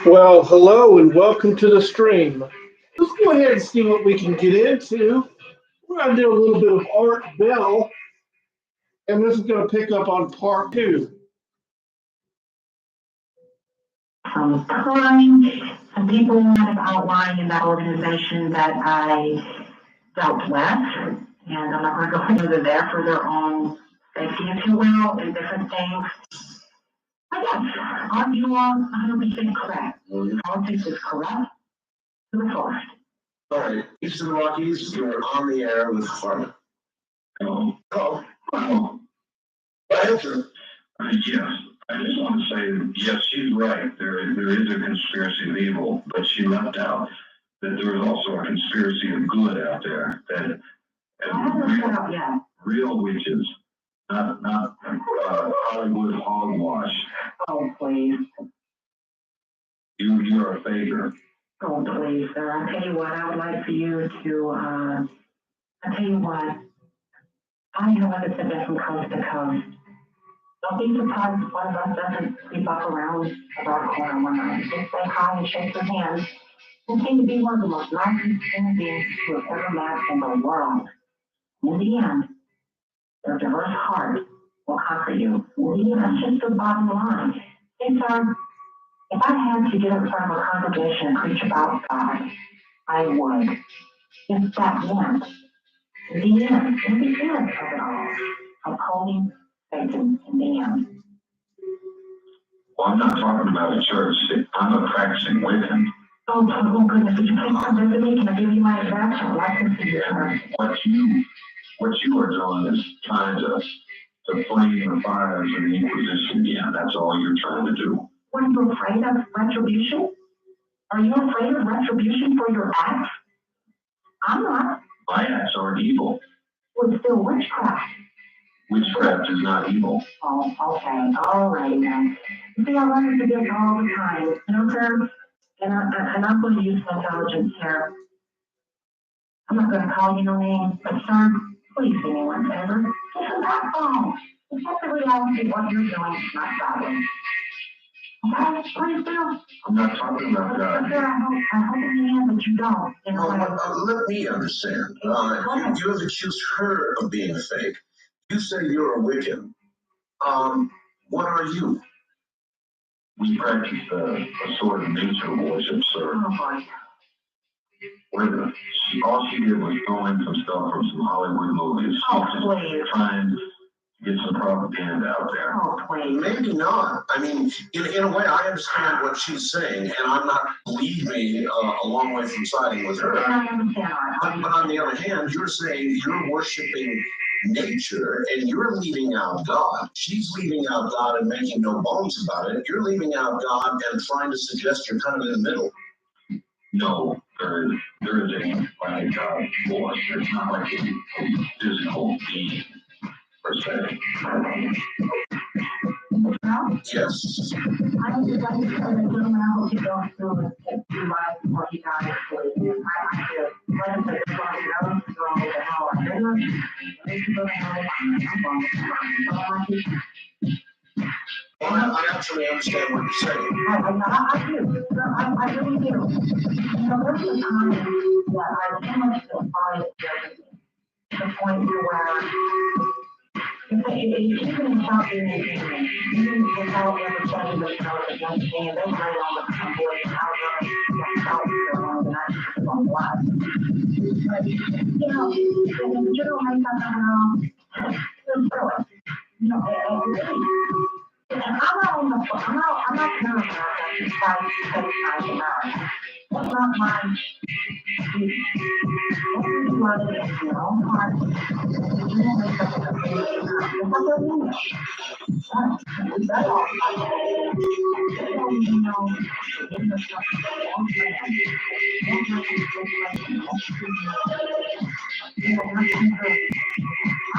Well, hello and welcome to the stream. Let's go ahead and see what we can get into. We're going to do a little bit of Art Bell, and this is going to pick up on part two. Some people have outlined in that organization that I dealt with, and I'm not going to go into there for their own safety, if you will, and different things. I guess you are 100% correct. Politics is corrupt to the fullest. All right, Eastern Rockies, you're on the air with Harmon. Oh, well, answer. Yes, I just want to say, yes, she's right. There is a conspiracy of evil, but she left out that there is also a conspiracy of good out there. That real witches, not Hollywood hogwash. Oh, please. You're a faker. Oh, please, sir. I'll tell you what, I would like for you to, I'll tell you what, I have like I said that from coast to coast. Don't be surprised if one of us doesn't creep up around the dark corner one night. Just say hi and shake your hand. You seem to be one of the most nicest human beings who have ever met in the world. In the end, their diverse heart will conquer you. That's just the bottom line. Hey, sir, if I had to get in front of a congregation and preach about God, I would. If that meant, in the end of it all, upholding Satan in the end. Well, I'm not talking about a church. I'm a practicing Wiccan. Oh goodness, would you please come visit me? Can I give you my address or license to your church? What you are doing is trying to flame the fires of the Inquisition again. That's all you're trying to do. What, are you afraid of retribution? Are you afraid of retribution for your acts? I'm not. My acts aren't evil. Well, it's still witchcraft. Witchcraft is not evil. Oh, okay. All right, then. You see, I run into this all the time. You know, sir? And I'm going to use my intelligence here. I'm not going to call you no names, but sir, please do me one favor. This is not wrong. It's just the reality of what you're doing is not godly. Okay, please do. I'm not talking about God. But sir, I hope in the end that you don't. You know, Let me understand. You have accused her of being a fake. You say you're a Wiccan. What are you? We practice a sort of nature worship, sir. oh boy. All she did was throw in some stuff from some Hollywood movies. Oh, She's please. just trying to get some propaganda out there. Oh, please. Maybe not. I mean, in a way, I understand what she's saying, and I'm not, believe me, a long way from siding with her. And I understand. But on the other hand, you're saying you're worshiping nature and you're leaving out God. She's leaving out God and making no bones about it. You're leaving out God and trying to suggest you're kind of in the middle. No, there is a force. It's not like a physical being per se. Well, Yes. I think you're going to tell the gentleman I hope you go through and get through life before he dies. Please. I do. Let him say, you're going to go to hell. I didn't know. You go to hell. I'm going to hell. Well, I actually understand what you're saying. I do. I really do. You know, there's a time that I too much despise everything. To the point where even without being an ignorant, even without ever studying themselves against me, and they might all look some boys out there out there and I just don't lie. But, you know, in general makeup around, through it. You know, and I'm not on the I'm not paranoid about that fight to take time America. That's not my duty. You want it in your own heart. You don't make up a decision. It's not your meaning. That's all. You don't even know in the stuff of your own plan. Don't make a situation. You know, nothing good.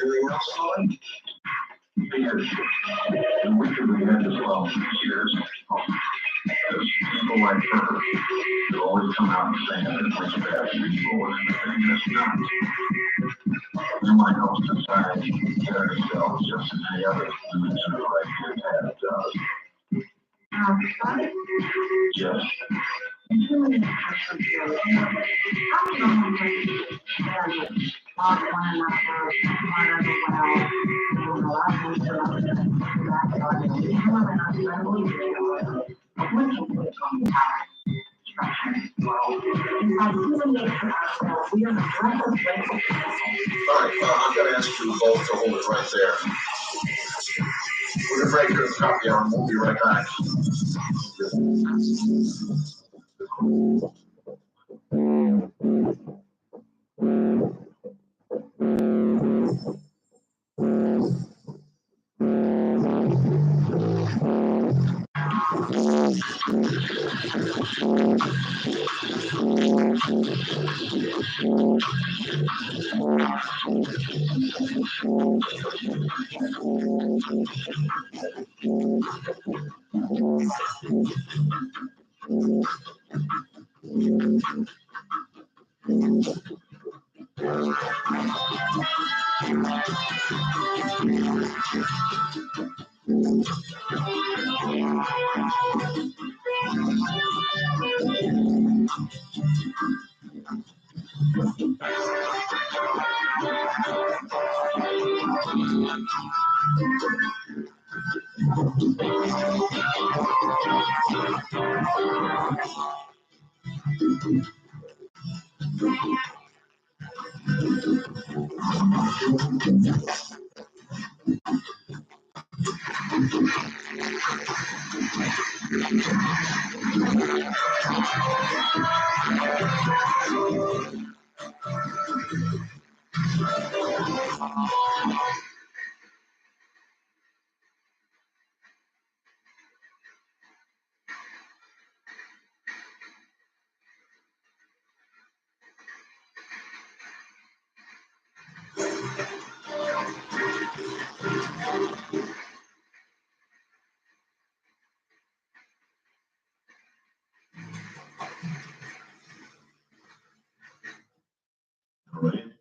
Anything else, Colin? Because and we could begin as well years. Because people like her who always come out and say that it's bad people and everything that's not. We want to help society care itself just as any other dimension of life here has does. Yes. All right, I'm going to ask you both to hold it right there. We're going to break this copy out and we'll be right back.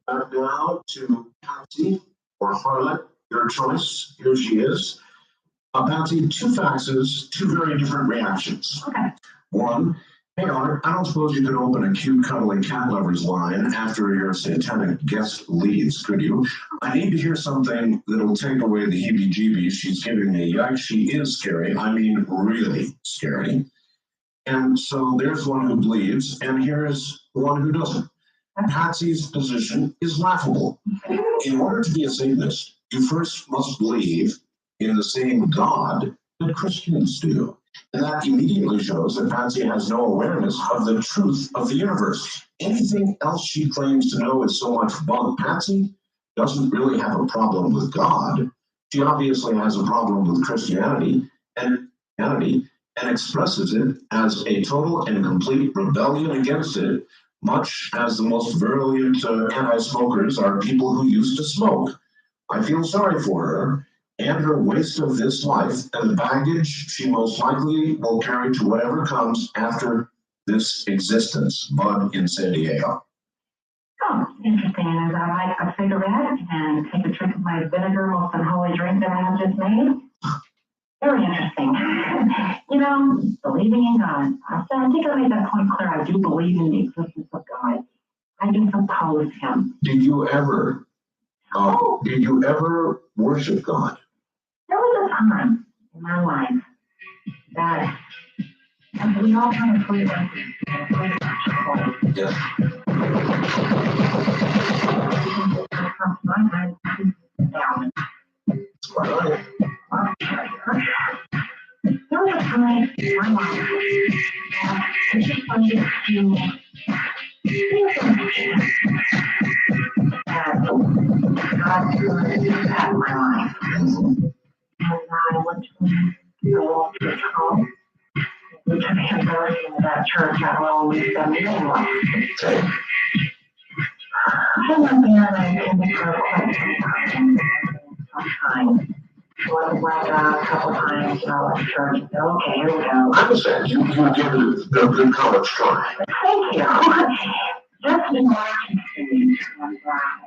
Back now to Patsy or Harlot, your choice. Here she is. Patsy, two faxes, two very different reactions. Okay. One, hey Art, I don't suppose you could open a cute cuddling cat lovers line after your satanic guest leaves, could you? I need to hear something that'll take away the heebie-jeebies she's giving me. Yikes, she is scary. I mean, really scary. And so there's one who believes, and here's one who doesn't. Patsy's position is laughable. In order to be a Satanist, you first must believe in the same God that Christians do. And that immediately shows that Patsy has no awareness of the truth of the universe. Anything else she claims to know is so much bunk. Patsy doesn't really have a problem with God. She obviously has a problem with Christianity and expresses it as a total and complete rebellion against it, much as the most virulent anti-smokers are people who used to smoke. I feel sorry for her and her waste of this life and the baggage she most likely will carry to whatever comes after this existence. Bud in San Diego. Oh, interesting. As I light a cigarette and take a drink of my vinegar, most unholy drink that I have just made. Very interesting. You know, believing in God. I think I made that point clear. I do believe in the existence of God. I just oppose him. Did you ever worship God? There was a time in my life that, and we all kind of believe in Yes. my mind down. Quite right. There was a time in my life that I just wanted to that God wanted to impact my life. And I went to a church home. We took him into that church. I will always send me anyway. I went there and I attended for quite some time. It wasn't like a couple times, you know, at church. Okay, here we go. I understand. You give it a good college try. Thank you. Just in Washington, and I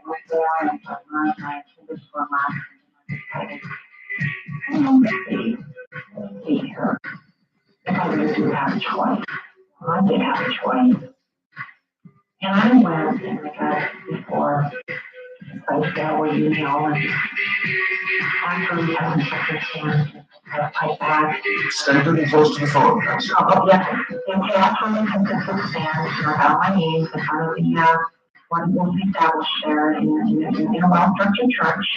went there and I attended for a month. Let's see here. If I really do have a choice. Well, I did have a choice. And I went and I got before place there where you know, and I really haven't understand like that. Stay pretty close to the phone, guys. Oh, yeah. And actually, consistent stand, I got on my knees in front of the, one was established there in a well-structured church.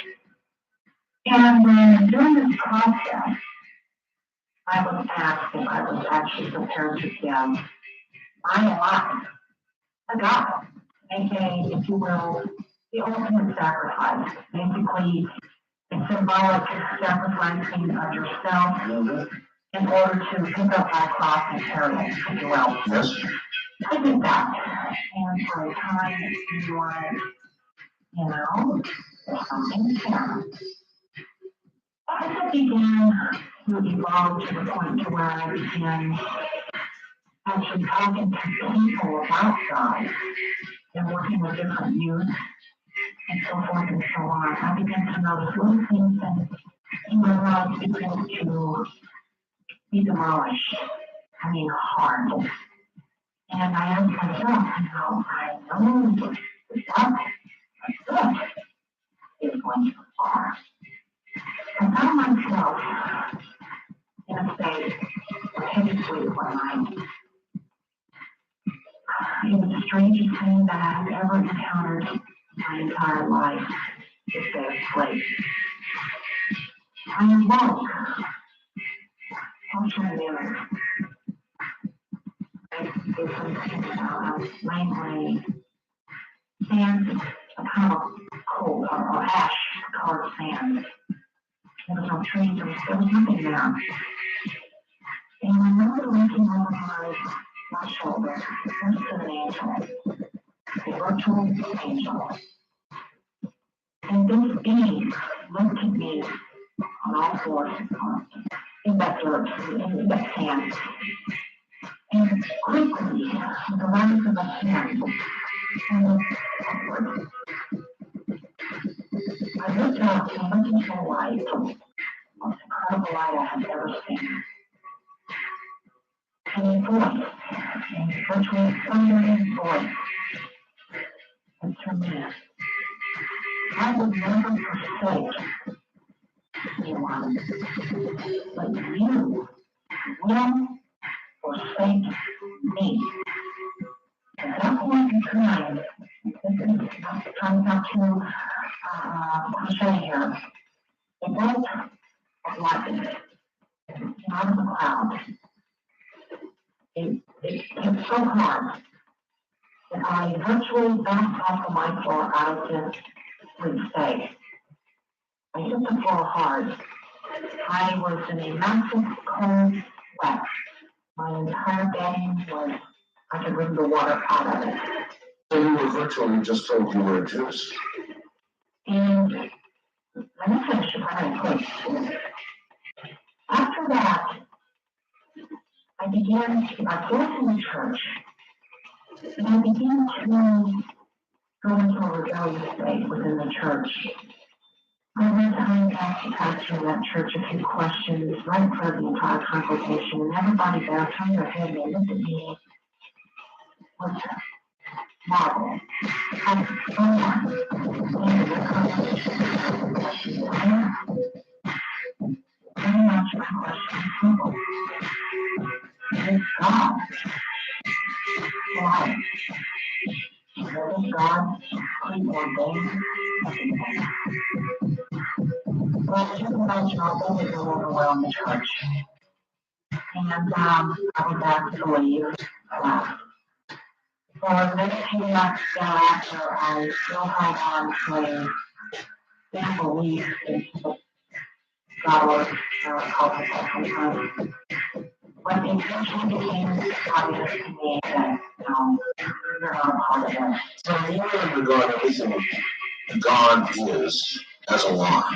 And during this process, I was asked if I was actually prepared to give my life to God, making, if you will, the ultimate sacrifice. Basically, it's symbolic sacrificing of yourself in order to pick up my cross and carry it, if you will. Yes. I did that, and for a time it seemed like, you know, there's something there. As it began to evolve to the point to where I began actually talking to people about God and working with different youth and so forth and so on, I began to notice little things that in my life began to be demolished. I mean, hard. And I asked myself, you know, I know the devil, good, is going too far. I found myself in a state of heavy sleep one night. It was the strangest thing that I had ever encountered in my entire life, this day of sleep. I awoke, functioning mirror. I did some mainly sand, a kind of cold or ash colored sand. There was no trees, there was nothing there. And I remember looking over my shoulder, next to an angel, a virtual angel. And this being looked at me on all fours in that dirt, in that sand. And quickly, with the rise of a hand, I looked upward. I looked up and looked into the light, the most incredible light I had ever seen. And a voice, a virtually thundering voice, said to me, I would never forsake anyone, but you will forsake me. And that point in time, this is trying not to cliche here, a bolt of lightning came out of the cloud. It hit so hard that I virtually bounced off of my floor out of the sleep state. I hit the floor hard. I was in a massive cold sweat. My entire bedding was, I could wring the water out of it. So you were virtually just told you were a Jewess. And let me finish if I may, please. After that, I began to, I closed in the church, and I began to go into a rebellious state within the church. I went time asked the pastor of that church a few questions right in front of the entire congregation, and everybody there turned their head and they looked at me with marvel. I said, and the conversation questions I asked. Pretty much my question is simple. Is God alive? Is God preordained? Well, just imagine all things are going well in the church. And I was asked to leave. I left. For the next few months thereafter, I still held on to a belief in God or culture sometimes. But But it eventually became obvious to me that, you're not a part of it. So you're in regard to everything God is as a lie.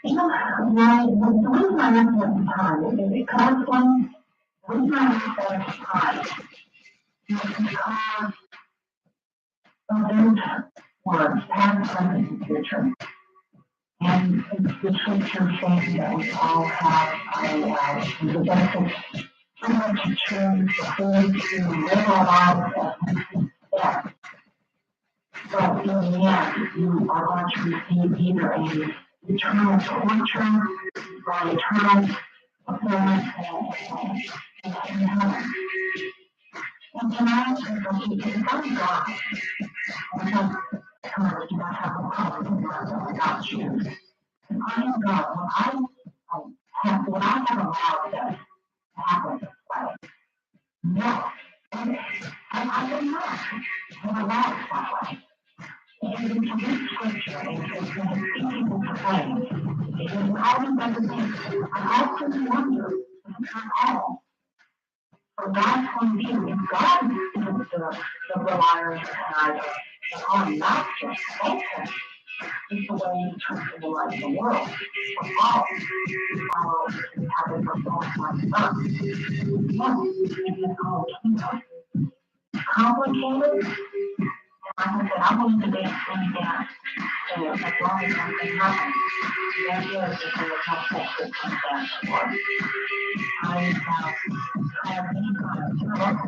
The reason I left it at the time is because the reason I left it at the time is because of those words, past, present, and future. And it's the future thing that we all have the benefits to choose, the food, to live our lives as we see fit. But in the end, you are going to receive either a eternal torture or eternal fulfillment in heaven. And tonight, it's only God. Because Congress do not have a problem without choose. And I am God. When I have allowed this to happen this way, no. And I will not have allowed it that way. And to read scripture and to see people proclaim, it is always everything. I often wonder, not all, from God's point of view, if God isn't the liars and connivers, and our master, Satan, is the way to civilise the world, for all follow the habit of God like us. Yes, it is called kingdom. Complicated. Like I said, I'm willing to dance any dance, and as long as something happens, the idea is that there is no such good consent for. I have many times directly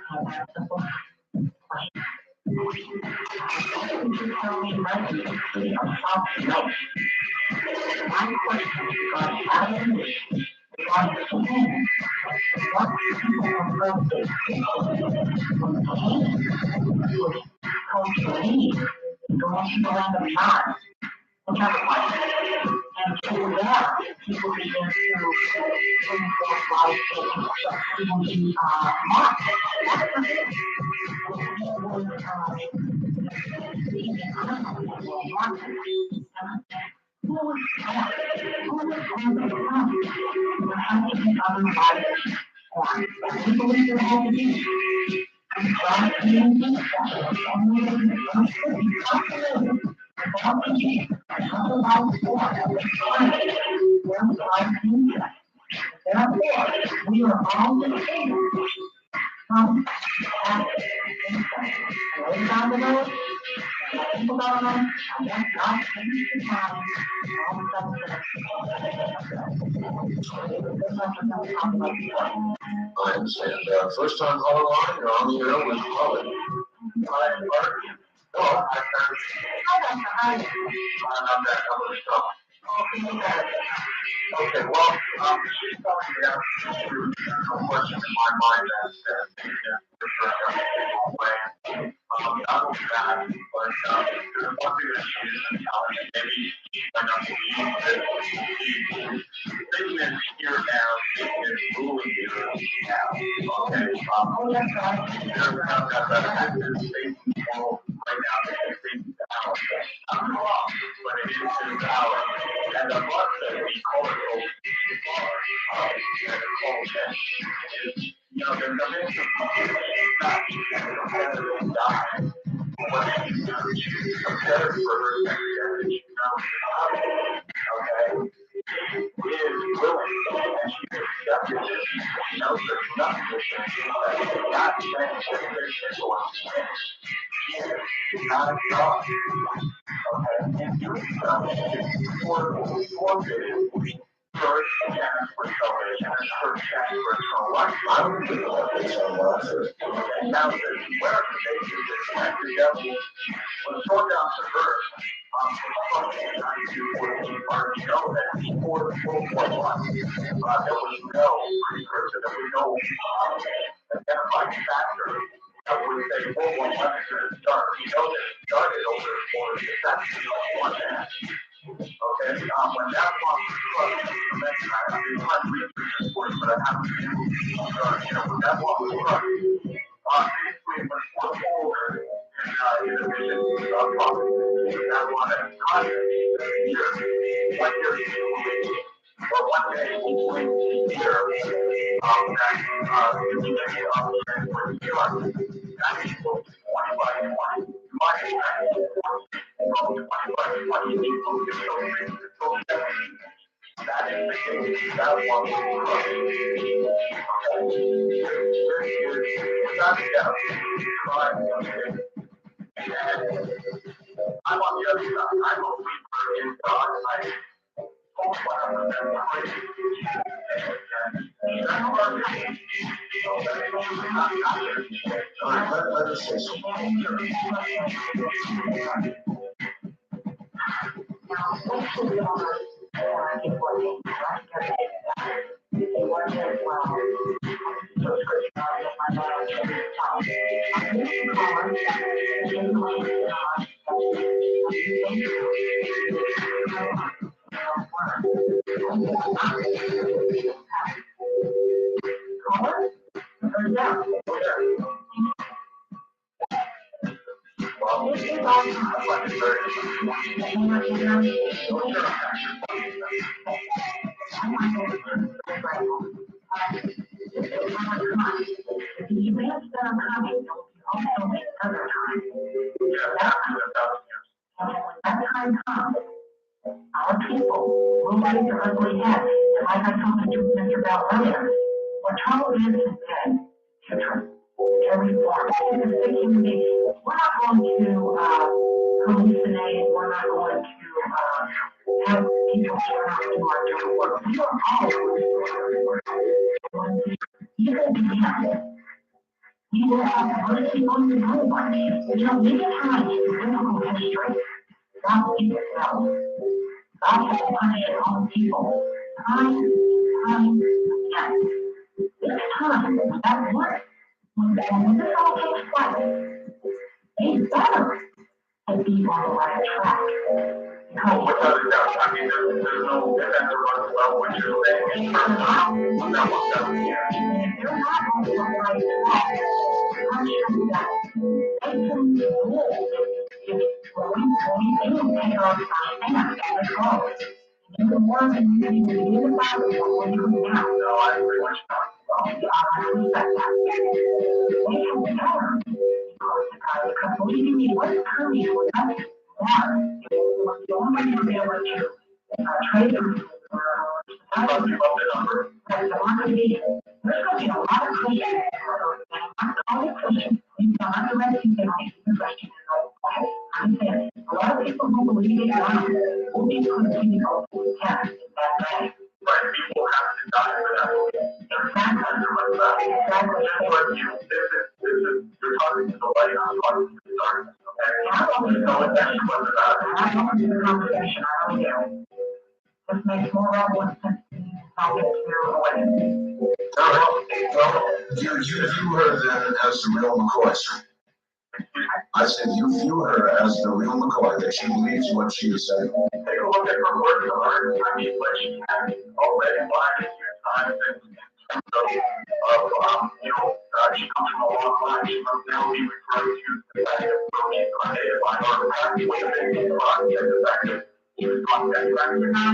have asked the book question. Could you tell me rightly or softly no? My question regarding Adam regarding sin is what people on earth did. When Cain was told to leave and go into the land of Nod, whichever one, and through there, people began to bring forth life and even be mocked. Who was God? Who was going to come? There had to be other liars. We believe there had to be. And God didn't do that. And we didn't be calculated. Without thinking, another life form that was trying one life inside. Therefore, we are all the same. Some active inside. And later down the road, people don't know, and then God changes the time, and all of a sudden, I understand. First time caller line, you're on the air with Holly. Hi, Mark. Hello. Hi, I'm not that other stuff. Okay, well, she's telling me that there's no question in my mind that not only that, but there's one thing that she isn't telling me. Maybe she might not believe that the thing that's here now is ruling you now. Okay, there's that right now, it's power. Not wrong, but it is his power. And the mark that we call it and the call is, there's a mix of not die. What she does, she's prepared for her secretary. She knows okay? She is willing, and she accepted it. She knows there's nothing that she can do. Not saying that there's going to change. She's not a God. Okay? And doing so, for her chance for salvation and her chance for eternal life. I don't think about eternal life. Okay, now, where the basis is, and the devil was thrown down to earth. From 1942, already know that before World War I, there was no precursor, there was no identifying factor that would say World War I is going to start. We know that it started over for the second one. Okay, when that bomb was struck, I didn't want to read through this course, but I have to do, when that bomb was struck, basically it was forward in the vision of prophecy. That one at context here, what you're seeing, but one day we hear that the beginning of the Europe, that equals 20 by 20. My experience from 20 by 20 equals so that is the case. That one without a doubt, I'm on the other side. I'm a believer in God. I hope what I'm going to pray. All right, let us say something. Our people will raise their ugly heads. And like I told Mr. Bell earlier, what trouble is dead. Children. Every form. It's a sick human being. We're not going to hallucinate. We're not going to have people turn out to do our dirty work. We are all even begin. We will have mercy on the one. You know, many times in biblical history, God himself, God has punished all people time again. This time, that work, when this all takes place, they better be on the right track. Without a doubt, I mean, there's no defense around about what you're saying in terms of that was 7 years. If they're not on the right track, I'm sure that they can rule when we do take our stand and let's go. You can work and you can do the Bible when you come down. No, I pretty much not. I respect that. They can tell her because believe me, what's coming was nothing more. It was the only way to be able to trade for I'm talking about the number. there's going to be a lot of Christians, and all the Christians, I'm the rest of them, Christians, I'm saying, a lot of people who believe in God will be continuing to go to test that way. Right, people have to die for that. Exactly. You're talking to the light, I'm talking to the darkness. Okay? I don't So it's actually what's about it. I don't do the conversation, I really do. This makes more relevant sense to me talking to away. Well, you view her then as the real McCoy. I said you view her as the real McCoy, that she believes what she is saying. Take a look at her work of art. I mean, what she has already lied a few times in terms of she comes from a long line. She must now be referred to the fact that she's created by our past way of thinking about the fact that she was on that track.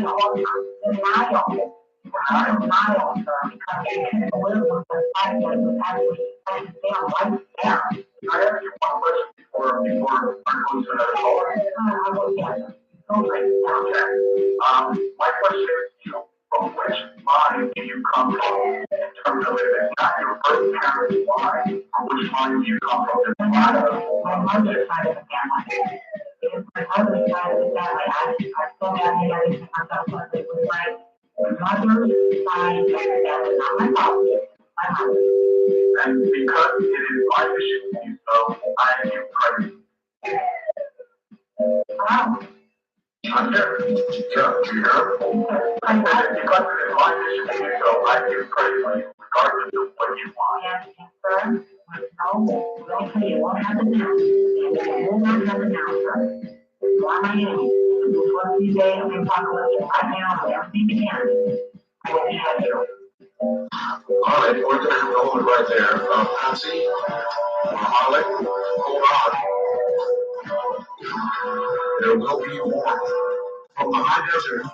Denial, sir, because you can live with the fact that it was actually taken down right there. I asked you one question before I close another caller. I will answer. Okay. My question is, from which line do you come from in terms of if it's not your birth parents' line, from which line do you come from? My mother's side of the family. Because my mother's side of the family, I still have the everything myself, but it was like my mother's side of the family, not my father, my mother. And because it is my mission to do so, I am your credit. Wow. I'm here. Yeah, you hear? And because it is my mission to do so, I give credit for you, regardless of what you want. Yes, sir. We'll tell you what happened now. And it will not happen now, sir. Why am I in? Before these days of the apocalypse, right now, when everything begins, I will be at you. All right, we're going to enroll it right there. Patsy, Harley, hold on. There will be more from the high desert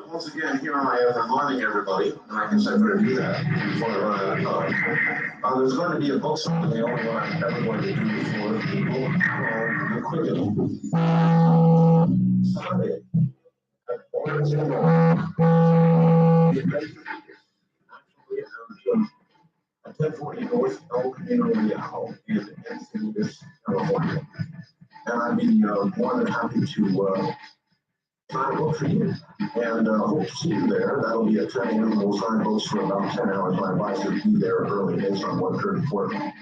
Once again, here I am. Good morning, everybody. And I guess I better do that before I run out of time. There's going to be a book signing, the only one I'm ever going to do for people called The Criminal. Sunday. At 1040 North El Camino Real in Encinitas, California. And I'd be more than happy to sign a book for you. And hope to see you there. That'll be a training, and we'll sign books for about 10 hours. My advice is be there early based on what occurred in Portland.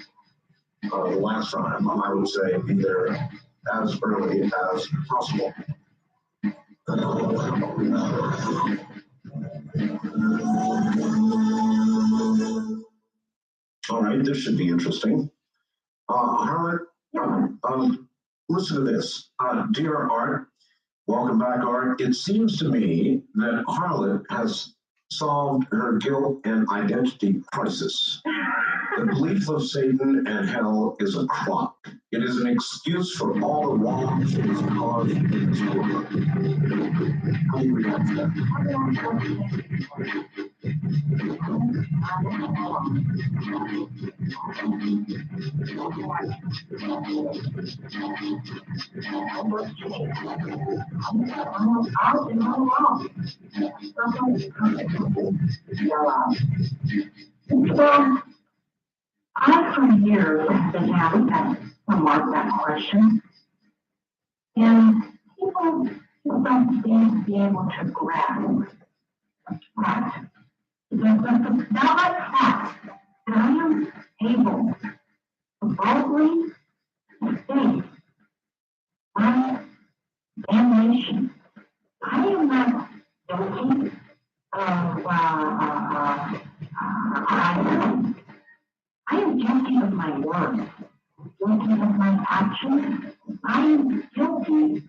The last time, I would say be there as early as possible. All right, this should be interesting. Harlan, listen to this. Dear Art, welcome back, Art. It seems to me that Harlan has solved her guilt and identity crisis. The belief of Satan and hell is a crock. It is an excuse for all the wrong she has caused in this world. How do you react to that? Well, I, for years, have been asked that question, and people don't seem to be able to grasp that. It's not my fact that I am able to boldly state my damnation. I am not guilty of I am guilty of my words, guilty of my actions. I am guilty of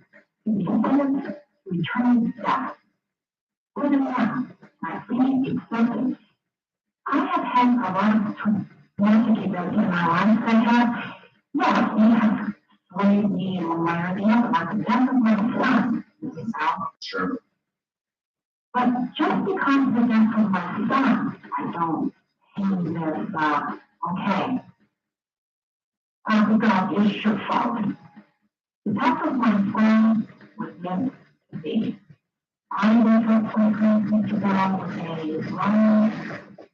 the sentence of eternal death. More than that, my plea acceptance. I have had a lot of tragedy built in my life. I have, yes, we have swayed me in one way or the other, like the death of my son. Sure. But just because of the death of my son, I don't hang this, okay. God, it's your fault. The death of my son was meant to be. I was hopefully to God with a loan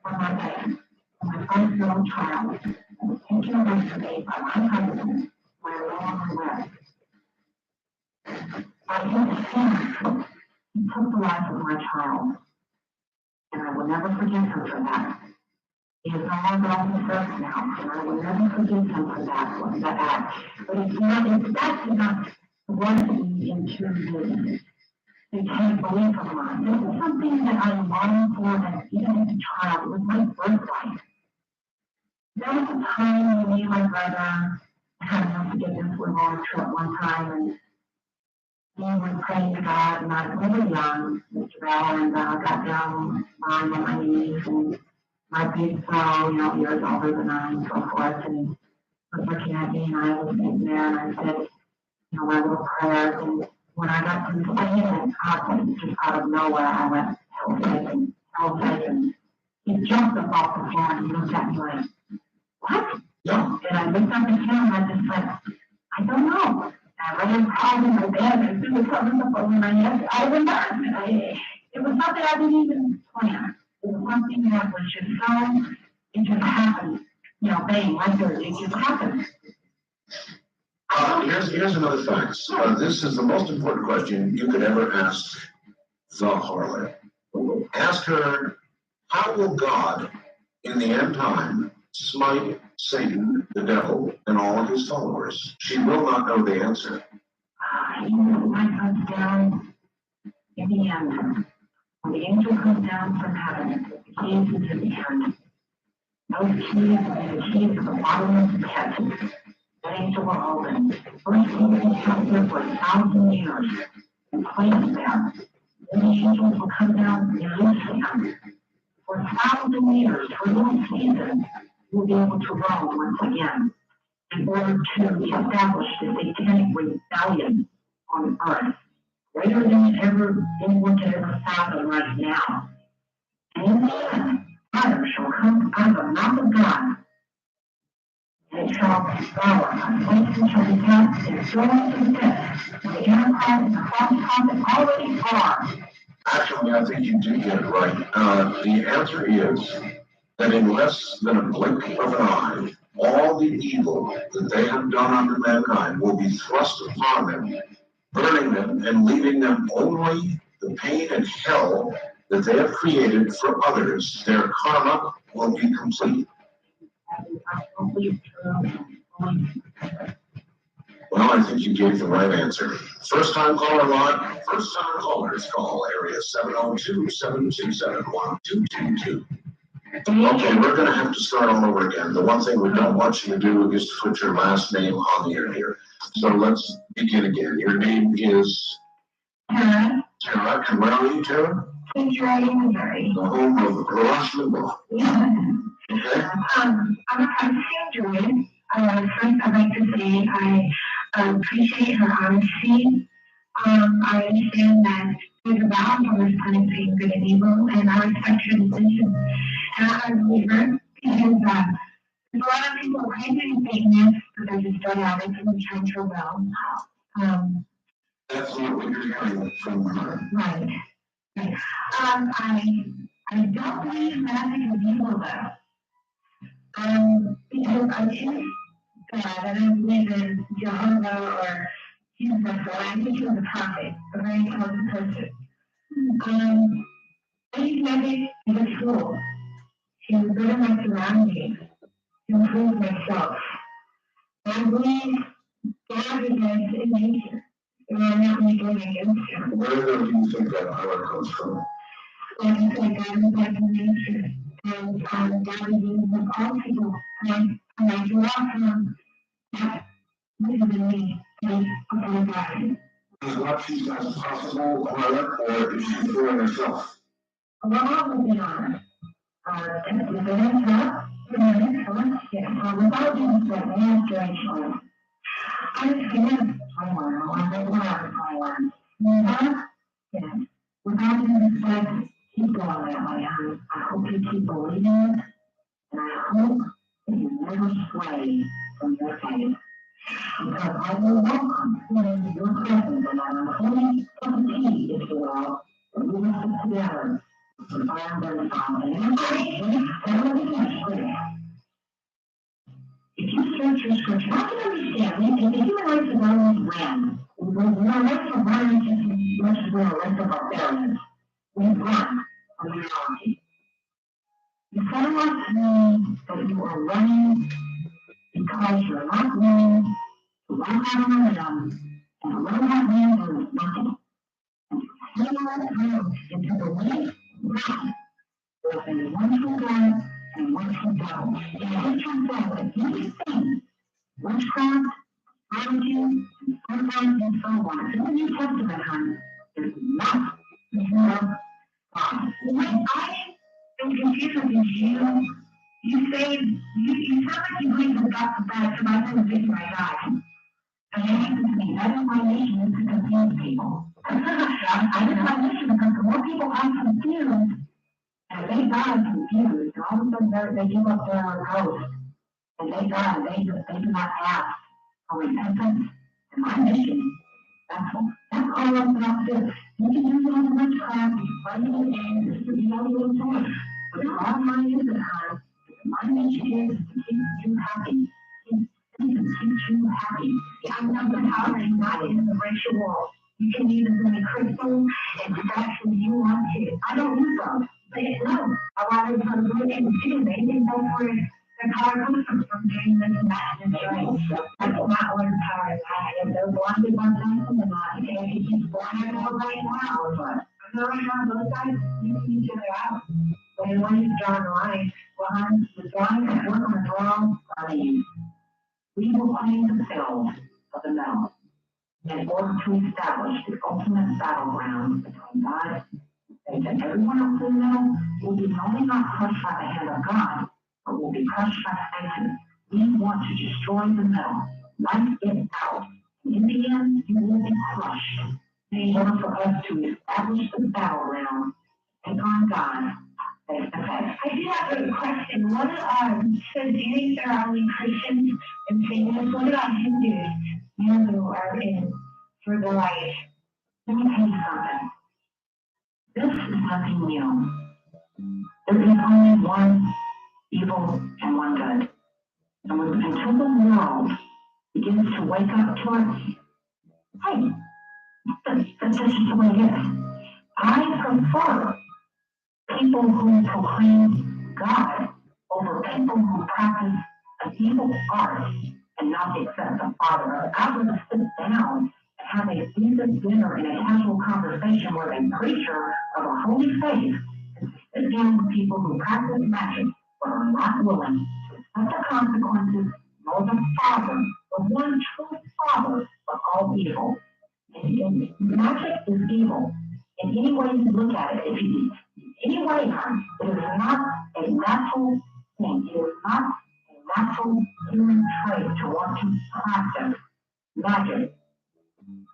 for my dad, my first-born child, and was taken away from me by my husband, my long left. By his sin, he took the life of my child, and I will never forgive him for that. He is no longer on this earth now, and I will never forgive him for that. But that's not running me into the satanic belief of mine. This is something that I longed for, and even as a child, it was my birthright. There was a time when me and my brother had enough to get into a long trip one time, and he would pray to God, and I was really young, Mr. Bell, and got down on my knees, and my big fellow, years older than I, and so forth, and was looking at me, and I was sitting there, and I said, my little prayers, and when I got to the saying it, just out of nowhere, I went, hell Satan. He jumped up off the floor and he looked at me like, what? Yeah. And I looked up at him and I just went, I don't know. And I ran crawled in my bed and threw the covers up over my head. I was embarrassed. It was something I didn't even plan. It was something that was just so, it just happened. Bang, right there, it just happened. Here's another fact. This is the most important question you could ever ask the harlot. Ask her, how will God, in the end time, smite Satan, the devil, and all of his followers? She will not know the answer. Light comes down in the end. When the angel comes down from heaven, the keys is in the end. Those keys are the keys of the bottomless pit. That angel will open. First key will be held there for 1,000 years and placed there. Then the angels will come down and loose him. For 1,000 years, for a little season, you'll be able to roam once again in order to establish the satanic rebellion on earth, greater than anyone can ever fathom right now. And in the end, fire shall come out of the mouth of God, and it shall devour, and Satan shall be cast and thrown into the pit, and the Antichrist and the false prophet already are. Actually, I think you did get it right. The answer is that in less than a blink of an eye, all the evil that they have done unto mankind will be thrust upon them, burning them and leaving them only the pain and hell that they have created for others. Their karma will be complete. Well, I think you gave the right answer. First time caller line, first time callers call area 702-727-1222. Okay, we're going to have to start all over again. The one thing we don't want you to do is to put your last name on the air here. So let's begin again. Your name is Tara. Tara, and where are you, Tara? Missouri, Missouri. The home of Rush Limbaugh. Yeah. Okay. I'm Sandra. First, I'd like to say I appreciate her honesty. I understand that there's a balance on this planet between good and evil, and I respect her decision. And I'm a believer because there's a lot of people crazy and Satanists, but they're just start out and from trying to rebel. That's not what you're hearing from her. Right. I don't believe magic is evil though. Because I choose God, I don't believe in Jehovah or Jesus or I think he was a prophet, a very intelligent person. I use magic as a tool to better my surroundings, to improve myself. I believe God is in nature, and I'm not really going against him. Where do you think that power comes from? Like I said, God is like in nature. And God is with all people. And I draw from that within me. And upon God. Is what she does possible or is she doing herself? Well, I would be honest. And if it is not, then it's not. Yeah. Without being said, administration. I just can't. I want. Yeah. Without being said, keep going that way. I hope you keep believing it, and I hope that you never sway from your faith. Because I will welcome your presence and I'm holding cup of tea, if you will, that we will sit together and find their family. If you search your scripture, I can understand. If the human race is always ran, we're less of violence as much as we're less of barbarians. We run from reality. You set out to me that you are running because you're not willing to run out on a limb and run that limb there is nothing. And to sail out into the way right. There's only one true God and one true devil. And the truth is that these things, witchcraft, strategy, I'm going to someone. In the New Testament, hon, is not your God. When I am confused with you say, you sound like you believe in God's bad, so I didn't think my God. And then listen to me, that is my mission, is to confuse people. I just my mission, because the more people I'm confused, and they die confused, and all of a sudden they give up their ghost, and they die, they do not ask for repentance. And my mission, that's all I'm about to do. You can use it on witchcraft, you can find it in games, you can do all the time. But the bottom line is that my mission is to keep you happy. To keep you happy. I know the power is not in the ritual. You can use as many crystals and statues you want to. I don't use them. No. A lot of times what they do, they can go for it. The power comes from doing this and that and doing. That's not what the power is. If they're blinded by something and not, if you just blind all right now, but those guys, you can use it out. But in one John life, behind the blind that work on the wrong are these. We will find the cells of the metal in order to establish the ultimate battleground between God and Satan. Everyone else in the metal will be not only not crushed by the hand of God, but will be crushed by Satan. We want to destroy the metal, wipe it out. In the end, you will be crushed. In order for us to establish the battleground, take on God face to face. I do have a question. What so do you think there are only Christians and Satanists? What about Hindus? Who are in for the light? Let me tell you something. This is nothing new. There is only one evil and one good. And until the world begins to wake up to it, hey, that's just the way it is. I prefer people who proclaim God over people who practice an evil art and not accept the Father. I would sit down and have a decent dinner and a casual conversation with a preacher of a holy faith and sit down with people who practice magic but are not willing to accept the consequences nor the Father, the one true Father of all evil. And magic is evil. In any way you look at it, if you anyway, it is not a natural thing. It is not a natural human trait to want to practice magic.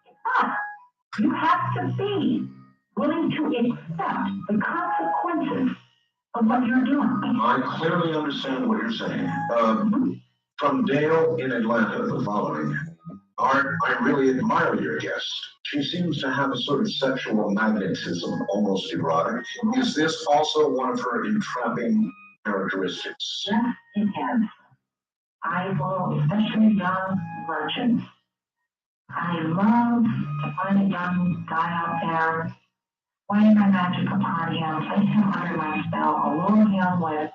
It's not. You have to be willing to accept the consequences of what you're doing. I clearly understand what you're saying. From Dale in Atlanta, the following. Art, I really admire your guest. She seems to have a sort of sexual magnetism, almost erotic. Is this also one of her entrapping characteristics? Yes, it is. I will, especially young virgins. I love to find a young guy out there, play my magic upon him, place him under my spell, allure him with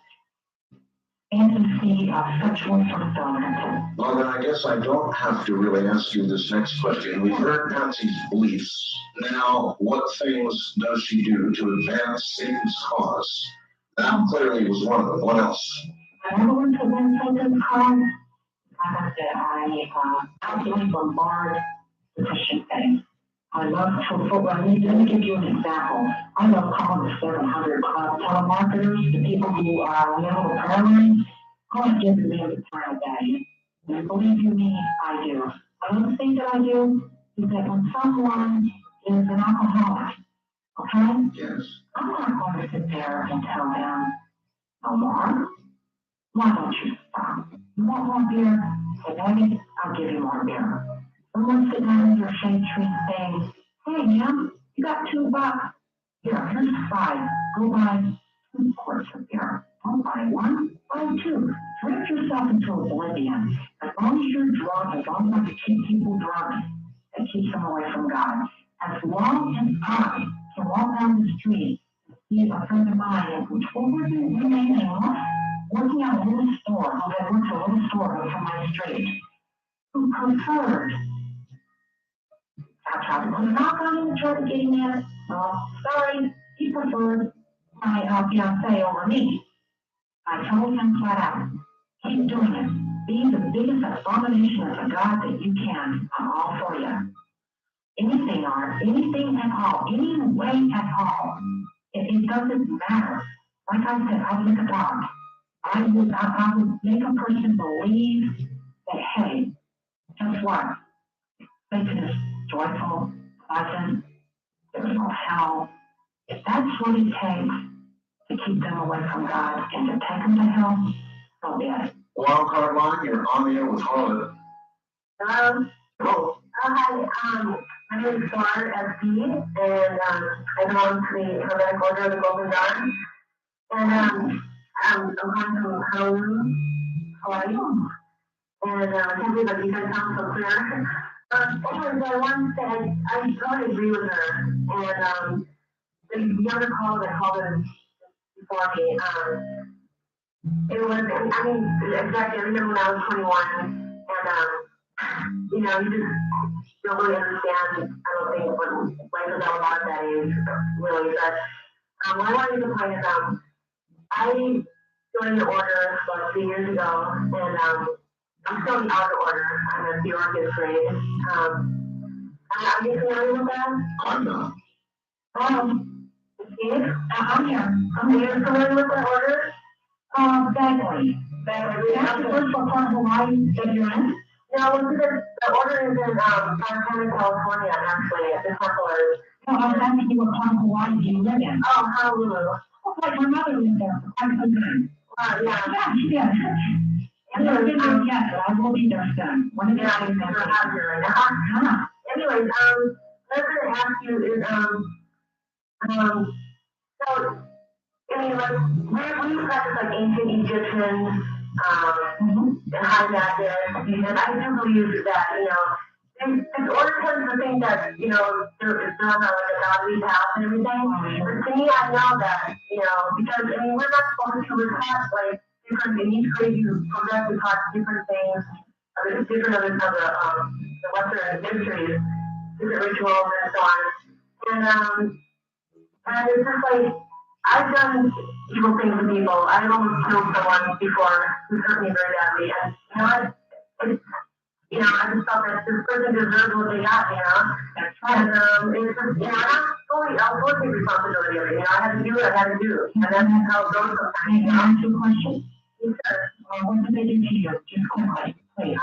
fantasy of sexual fulfillment. Well, then I guess I don't have to really ask you this next question. We've heard Patsy's beliefs. Now, what things does she do to advance Satan's cause? That clearly was one of them. What else? Another one to advance Satan's cause, like I said, I absolutely bombard the Christian faith. I love to, let me give you an example. I love calling the 700 Club telemarketers, the people who are on the little prayer line. I want to give them the time of day. And believe you me, I do. Another thing that I do is that when someone is an alcoholic, okay? Yes. I'm not going to sit there and tell them, no more. Why don't you stop? You want more beer? Today, I'll give you more beer. Someone sit down in your shade tree saying, hey, man, you got $2. Here, here's 5. Go buy 2 quarts of beer. Don't buy 1, buy 2. Drink yourself into oblivion. As long as you're drunk, as long as you keep people drunk, it keeps them away from God. As long as I can walk down the street and see a friend of mine who's working at a little store, who had worked at a little store from my street, who preferred. I tried to put a knock on him and tried to get him in. Well, sorry, he preferred my fiance over me. I told him flat out, keep doing it. be the biggest abomination of a God that you can. I'm all for you. Anything, Art, anything at all, any way at all. It doesn't matter. Like I said, I was like a dog. I would make a person believe that, hey, guess what? Satan is joyful, pleasant, there's no hell. If that's what it takes to keep them away from God and to take them to hell, so be it. Wild card line, you're on the air with Harlan. Hello? Hello. Hi, my name is Flora S.B., and I belong to the Hermetic Order of the Golden Dawn. And I'm calling from Honolulu, Hawaii. And I can't believe that you guys sound so clear. Anyways, I wanted to say I totally agree with her. And the other caller that called in before me, it was, I mean, exactly, I remember when I was 21, and, you know, you just don't really understand, I don't think, what life is all about at that age, really. But what I wanted to point is, I joined the order about 3 years ago, and I'm still in the outer order. I'm at the Orchid grade. Are you familiar with that? I'm not. Steve? I'm here. Are you familiar with that order? Vaguely. That's the first part of Hawaii that you're in? No, the order is in Montana, California, actually, at the headquarters. No, I was asking you what part of Hawaii do you live in? Oh, Honolulu. Oh, like my mother lived there for quite some time. Yeah. Yeah. I've never been there yet, but I will be there soon. One of the days never have here right now. Anyways, what I'm going to ask you is, so, I mean, like, we practice like ancient Egyptian, and how that is, and I do believe that, you know, this order tends to think that, you know, they're on like a godly path and everything. But to me, I know that, you know, because, I mean, we're not supposed to, we're taught, like, different, in each grade you progress, we taught different things, different of the Western histories, different rituals and so on. And it's just like, I've done evil things to people. I've almost killed someone before who hurt me very badly. And you know what? It's, you know, I just felt that this person deserved what they got, you know? That's right. And it's just, you know, I'll fully take responsibility of it. You know, I had to do what I had to do. And that's how it goes sometimes. Can I ask you a question? Yes, sir. What did they do to you? Just quickly, please.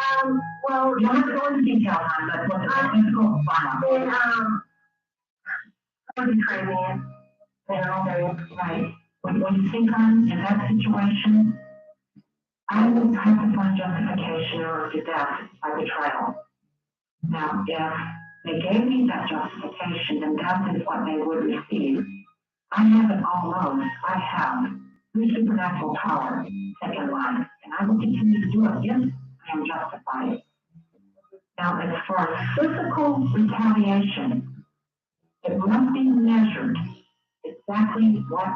Well, you don't have to go into detail on, but what the physical violence? They betrayed me. They're all very right. When you think on in that situation, I would have to find justification or to death by betrayal. Now, if they gave me that justification, then death is what they would receive. I haven't almost. I have through supernatural power, second life, and I will continue to do it if I am justified. Now, as far as physical retaliation, it must be measured exactly what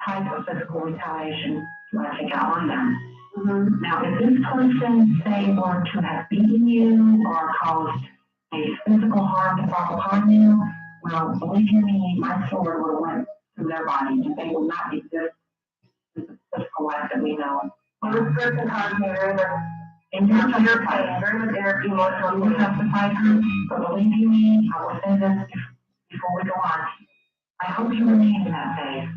type of physical retaliation do I take out on them. Mm-hmm. Now, if this person, say, were to have beaten you or caused a physical harm to fall upon you, well, believe you me, my sword would have went through their body and they will not exist in the physical life that we know. Well, this person caused me very much pain, very much emotional. You will testify to, but believe you me, I will say this before we go on. I hope you remain in that faith.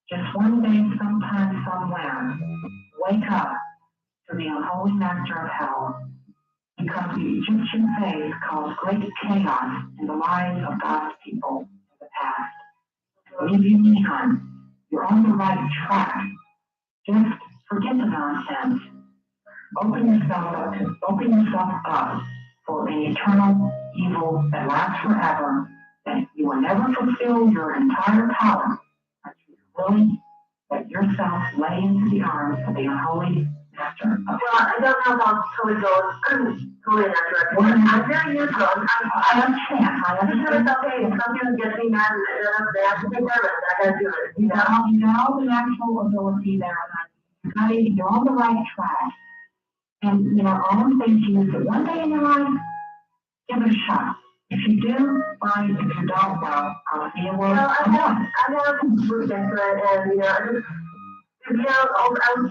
Just one day, sometime, somewhere, wake up to the unholy master of hell, because the Egyptian faith caused great chaos in the lives of God's people in the past. Believe you me, hon, you're on the right track. Just forget the nonsense. Open yourself up for an eternal evil that lasts forever. That you will never fulfill your entire power until you really let yourself lay into the arms of the unholy master. Well, I don't know about totally in that direction. I'm very neutral. I understand. I understand. It's okay. If something gets me mad, they have to take care of it. I gotta do it. You got all the natural ability there. You're on the right track. And, you know, all I'm saying to you is that one day in your life, give it a shot. If you do, fine. If you don't, well, I'll see you. Well, I have some proof into it, and, you know, Yeah, that's what I'm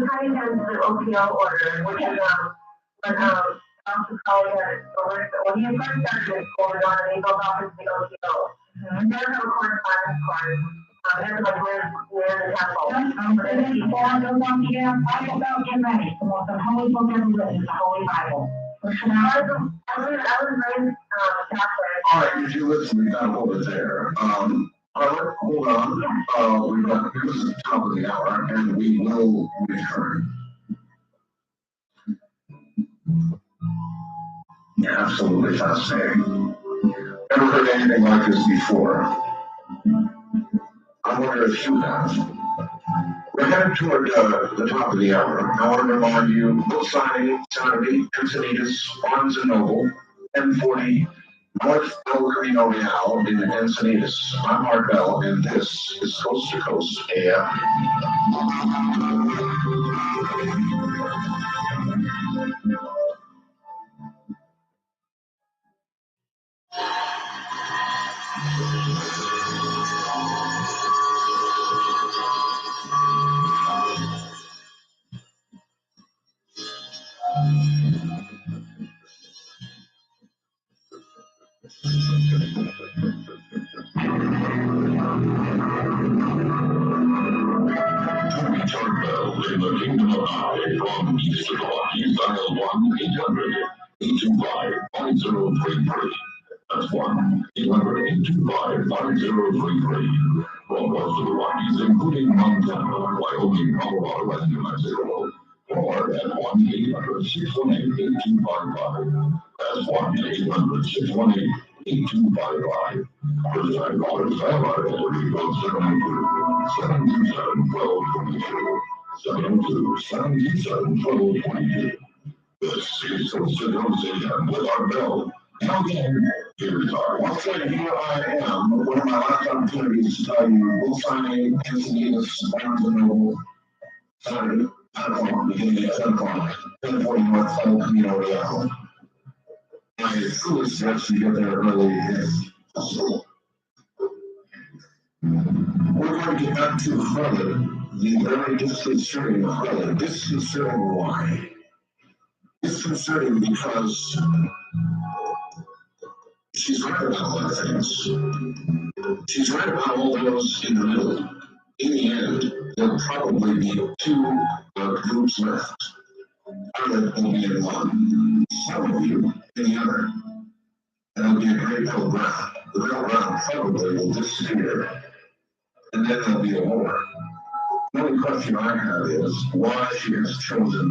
trying to get into the OPO order, which is, when, Dr. Colley had, when he first started going on, he goes off into the OPO. And there's no correspondence card. There's like where the temple. But then before I go down here, Bible Belt, get ready. The Holy Book ever written is the Holy Bible. I was raised, Catholic. All right, did you listen? We got to hold it there. Harlan, hold on. We've got, this is the top of the hour, and we will return. Absolutely fascinating. Never heard anything like this before. I wonder if you have. We're headed toward the top of the hour. I want to remind you, book signing Saturday, Encinitas, Barnes & Noble, 1040 North El Camino Real in Encinitas. I'm Art Bell, and this is Coast to Coast AM. Reach Art Bell in the Kingdom of High from East to Rockies, dial 1-800-825-5033. That's 1-800-825-5033. From most of the Rockies, including Montana, Wyoming, Colorado, and New Mexico. Or at 1-800-618-8255. That's 1-800-618-8255. First time callers have our area code 727-1222. 727-1222. This is Coast to Coast AM with Art Bell. Now again, here's our once again, here I am. One of my last opportunities to tell you, book signing, Encinitas, Barnes & Noble, Saturday, 10 o'clock, beginning at 10 o'clock, 1040 North El Camino Real. I truly suggest you get there early if possible. We're going to get back to Harlan, the very disconcerting Harlan. Disconcerting why? Disconcerting because she's right about a lot of things. She's right about all those in the middle. In the end, there'll probably be two groups left. Harlan will be in one, some of you in the other. And it'll be a great middle ground. The middle ground probably will disappear. And then there'll be a war. The only question I have is why she has chosen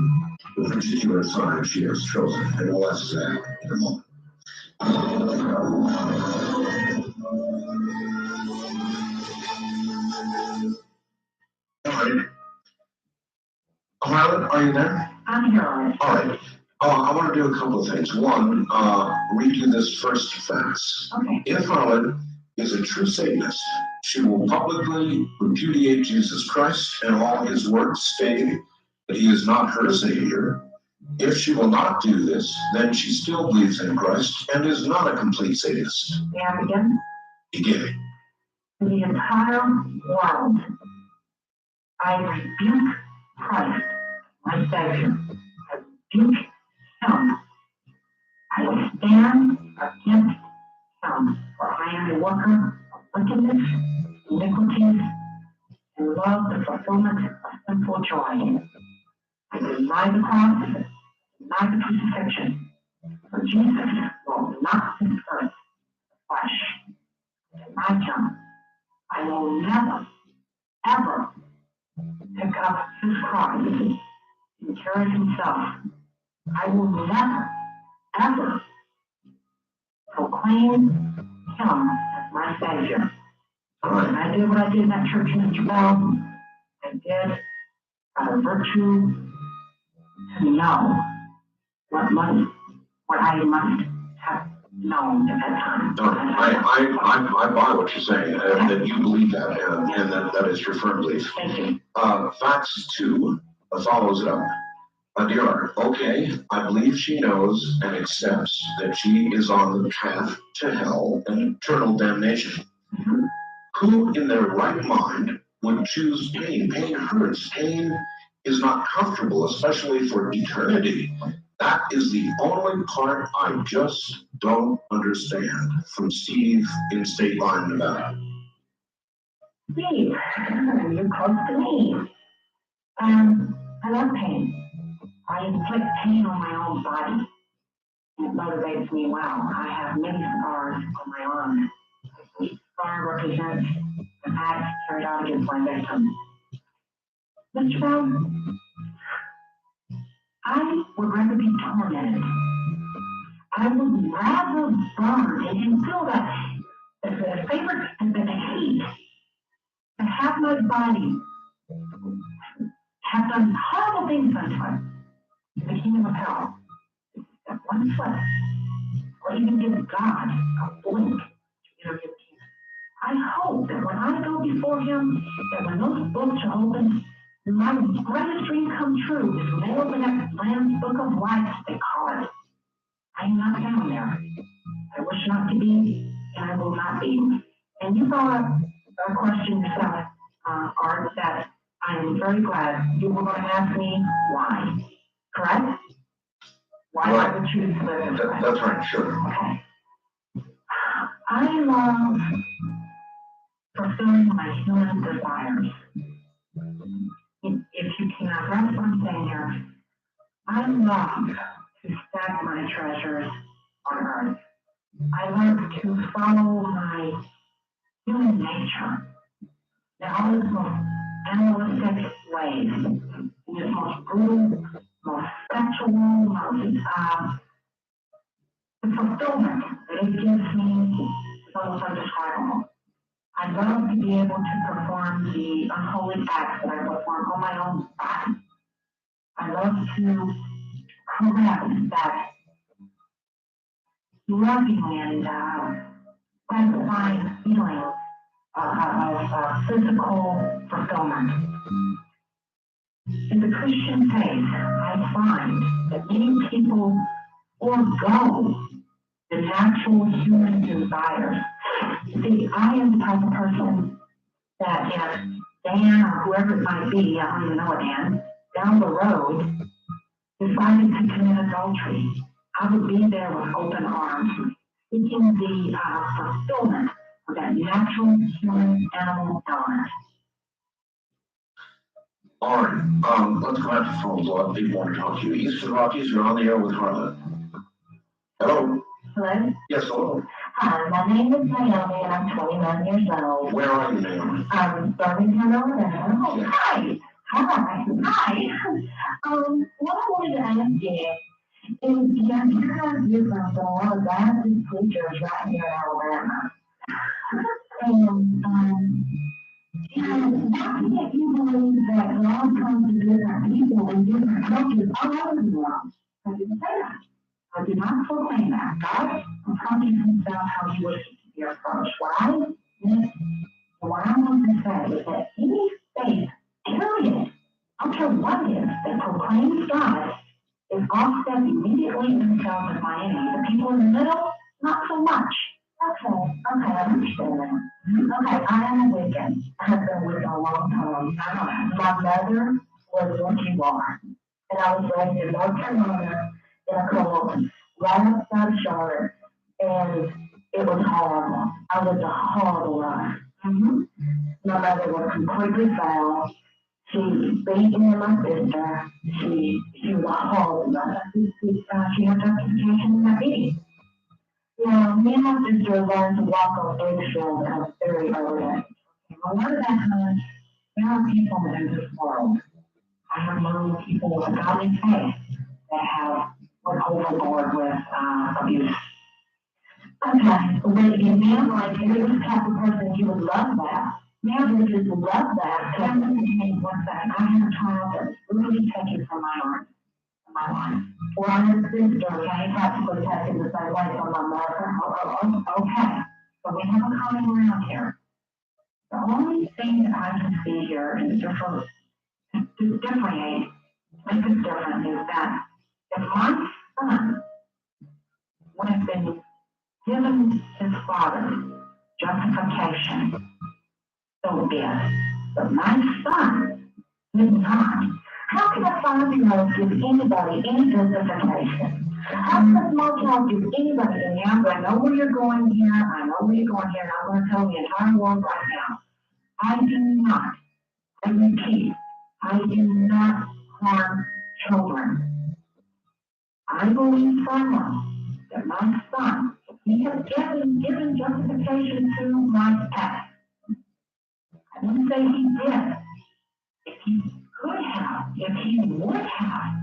the particular side she has chosen. And we'll ask that in a moment. All right. Harlan, are you there? I'm here. All right. I want to do a couple of things. One, read you this first fax. Okay. If Harlan is a true Satanist, she will publicly repudiate Jesus Christ and all his works, stating that he is not her Savior. If she will not do this, then she still believes in Christ and is not a complete Satanist. May I begin? Begin. In the entire world, I rebuke Christ, my Savior. I rebuke him. I will stand against him, for I am a worker of wickedness, iniquities, and love the fulfillment of sinful joy. I deny the cross, deny the crucifixion, for Jesus will not disperse the flesh. Deny him. I will never, ever pick up his cross and carry it himself. I will never, ever proclaim him as my Savior. And I did what I did in that church, Mr. Bell. I did out of virtue to know what I must have known at that time. No, I buy what you're saying, that you believe that, and that is your firm belief. Thank you. Fax 2 follows it up. Dear Art, okay, I believe she knows and accepts that she is on the path to hell and eternal damnation. Mhm. Who in their right mind would choose pain. Pain hurts. Pain is not comfortable, especially for eternity. That is the only part I just don't understand. From Steve in State Line, Nevada. Steve, you're close to me. I love pain. I inflict pain on my own body. It motivates me well. I have many scars on my arm. Each scar represents an act carried out against my victim. Mr. Brown, I would rather be tormented. I would rather burn and feel the favorite and the heat to have my body have done horrible things unto it in the kingdom of hell. That one foot, or even give God a blink to enter his kingdom. I hope that when I go before him, that when those books are opened, my greatest dream come true is when they open up Lamb's Book of Life, they call it. I am not found there. I wish not to be, and I will not be. And you brought up a question yourself, Art, that I am very glad you were going to ask me why. Correct? Why Right. I would choose to live this way. That's right, sure. Okay. I love fulfilling my human desires. If you cannot grasp what I'm saying here, I love to stack my treasures on earth. I love to follow my human nature in all its most animalistic ways, in its most brutal, most sexual, most the fulfillment that it gives me is almost indescribable. I love to be able to perform the unholy acts that I perform on my own body. I love to caress that loving and satisfying feeling of physical fulfillment. In the Christian faith, I find that many people forego the natural human desires. You see, I am the type of person that if Dan or whoever it might be, I don't even know it, Dan, down the road decided to commit adultery, I would be there with open arms, seeking the fulfillment of that natural human animal element. All right, let's go back to phones. A lot of people want to talk to you. Eastern Rockies, you're on the air with Carla. Hello? Hello? Yes, hello. Hi, my name is Naomi and I'm 29 years old. Where are you, Naomi? Birmingham, Alabama. Oh, hi. Hi. What I wanted to ask you is, you have different from a lot of Baptist preachers right here in Alabama. And, why can't you believe that God comes to different people in different cultures all over the world? I didn't say that. I did not proclaim that. God approaches himself how he wishes to be approached. What I want to say is that any faith, period, I don't care what it is, that proclaims God is offset immediately themselves as my enemy. The people in the middle, not so much. Okay, I understand that. Okay, I am a Wiccan. I have been Wiccan a long time. My mother was what you are. And I was raised in North Carolina in a co-op right outside of Charlotte. And it was horrible. I lived a horrible life. My mother was completely foul. She beat me and my sister. She was a horrible mother. She had justification in that beating. Yeah, me and my sister learned to walk on eggshells at a very early age. A lot of that time, there are people in this world. I have known people with a godly faith that have went overboard with abuse. Okay, but again, now, like, if it was the type of person you would love that, now they just love that. And listen to me one second. I had a child that was really taken from my arms. My life. Well, I had a sister, okay, practically taken the same way from my mother. Okay, so we have a common ground here. The only thing that I can see here in the different, to differentiate, make us different, is that if my son would have been given his father justification, so be it. But my son did not. How can a 5-year-old give anybody any justification? How can a small child give anybody any answer? I know where you're going here, I know where you're going here, and I'm going to tell the entire world right now. I do not, I repeat, I do not harm children. I believe firmly that my son, he has given justification to my past. I wouldn't say he did. If he could have, if he would have,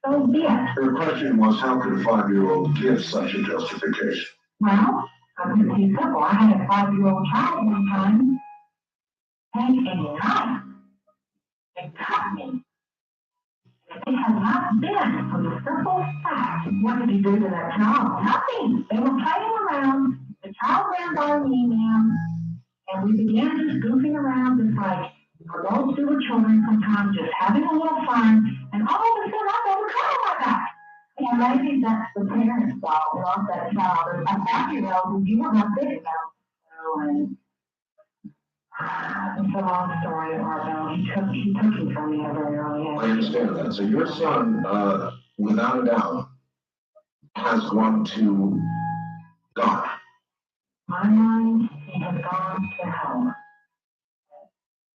so be it. The question was, how could a 5-year-old give such a justification? Well, I'm going to be simple. I had a 5-year-old child one time take a knife and cut me. It had not been for the simple fact, what did he do to that child? Nothing. They were playing around. The child ran by me, ma'am, and we began just goofing around, just like adults do with children sometimes, just having a little fun, and all of a sudden I go to cry like that. And maybe that's the parents' fault. They lost that child. And a 5-year-old who you were not big about. So, and it's a long story, Arvell. He took it from me at a very early age. I understand that. So your son, without a doubt, has gone to God. My mind, he has gone to hell.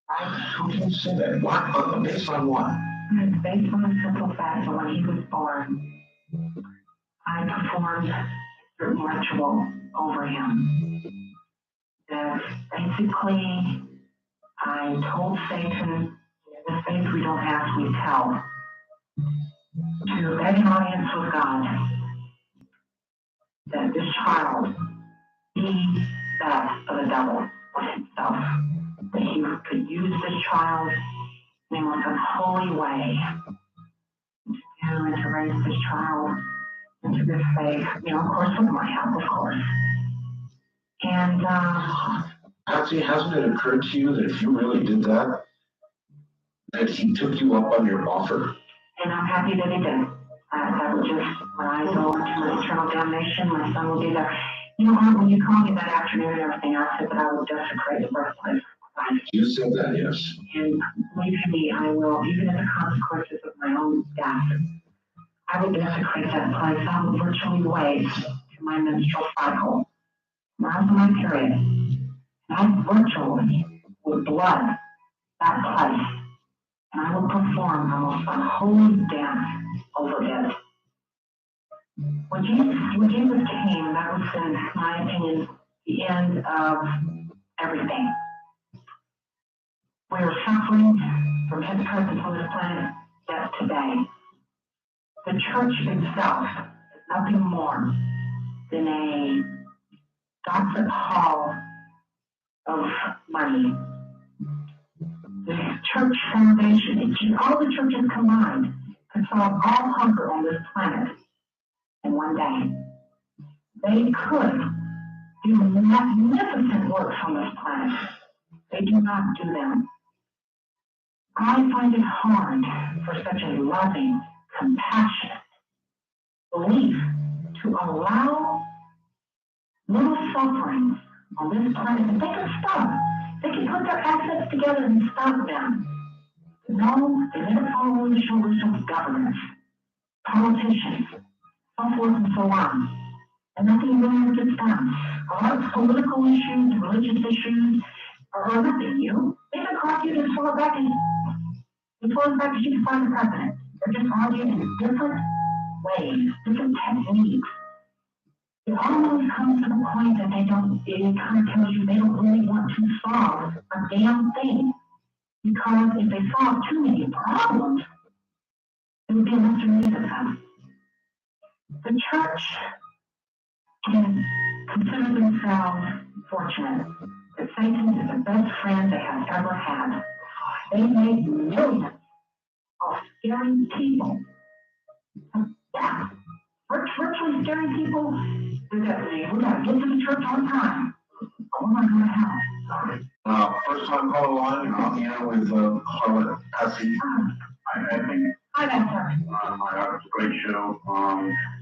How can you say that? What? Based on what? It's based on the simple fact that when he was born, I performed a certain ritual over him. That basically, I told Satan, in this faith we don't ask, we tell, to beg an audience with God, that this child be that of the devil for himself. That he could use this child in a most unholy way to do and to raise this child into this faith, of course, with my help, of course. And, Patsy, hasn't it occurred to you that if you really did that, that he took you up on your offer? And I'm happy that he did. That was just, when I go into eternal damnation, my son will be there. Art, when you called me that afternoon and everything, I said that I would desecrate the birthplace. You said that, yes. And believe me, I will, even at the consequences of my own death, I would desecrate that place. I would virtually waste to my menstrual cycle. Around my period. And I virtually would blood that place. And I would perform the most unholy dance over it. When Jesus came, that was, in my opinion, the end of everything. We are suffering from his presence on this planet yet today. The church itself is nothing more than a Dr. Hall of money. The church foundation, all the churches combined, could solve all hunger on this planet in one day. They could do magnificent works on this planet. They do not do them. I find it hard for such a loving, compassionate belief to allow little sufferings on this planet that they can stop. They can put their assets together and stop them. But no, they let it fall on the shoulders of governments, politicians, so forth and so on. And nothing really ever gets done. A lot of political issues, religious issues, are nothing new. They don't argue as far back as you can find the president. They're just arguing in different ways, different techniques. It almost comes to the point that it kind of tells you they don't really want to solve a damn thing. Because if they solve too many problems, it would be a lesser need of them. The church can consider themselves fortunate that Satan is the best friend they have ever had. They make millions of scaring people to death. Virtually scaring people to death. We got to get to the church on time. Or we're not going to have it. Sorry. First time call line, I'm here with Charlotte Patsy. I think Hi, Doctor. it's a great show.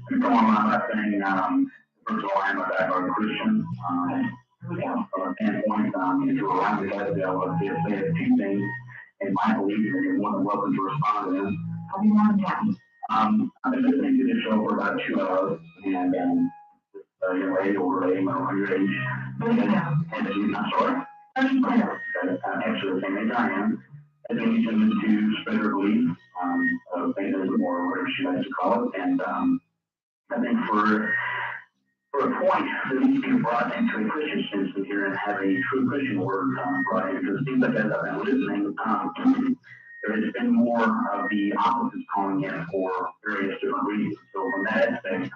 Been going on that thing. First of all, I'm a diehard Christian. standpoint, if you're around the guys, I'll say a few things in my belief, and you're more than welcome to respond to them. I'll be more than happy. I've been listening to this show for about 2 hours, and this young lady over age, around your age, and I'm sorry, actually the same age I am, has been determined to spread her belief, feminism or whatever she likes to call it, and I think for a point that needs to be brought into a Christian sense here and have a true Christian word brought in, because it seems like as I've been listening, there has been more of the opposites calling in for various different reasons. So from that aspect,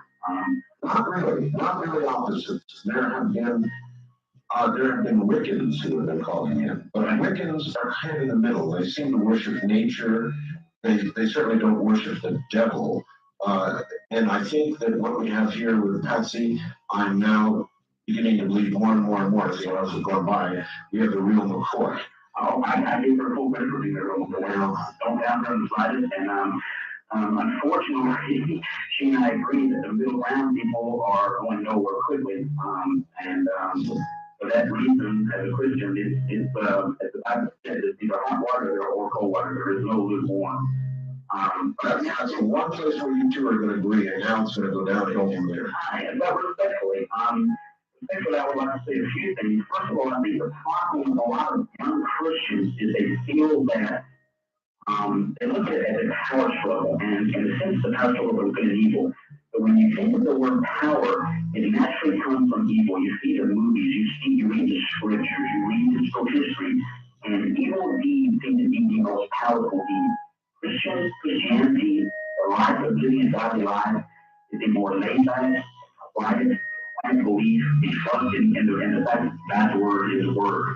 Not really opposites. There have been Wiccans who have been calling in, but Wiccans are kind of in the middle. They seem to worship nature. They certainly don't worship the devil. And I think that what we have here with Patsy, I'm now beginning to believe more and more and more as the hours have gone by. We have the real McCoy. Oh, I give her full credit for being there. Don't doubt her in the slightest. And unfortunately, she and I agree that the middle ground people are going nowhere quickly. For that reason, as a Christian, as the Bible says, it's either hot water or cold water. There is no lukewarm. That's the one place where you two are going to agree, and now it's going to go downhill from there. But respectfully, I would like to say a few things. First of all, I think the problem with a lot of young Christians is they feel that they look at it as a power struggle, and in a sense, the power struggle is good and evil. But when you think of the word power, it naturally comes from evil. You see the movies, you read the scriptures, you read historical history, and evil deeds seem to be the most powerful deeds. Christianity, the life of living a godly life, is a more laid back, quiet, and belief, a trust in the fact that God's word is word.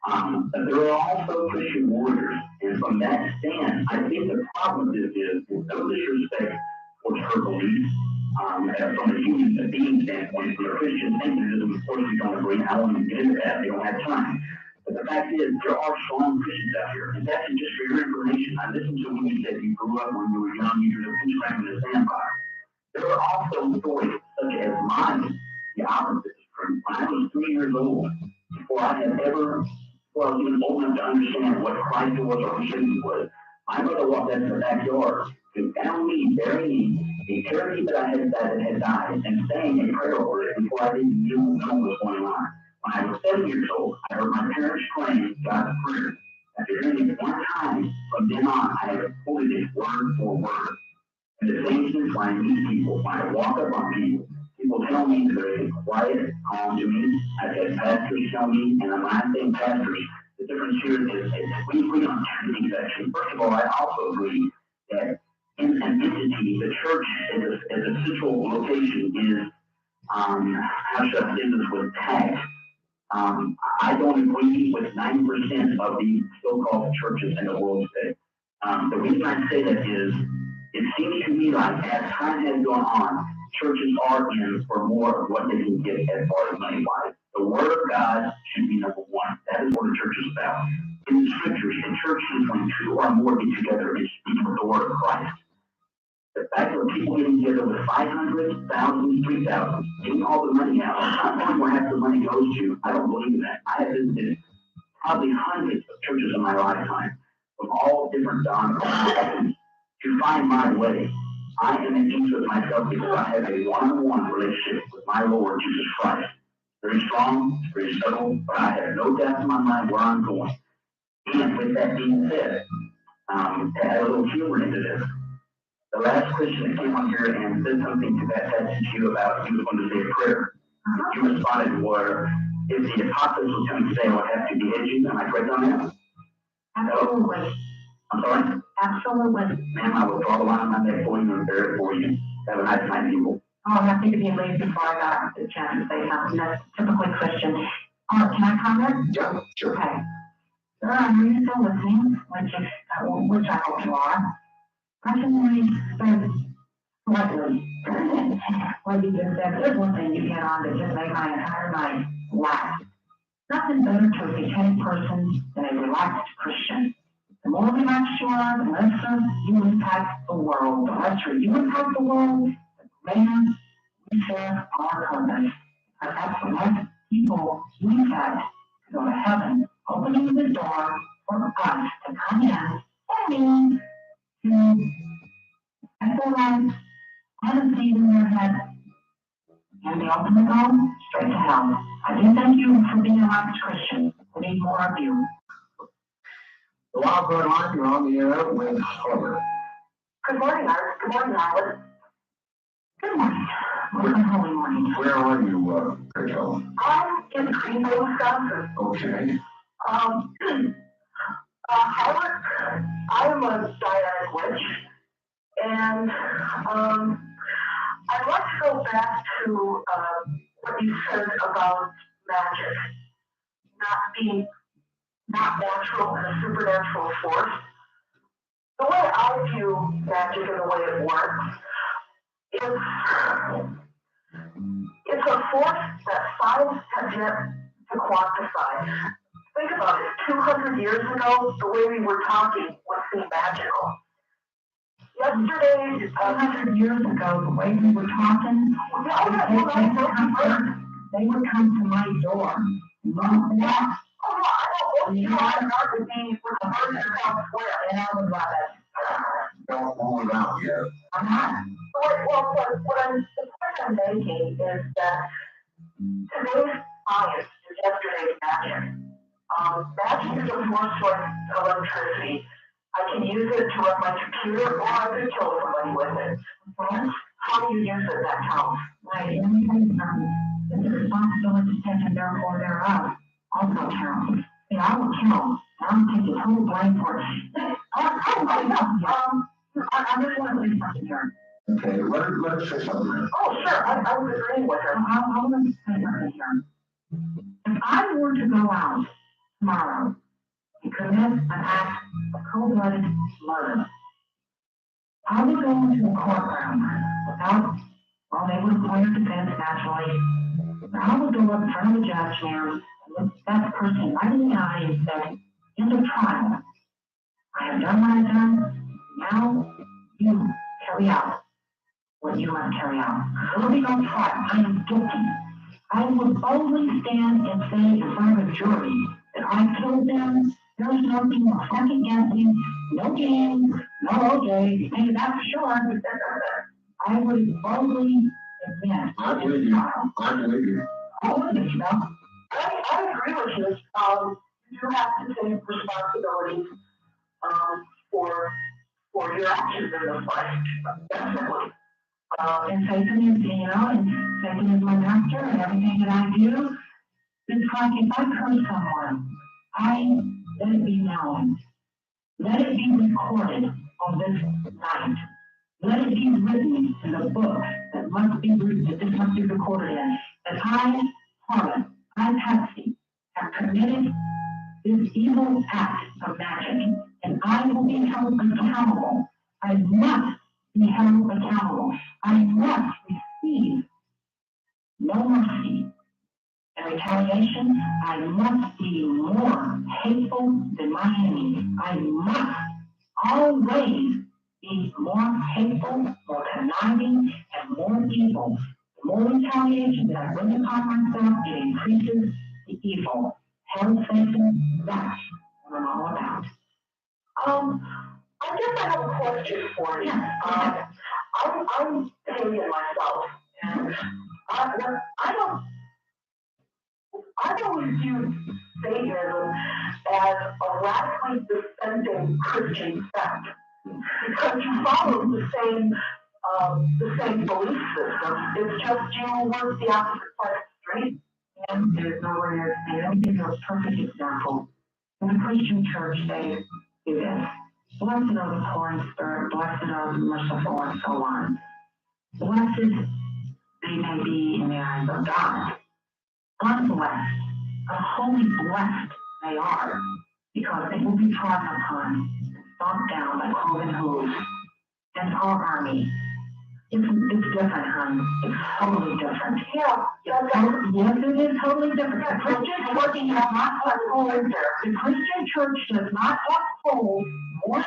But there are also Christian warriors, and from that stand, I think the problem with this is no disrespect towards her beliefs. From a human being standpoint, from a Christian thinking, of course we don't agree, and I don't even get into that, they don't have time. But the fact is, there are strong Christians out here, and that's just for your information. I listened to when you said you grew up when you were young, you were pinch crack in the sandbox. There are also stories such as mine, the opposite is true. When I was 3 years old, before I was even old enough to understand what Christ was or who Jesus was, my mother walked into the backyard and found me burying a turkey that had died and saying a prayer over it before I even knew what was going on. When I was 7 years old, I heard my parents praying God's prayer. After hearing it one time, from then on, I have quoted it word for word. And the same thing when I meet people, when I walk up on people, people tell me that there is a quiet, calm to me. I've had pastors tell me, and when I say pastors, the difference here is we agree on two things actually. First of all, I also agree that in an entity, the church as a central location is, how should I say this with tact? I don't agree with 90% of the so-called churches in the world today. The reason I say that is, it seems to me like as time has gone on, churches are in for more of what they can get as far as money-wise. The Word of God should be number one. That is what the church is about. In the scriptures, the church is when two or more get together and speak with the Word of Christ. The fact that people getting together with 500, 1,000, 3,000, getting all the money out, not knowing where half the money goes to, I don't believe in that. I have visited probably hundreds of churches in my lifetime from all different denominations to find my way. I am at peace with myself because I have a one-on-one relationship with my Lord Jesus Christ. Very strong, very subtle, but I have no doubt in my mind where I'm going. And with that being said, to add a little humor into this, the last Christian that came on here and said something to that passage to you about he was going to say a prayer. You responded, where if the apocalypse was coming today, I would have to behead you. Am I correct on that? Absolutely. I'm sorry? Absolutely. Ma'am, I will draw the line on that for you and bear it for you. Have a nice night, people. Oh, I think to be leave before I got the chance to say something. That's typically Christian. Can I comment? Yeah, sure. Okay. Sir, I know you're still listening, which I hope you are. I can only say slightly what you just said. There's one thing you hit on that just made my entire night laugh. Nothing better to a satanic person than a relaxed Christian. The more relaxed you are, the less you impact the world. The lesser you impact the world, the greater we share our purpose. That's the less people we had to go to heaven, opening the door for us to come in and to set their lives on a seat in their head, and they open the door straight to hell. I do thank you for being a honest Christian. We need more of you. The Wild Bird Life, you're on the air with Harvard. Good morning, Art. Good morning, Howard. Good morning. Good holy morning. Where are you, Rachel? I'm in Greenville, Wisconsin. Okay. Howard, I'm a Dianic witch, and I'd like to go back to what you said about magic not natural and a supernatural force. The way I view magic and the way it works is it's a force that science has yet to quantify. Think about it, 200 years ago, the way we were talking would seem magical. Yesterday, 200 years ago, the way we were talking, they would come to my door. And I would love it. Don't rule it out yet. I'm not. The point I'm making is that today's science is yesterday's magic. Magic is a force like electricity. I can use it to run my computer, or I could kill somebody with it. How do you use it that counts? Right, and the responsibility taken therefore thereof also counts. See, I will kill. I'm taking total blame for it. I just want to say something here. Okay, let her say something. Oh, sure, I was agreeing with her. I want to say something here. If I were to go out tomorrow and commit an act of cold-blooded murder, I would go into a courtroom without, well, they would appoint a defense naturally. I would go up in front of the judge, ma'am, and look that person right in the eye and say, in the trial, I have done what I've done. Now you carry out what you must carry out. Will be on trial. I am guilty. I would boldly stand and say in front of a jury that I killed them. There's nothing more second guessing, no games, no OJ, maybe that's for sure. I would boldly admit. I believe you. I believe you. I agree with you. You have to take responsibility for your actions in this life. Definitely. And Satan is, and Satan is my master, and everything that I do, it's like if I curse someone, let it be known. Let it be recorded on this night. Let it be written in the book that this must be recorded in. That I, Harlan, I, Patsy, have committed this evil act of magic, and I will be held accountable. I must be held accountable. I must receive no mercy. In retaliation, I must be more hateful than my enemies. I must always be more hateful, more conniving, and more evil. The more retaliation that I bring upon myself, it increases the evil. Hell, Satan, that's what I'm all about. I guess I have a question for you. I'm Canadian myself, and I've always viewed Satanism as a radically dissenting Christian sect because you follow the same belief system. It's just you work the opposite side of the street. And there's nowhere near the same. Let me give you a perfect example. In the Christian church, they do this. Blessed are the poor in spirit, blessed are the merciful, and so on. Blessed they may be in the eyes of God. Unblessed, wholly blessed they are, because they will be trodden upon and stomped down by cloven hooves. And our army, it's different, hon. It's totally different. Yeah, yes, it is totally different. The Christian working does not uphold the Christian church does not uphold one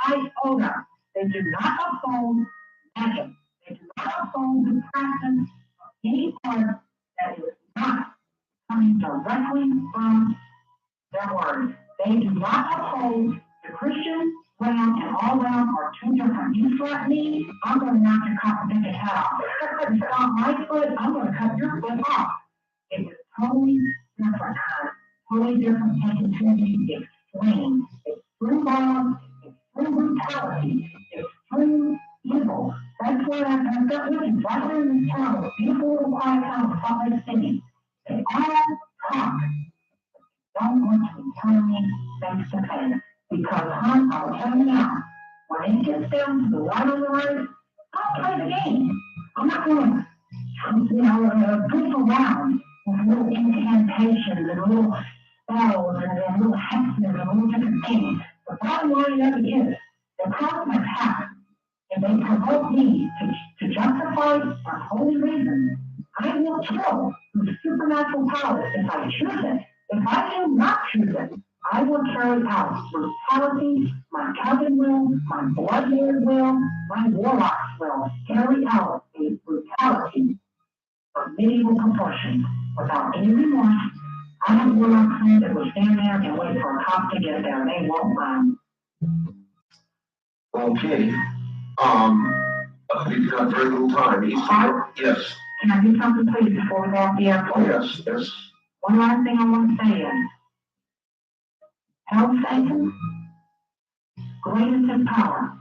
iota. They do not uphold magic. They do not uphold the practice of any part that is not coming directly from their words. They do not uphold the Christian realm and all realms are two different. You slap me, I'm going to knock your contradicted head off. You stop my foot, I'm going to cut your foot off. It is totally different, totally different taken to the extreme. Extreme violence, extreme brutality, extreme evil. That's why I've got witches right here in this town, this beautiful little quiet town of Salt Lake City. They all talk. Don't want to be telling me face to face. Because, I will tell you now, when it gets down to the light on the right, I'll play the game. I'm not going to goof around with little incantations and little spells and little hexes and little different things. The bottom line of it is, they cross my path and they provoke me to justify unholy reasons. I will kill with supernatural powers if I choose it. If I do not choose it, I will carry out brutality, my coven will, my bloodlord will, my warlocks will carry out a brutality of medieval proportions without any remorse. I have warlock friends that will stand there and wait for a cop to get there. They won't run. Okay. We've got very little time. Yes. Can I do something, please, before we go off the air? Oh, yes, yes. One last thing I want to say is, hell Satan, greatest in power.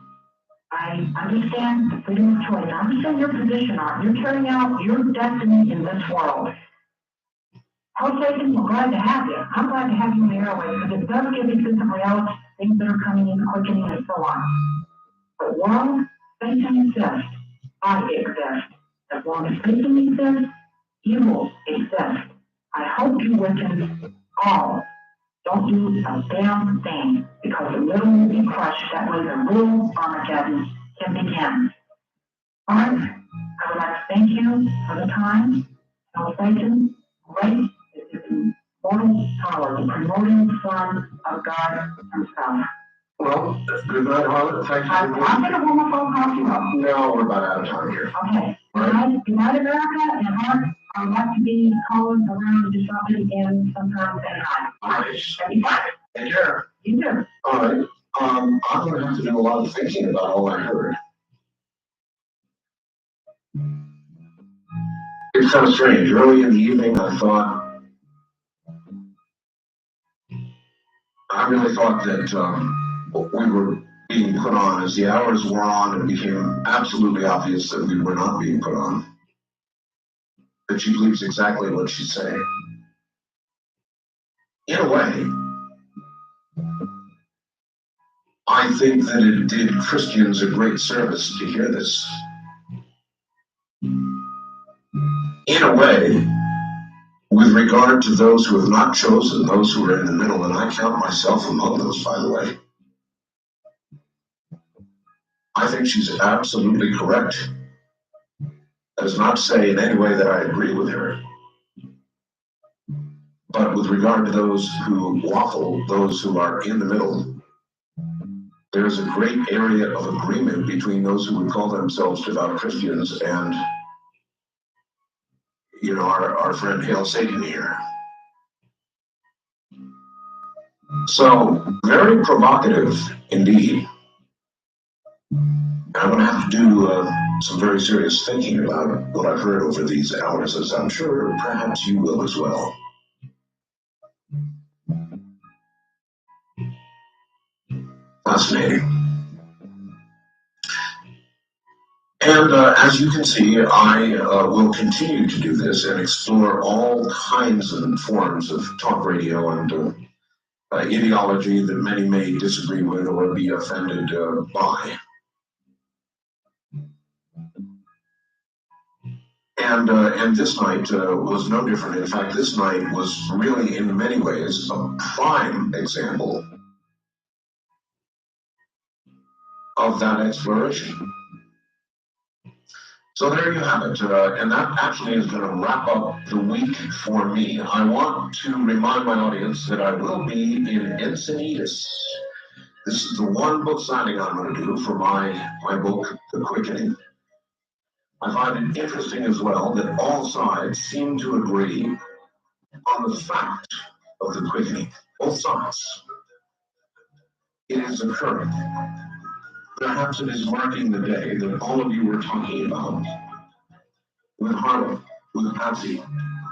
I understand the freedom of choice. I understand your position on it. You're carrying out your destiny in this world. Hell Satan, we're glad to have you. I'm glad to have you in the airways because it does give a sense of reality, things that are coming in, quickening, and so on. But while Satan exists, I exist. As long as Satan exists, evil exists. I hope you witness all. Don't do a damn thing because the middle will be crushed. That way the real Armageddon can begin. Alright, I would like to thank you for the time. Hell Satan, great is the immortal power, the primordial Son of God himself. Well, good night, Harlan. Thank you. I'm going to hold my phone call you up. No, we're about out of time here. Okay. Good night, America, and Heart. I would like to be calling around to do something again sometime tonight. All right. That'd be fine. Take care. You too. All right. I'm going to have to do a lot of thinking about all I heard. It's kind of strange. Early in the evening, I really thought that we were being put on. As the hours wore on, it became absolutely obvious that we were not being put on. That she believes exactly what she's saying. In a way, I think that it did Christians a great service to hear this. In a way, with regard to those who have not chosen, those who are in the middle, and I count myself among those, by the way, I think she's absolutely correct. That is not to say in any way that I agree with her. But with regard to those who waffle, those who are in the middle, there is a great area of agreement between those who would call themselves devout Christians and, you know, our friend Hail Satan here. So, very provocative indeed. I'm going to have to do some very serious thinking about what I've heard over these hours, as I'm sure perhaps you will as well. Fascinating. And as you can see, I will continue to do this and explore all kinds and forms of talk radio and ideology that many may disagree with or be offended by. And this night was no different. In fact, this night was really, in many ways, a prime example of that exploration. So there you have it, and that actually is going to wrap up the week for me. I want to remind my audience that I will be in Encinitas. This is the one book signing I'm going to do for my book, The Quickening. I find it interesting as well that all sides seem to agree on the fact of the quickening, both sides. It is occurring. Perhaps it is marking the day that all of you were talking about with Harlow, with Patsy.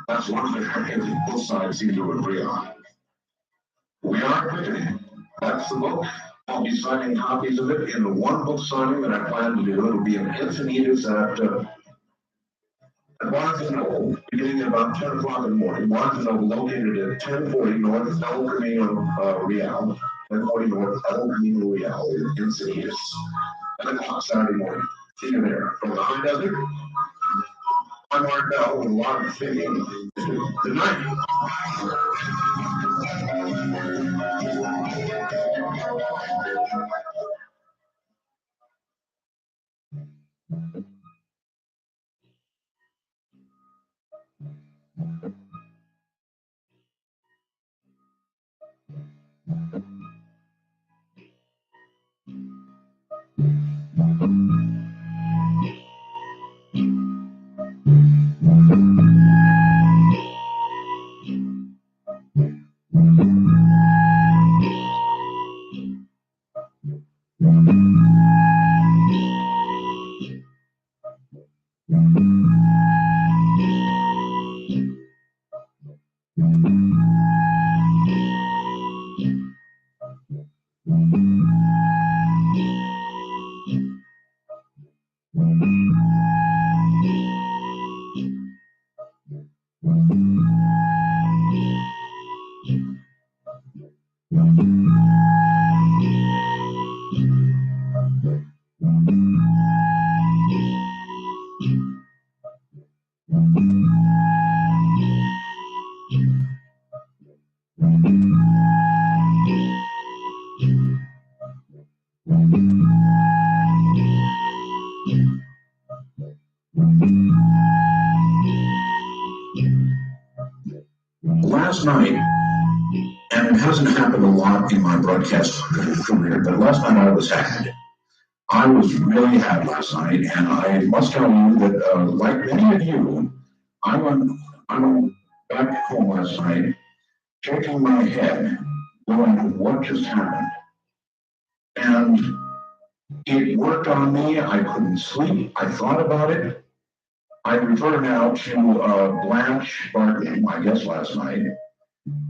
That's one of the areas that both sides seem to agree on. We are quickening. That's the book. I'll be signing copies of it in the one book signing that I plan to do. It'll be in Encinitas at Barnes & Noble, beginning at about 10 o'clock in the morning. Barnes & Noble located at 1040 North El Camino Real. 1040 North El Camino Real in Encinitas. 10 o'clock Saturday morning. See you there. From the High Desert, I'm Art Bell with a lot of thinking. Good night. Last night, and it hasn't happened a lot in my broadcast career, but last night I was had. I was really had last night, and I must tell you that, like many of you, I went back home last night, shaking my head, going, what just happened? And it worked on me. I couldn't sleep. I thought about it. I refer now to Blanche Barton, I guess last night,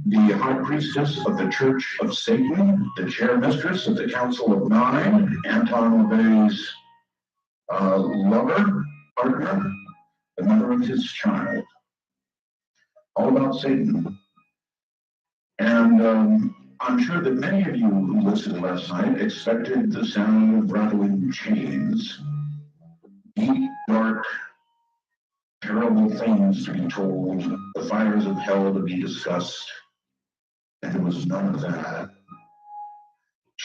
the high priestess of the Church of Satan, the chair mistress of the Council of Nine, Anton LaVey's lover, partner, the mother of his child. All about Satan. And I'm sure that many of you who listened last night expected the sound of rattling chains, deep, dark, terrible things to be told, the fires of hell to be discussed, and there was none of that.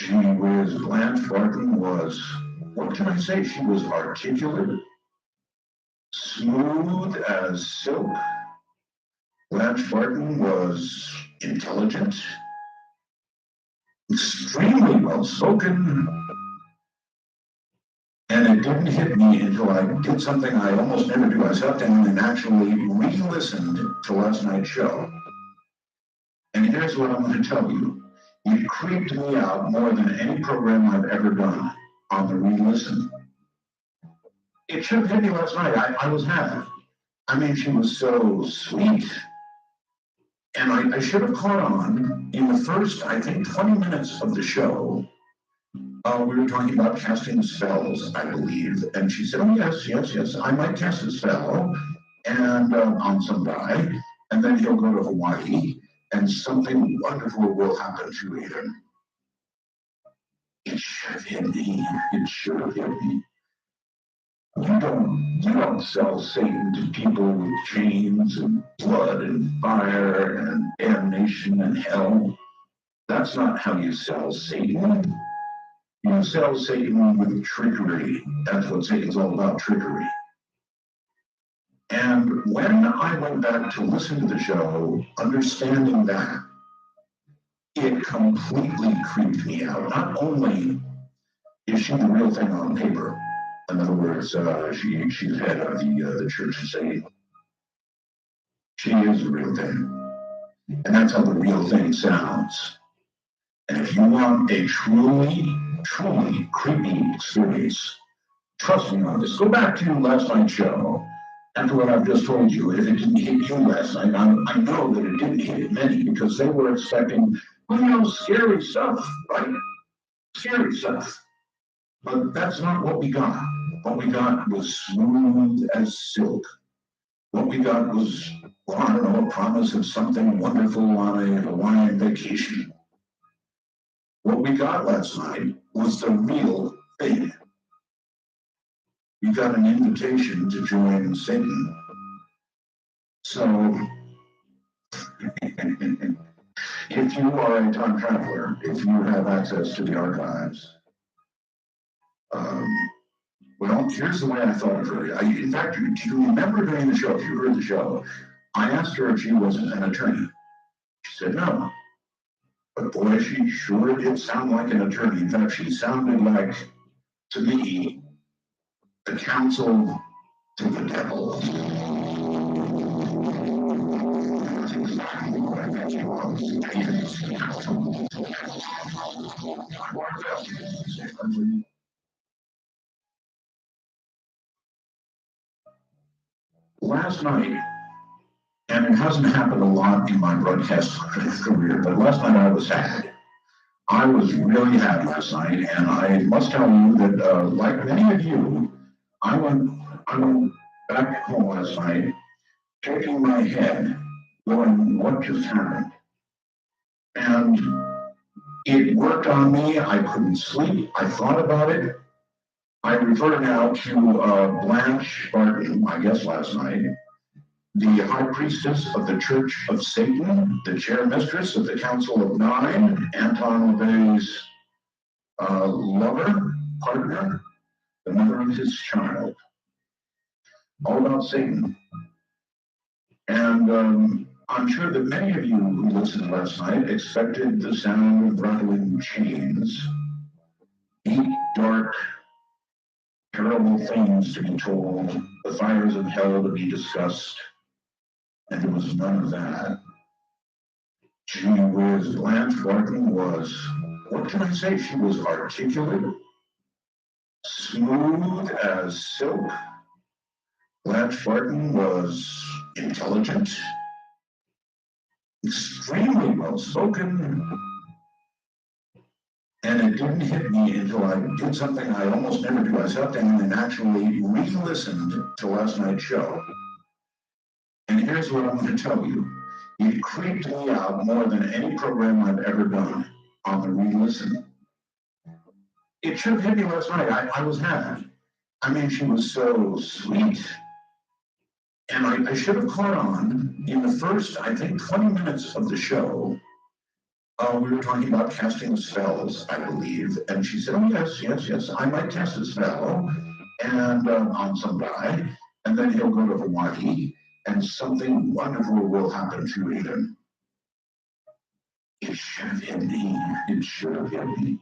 Blanche Barton was, what can I say? She was articulate, smooth as silk. Blanche Barton was intelligent, extremely well spoken, and it didn't hit me until I did something I almost never do. I sat down and actually re-listened to last night's show. And here's what I'm going to tell you. It creeped me out more than any program I've ever done on the re-listen. It should have hit me last night. I was happy. I mean, she was so sweet. And I should have caught on in the first, I think, 20 minutes of the show. We were talking about casting spells, I believe. And she said, oh, yes, I might cast a spell and on some guy, and then he'll go to Hawaii, and something wonderful will happen to him. It should have hit me. It should have hit me. You don't sell Satan to people with chains and blood and fire and damnation and hell. That's not how you sell Satan. You sell Satan with trickery. That's what Satan's all about, trickery. And when I went back to listen to the show, understanding that, it completely creeped me out. Not only is she the real thing on paper, in other words, she's head of the Church of Satan. She is the real thing. And that's how the real thing sounds. And if you want a truly, truly creepy experience, trust me on this. Go back to last night's show. After what I've just told you, if it didn't hit you last night, I know that it didn't hit many because they were expecting, well, scary stuff, right? Scary stuff. But that's not what we got. What we got was smooth as silk. What we got was, well, I don't know, a promise of something wonderful on a Hawaiian vacation. What we got last night was the real thing. You got an invitation to join Satan. So, if you are a time traveler, if you have access to the archives, well, here's the way I thought of her. In fact, do you remember during the show, if you heard the show, I asked her if she was an attorney. She said no. But boy, she sure did sound like an attorney. In fact, she sounded like, to me, the counsel to the devil. That's exactly what I think she was. Last night, and it hasn't happened a lot in my broadcast career, but last night I was sad. I was really sad last night, and I must tell you that, like many of you, I went back home last night, shaking my head, going, what just happened? And it worked on me. I couldn't sleep. I thought about it. I refer now to Blanche Barton, my guest last night, the high priestess of the Church of Satan, the chair mistress of the Council of Nine, Anton LaVey's lover, partner, the mother of his child. All about Satan. And I'm sure that many of you who listened last night expected the sound of rattling chains, deep, dark, terrible things to be told, the fires of hell to be discussed, and there was none of that. Gee whiz, Blanche Barton was, what can I say? She was articulate, smooth as silk. Blanche Barton was intelligent, extremely well spoken, and it didn't hit me until I did something I almost never do. I sat down and actually re-listened to last night's show. And here's what I'm going to tell you. It creeped me out more than any program I've ever done on the re-listen. It should have hit me last night. I was happy. I mean, she was so sweet. And I should have caught on in the first, I think, 20 minutes of the show. We were talking about casting spells, I believe. And she said, oh, yes, I might cast a spell and on some guy. And then he'll go to Hawaii and something wonderful will happen to him. It should have hit me. It should have hit me.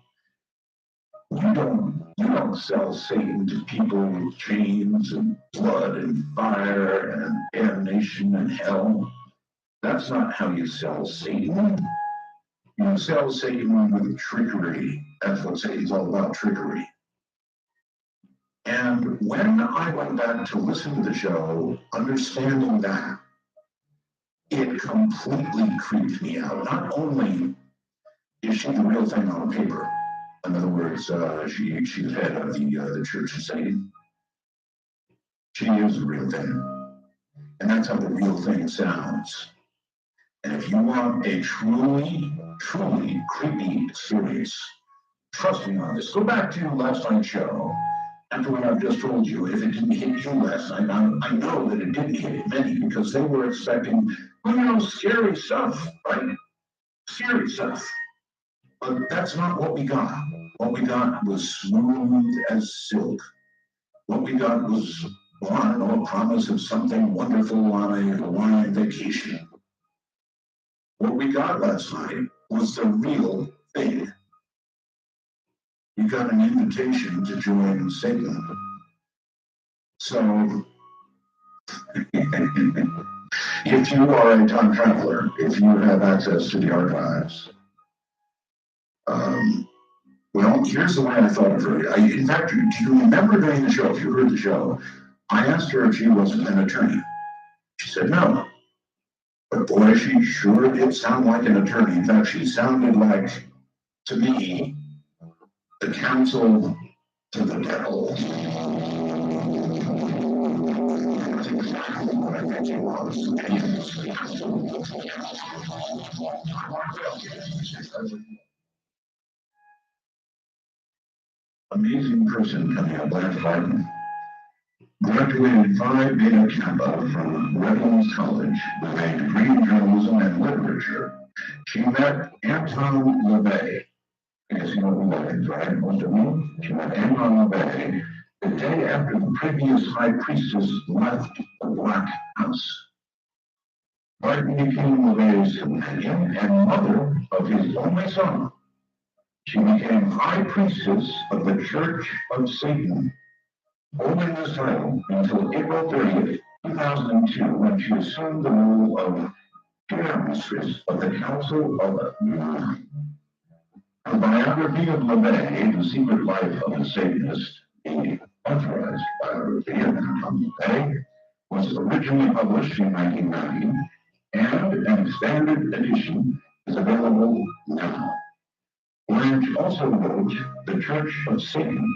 You don't sell Satan to people with chains and blood and fire and damnation and hell. That's not how you sell Satan. You sell Satan with trickery. That's what Satan's all about, trickery. And when I went back to listen to the show, understanding that, it completely creeped me out. Not only is she the real thing on paper, in other words, she's head of the Church of Satan. She is the real thing. And that's how the real thing sounds. And if you want a truly, truly creepy experience, trust me on this. Go back to last night's show. After what I've just told you, if it didn't hit you last night, I know that it didn't hit many because they were expecting, well, scary stuff, right? Scary stuff. But that's not what we got. What we got was smooth as silk. What we got was, well, I don't know, a promise of something wonderful on a Hawaiian vacation. What we got last night was the real thing. You got an invitation to join Satan. So, If you are a time traveler, if you have access to the archives, well, here's the way I thought of her. In fact, do you remember during the show, if you heard the show, I asked her if she was an attorney. She said no. But boy, she sure did sound like an attorney. In fact, she sounded like, to me, the counsel to the devil. That's exactly what I think she was. Amazing person coming up, Blanche Barton. Graduated Phi Beta Kappa from Redlands College with a degree in journalism and literature. She met Anton LaVey. I guess you know who that is, right? Most of you. She met Anton LaVey the day after the previous high priestess left the Black House. Barton became LaVey's companion and mother of his only son. She became high priestess of the Church of Satan, holding this title until April 30th, 2002, when she assumed the role of chair mistress of the Council of Nine. Her biography of LaVey, The Secret Life of a Satanist, the authorized biography of Anton LaVey, was originally published in 1990, and an expanded edition is available now. Blanche also wrote The Church of Satan,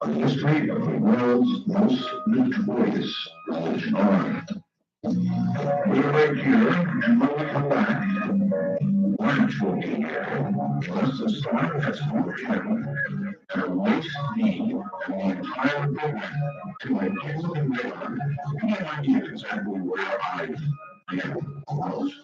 a history of the world's most notorious religion. All right. We're right here, and when we come back, Blanche will be here. Plus, the storm has moved in at a late speed, and the entire building to a gizmo radar. You have no idea exactly where I am close.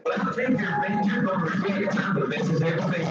But I think you're going to really compliment is everything.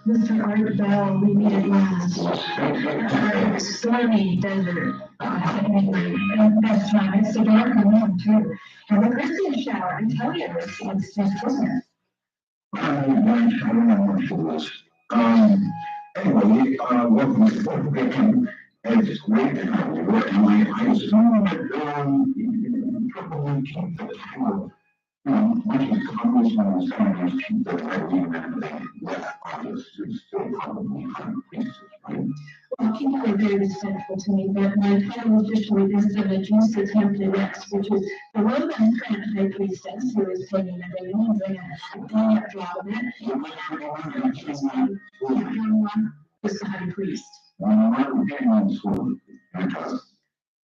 Mr. Art Bell, we meet at last. Stormy desert. Anyway, and that's fine. It's so dark and warm too. And the Christmas shower, I tell you, it's just Christmas. Anyway, welcome to Fort Bacon. It's great to have you. And I assume that probably keep the tour. Which is congressman and senators keep the revenue and everything. That office is still probably increases, right? Well, people are very respectful to me, but my title officially is the Medusa Temptress, which is the Roman current high priestess who is taking a baby and doing a cleanup job of it. Is the high priest.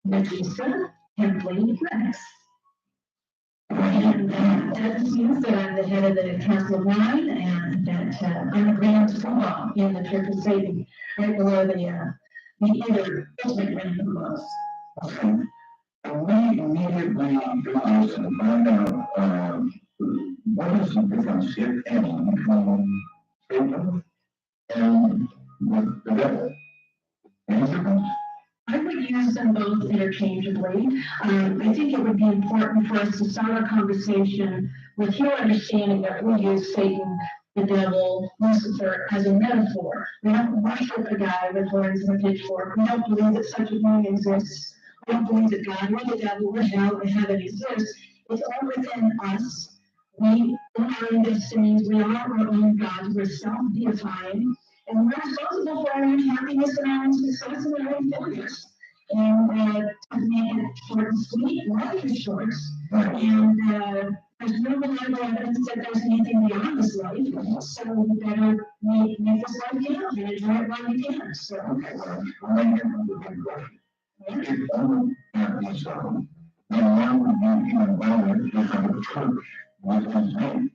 Medusa Temptress. And that means that I'm the head of the Council of Nine, and that I'm a grand poobah in the Church of Satan, right below the inner ring of us. Okay. And we immediately do this and find out what is the difference, if any, between Satan and the devil. Any difference? I would use them both interchangeably. I think it would be important for us to start our conversation with your understanding that we use Satan, the devil, Lucifer as a metaphor. We don't worship a guy with horns and a pitchfork. We don't believe that such a being exists. We don't believe that God or the devil or hell or heaven exists. It's all within us. We, in our destinies, we are our own gods. We're self-deifying. And we're responsible for our own happiness and our own success and our own failures. And to make it short and sweet, life is short. And there's no reliable evidence that there's anything beyond this life, so you better make this life count and enjoy it while you can. So, Okay, well, I have another big question. If all of these, then why would you even bother to have a church with his name?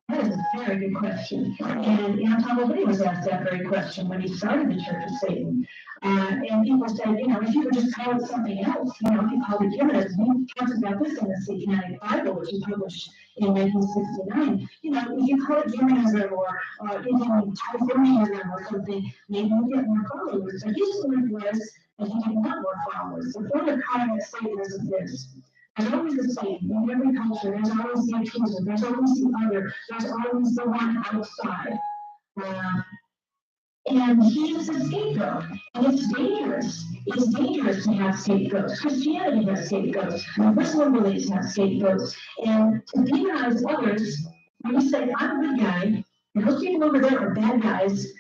that is a very good question. And Anton LaVey was asked that very question when he started the Church of Satan. And people said, you know, if you would just call it something else, you know, if you called it Humanism, he talks about this in the Satanic Bible, which he published in 1969. You know, if you call it Humanism or even Typhonianism or something, maybe you get more followers. But his point was that he didn't want more followers. The point of calling it Satanism is there's always the same. In every culture, there's always the accuser, there's always the other, there's always the one outside. And he's a scapegoat. And it's dangerous. It's dangerous to have scapegoats. Christianity has scapegoats. Muslim beliefs have scapegoats. And to demonize others, when you say, I'm a good guy, and those people over there are bad guys,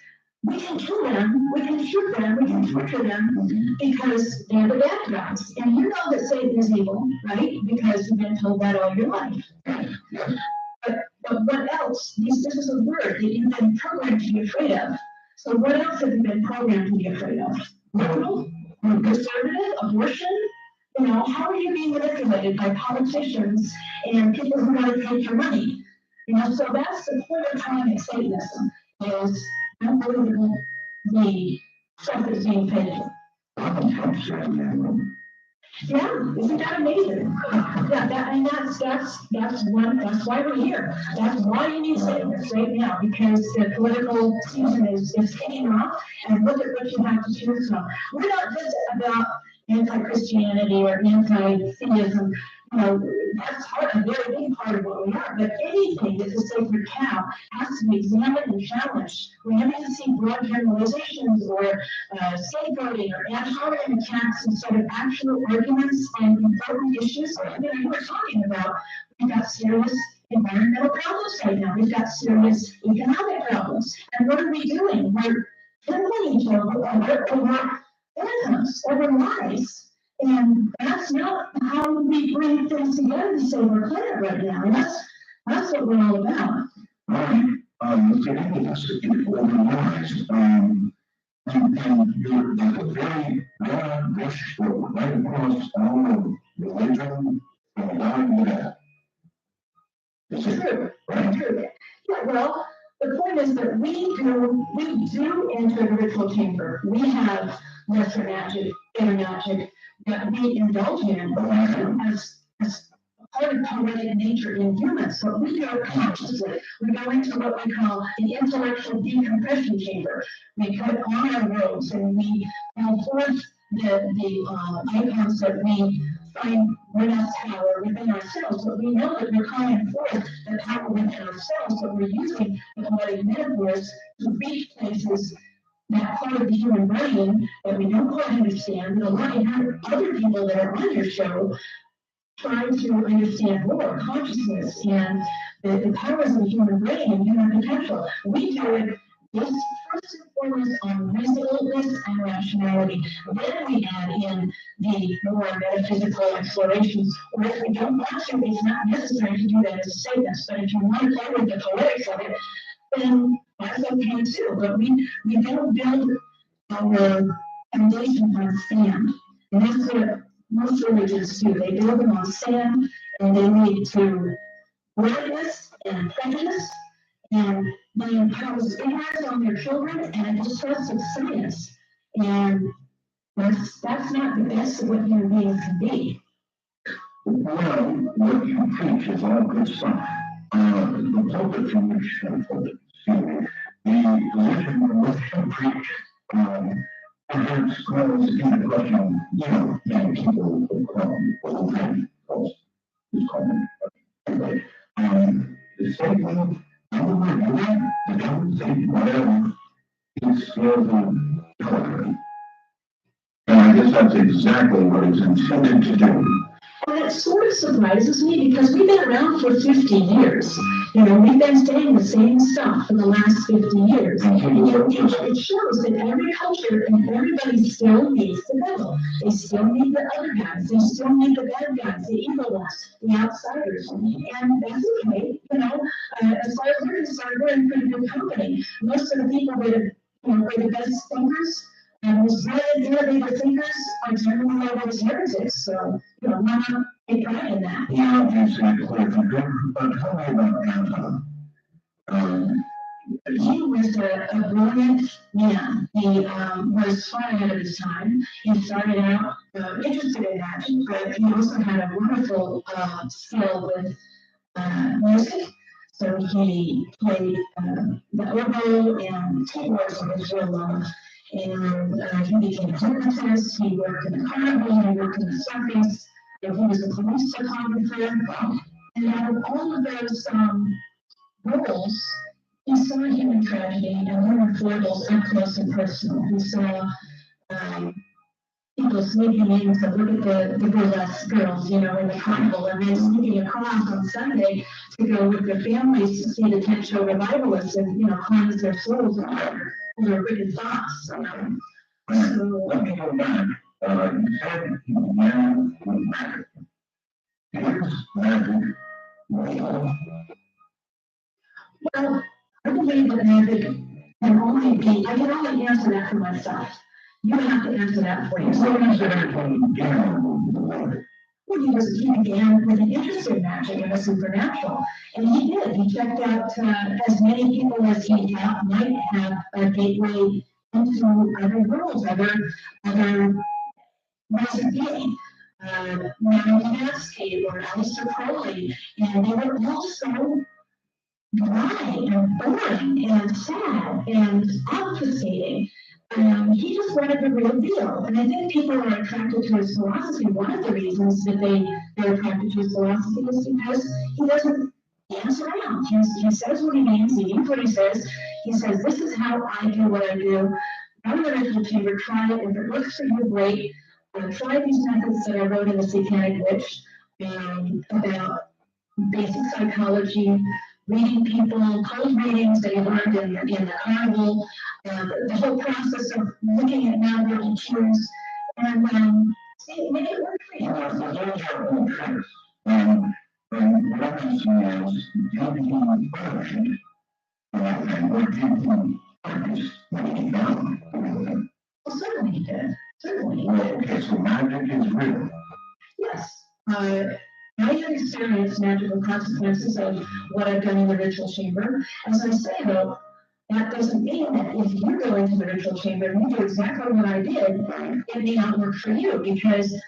we can kill them, we can shoot them, we can torture them because they're the bad guys. And you know that Satan is evil, right? Because you've been told that all your life. But what else? This is a word that you've been programmed to be afraid of. So what else have you been programmed to be afraid of? Liberal, conservative, abortion? You know, how are you being manipulated by politicians and people who want to take your money? You know, so that's the point of calling it Satanism, is unbelievable the stuff that's being paid for. Yeah, isn't that amazing? Yeah, that's why we're here. That's why you need Satanists right now, because the political season is kicking off, and look at what you have to choose from. We're not just about anti-Christianity or anti-theism. You know, that's a very big part of what we are, but anything that's a sacred cow has to be examined and challenged. Whenever you see broad generalizations or scapegoating or ad hominem attacks instead of actual arguments and important issues, you know, we're talking about, we've got serious environmental problems right now, we've got serious economic problems, and what are we doing? We're killing each other over anthems, over lies. And that's not how we bring things together to save our planet right now. And that's what we're all about. Look at any of this, if you organize, and you're like a very broad brushstroke right across all of religion from God to that. It's true, right? True. Yeah, well, the point is that we do enter the ritual chamber. We have lesser magic, inner magic, that we indulge in as part of poetic nature in humans. So we go consciously. We go into what we call the intellectual decompression chamber. We put on our robes and we pull forth the icons that we find within us power within ourselves, but we know that we're calling forth the power within ourselves, but we're using the poetic metaphors to reach places that part of the human brain that we don't quite understand, and a lot of other people that are on your show trying to understand more consciousness and the powers of the human brain and human potential. We do it just first and foremost on reasonableness and rationality. Then we add in the more metaphysical explorations, or if we don't want to, it's not necessary to do that as a Satanist, but if you want to play with the poetics of it, then that's okay too. But we don't build our foundation on sand. And that's what most religions do. They build them on sand, and they lead to blindness and prejudice, and they impose ignorance on their children and a distrust of science. And that's not the best of what human beings can be. Well, what you preach is all good stuff. The pulpit from which the religion from which you preach, perhaps calls into question, many people will call them, anyway, the Satan, the devil, Satan, whatever, is skilled in poetry. And I guess that's exactly what it's intended to do. Well, that sort of surprises me because we've been around for 50 years. You know, we've been saying the same stuff for the last 50 years. And it shows that every culture and everybody still needs the devil. They still need the other guys. They still need the bad guys, the evil ones, the outsiders. And that's okay. You know, as far as we're concerned, we're in pretty good company. Most of the people that are, the best thinkers and most brilliant, innovative thinkers are generally those heretics. So, why not take pride in that? Yeah, exactly. Tell me about Anton. He was a brilliant man. He was far ahead of his time. He started out interested in magic, but he also had a wonderful skill with music. So he played the oboe and keyboards in his real love. And he became a hypnotist. He worked in the carnival. He worked in the circus. And he was a police photographer. And out of all of those roles, he saw human tragedy and human foibles up close and personal. He saw people sneaking in to look at the burlesque girls, in the carnival, and then sneaking across on Sunday to go with their families to see the tent show revivalists and, cleanse their souls of their wicked thoughts. Let me go back. You said man was magic. Is magic real? Well, I believe that magic can only be, I can only answer that for myself. You have to answer that for yourself. What is it everything began? Well, he began with an interest in magic and the supernatural. And he did. He checked out as many people as he thought might have a gateway into other worlds, other ways of being. Mary Mansky or Aleister Crowley, and they were all so dry and boring and sad and obfuscating. He just wanted the real deal. And I think people are attracted to his philosophy. One of the reasons that they're attracted to his philosophy is because he doesn't dance around. He says what he means, he means what he says. He says, this is how I do what I do. Go to the ritual chamber, try it. If it works for you, great. Try these methods that I wrote in the Satanic Witch about basic psychology, reading people, cold readings that you learned in the carnival, the whole process of looking at nonverbal cues, and make it work for you. Those are all tricks. What I'm saying is, how do you function? And what do you practice when you down? Well, certainly he did. Certainly. Okay, so magic is real. Yes. I have experienced magical consequences of what I've done in the ritual chamber. As I say, though, that doesn't mean that if you go into the ritual chamber and you do exactly what I did, it may not work for you. Because,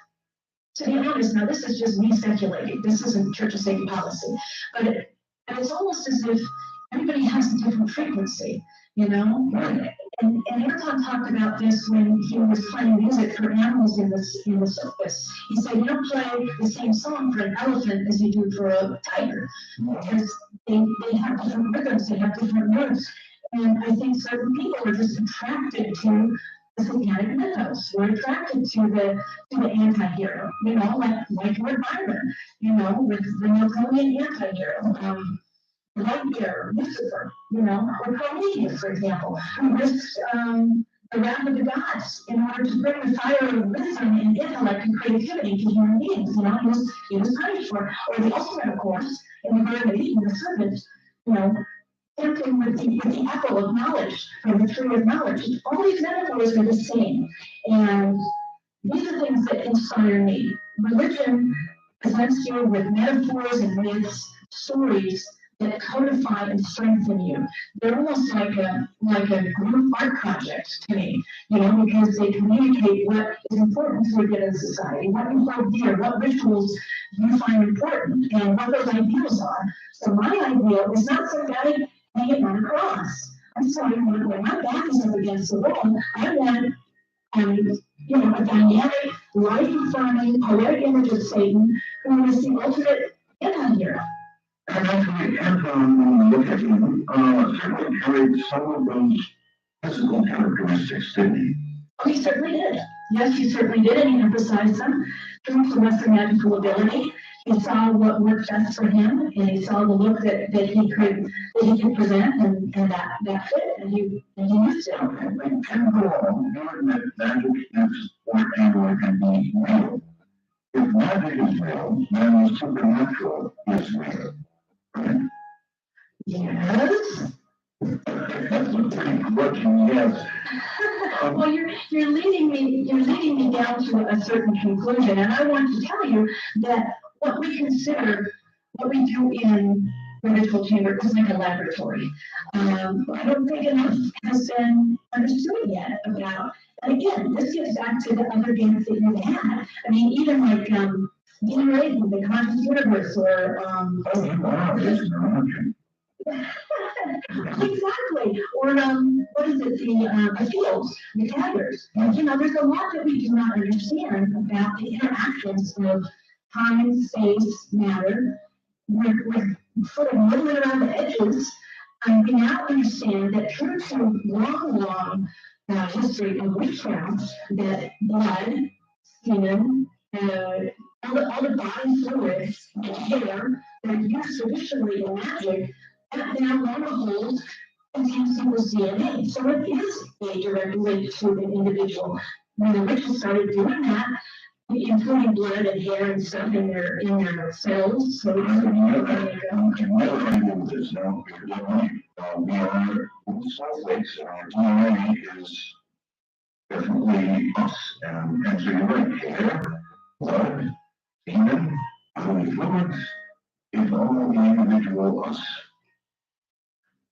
to be honest, now this is just me speculating. This isn't Church of Satan policy. But it's almost as if everybody has a different frequency, And Anton talked about this when he was playing music for animals in the circus. He said, you don't play the same song for an elephant as you do for a tiger, because they have different rhythms, they have different notes. And I think certain people are just attracted to the satanic mythos. We're attracted to the anti-hero, like Lord Byron, with the Miltonian anti-hero. Lightyear, Lucifer, or Prometheus, for example, who risked the wrath of the gods in order to bring the fire of wisdom and intellect and creativity to human beings. He was punished for it. Or the ultimate, of course, in the Garden of Eden, the serpent, tempting with the apple of knowledge from the tree of knowledge. All these metaphors are the same. And these are things that inspire me. Religion presents you with metaphors and myths, stories that codify and strengthen you. They're almost like a group art project to me, because they communicate what is important to a given society, what you hold dear, what rituals you find important, and what those ideals are. So my ideal is not some guy hanging on a cross. I'm sorry, when my back is up against the wall, I want a dynamic, life-affirming, poetic image of Satan who is the ultimate anti-hero. And actually, Anton, when we look at him, certainly carried some of those physical characteristics, didn't he? Oh, he certainly did. Yes, he certainly did, and he emphasized them. True to Western magical ability. He saw what worked best for him, and he saw the look that he could present, and that fit, and he used it. And can go on, given that magic is or can be real. If magic is real, then the supernatural is real. Right? Yes. That's a pretty grudging yes. Well, you're leading me down to a certain conclusion, and I want to tell you that what we do in the ritual chamber is like a laboratory. I don't think enough has been understood yet about, and again, this gets back to the other games that you had. I mean, even like, generating the conscious universe, or, Oh, you are, yes, no, exactly, or, what is it, the fields, the daggers. You know, there's a lot that we do not understand about the interactions of time, space, matter. We're sort of moving around the edges, and we now understand that true to long history of witchcraft, that blood, skin, all the body fluids, and hair that are used traditionally in magic, that now long holds contains people's DNA. So it is a direct link to the individual. When the witches started doing that, including blood and hair and stuff in their cells, so it's there you go. never handle this now, because we are snowflakes, and our DNA is definitely us, and so you're right, hair, blood, semen, bodily fluids, it's all the individual us.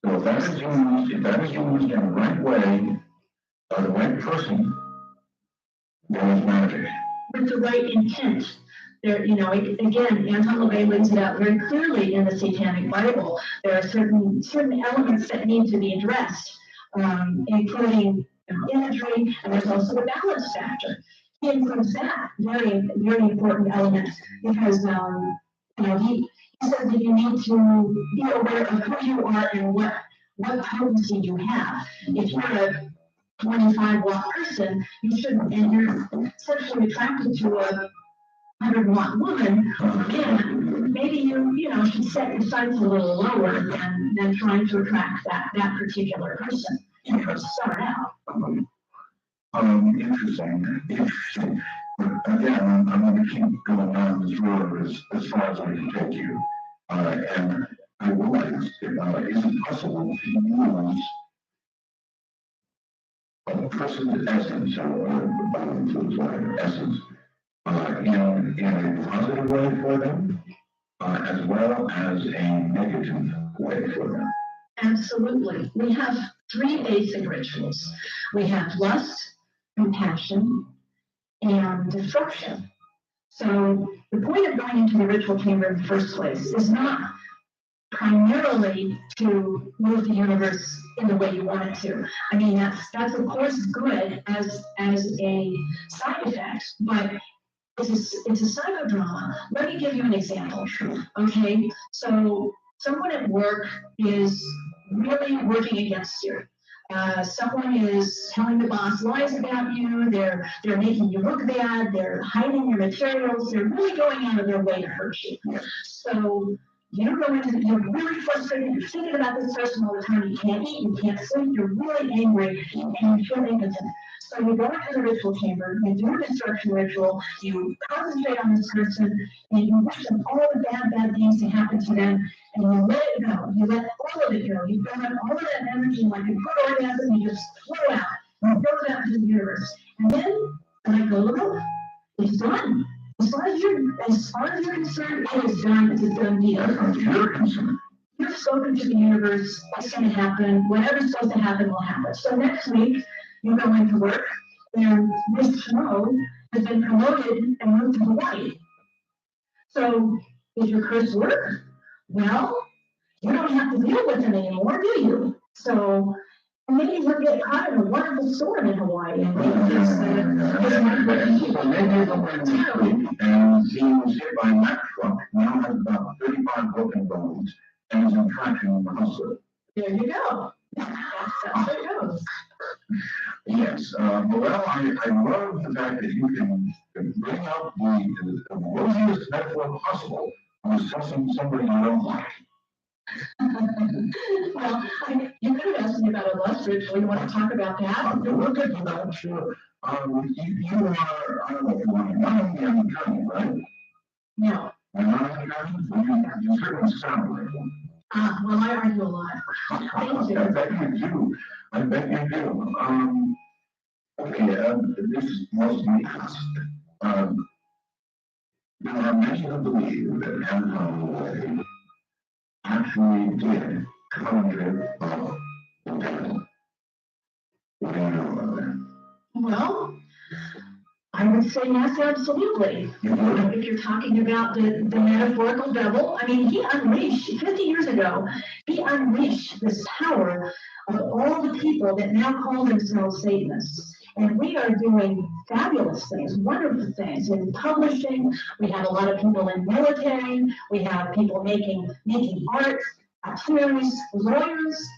So if that is used in the right way, by the right person, then it's magic. With the right intent. There, you know, again, Anton LaVey lays it out very clearly in the Satanic Bible. There are certain elements that need to be addressed, including imagery, and there's also a balance factor. He includes that very, very important element because, you know, he says that you need to be aware of who you are and what potency you have. If you're a 25-watt person, you shouldn't, and you're sexually attracted to a 100-watt woman, then maybe you know, should set your sights a little lower than trying to attract that particular person. You know, start out. Interesting. But again, I'm going to keep going down this road as far as I can take you. And I will ask, is it possible to use a person's essence, or essence, in a positive way for them, as well as a negative way for them? Absolutely. We have 3 basic rituals. We have lust, compassion, and destruction. So the point of going into the ritual chamber in the first place is not primarily to move the universe in the way you want it to. I mean, that's of course good as a side effect, but it's a psychodrama. Let me give you an example. Okay, so someone at work is really working against you. Someone is telling the boss lies about you. They're making you look bad. They're hiding your materials. They're really going out of their way to hurt you. So you're really frustrated. You're thinking about this person all the time. You can't eat. You can't sleep. You're really angry, and you feel impotent. So you go into the ritual chamber. You do a destruction ritual. You concentrate on this person, and you wish them all the bad things to happen to them, and you let it go. You let all of it go. You burn up all of that energy like a good orgasm. You just flow out. You throw it out into the universe, and then let go. It's done. As far as you're concerned, it is done. It's a done deal. As far as you're concerned. You've spoken to the universe. What's going to happen? Whatever's supposed to happen will happen. So next week, you go into work, and this show has been promoted and moved to Hawaii. So, does your curse work? Well, you don't have to deal with him anymore, do you? So, maybe he'll get caught in a wonderful storm in Hawaii. And So maybe the one and he was hit by a Mack truck, now has about 35 broken bones, and is in traction in the hospital. There you go. That's how it goes. Yes, well, I love the fact that you can bring up the rosiest metaphor possible on discussing somebody you don't like. Well, you could have asked me about a bus ritual. You want to talk about that? We'll get to that, sure. You are, I don't know if you want to know, you're an attorney, right? No. You're not an attorney? You certainly sound like one. Well, I argue a lot. Thank you. I bet you do. I bet you do. Okay, this is mostly asked. There are many who believe that Anne Holloway actually did conjure up the devil. What do you know about that? Well, I would say yes, absolutely. If you're talking about the metaphorical devil, I mean, he unleashed, 50 years ago, he unleashed this power of all the people that now call themselves Satanists. And we are doing fabulous things, wonderful things in publishing. We have a lot of people in military. We have people making art, actors, lawyers,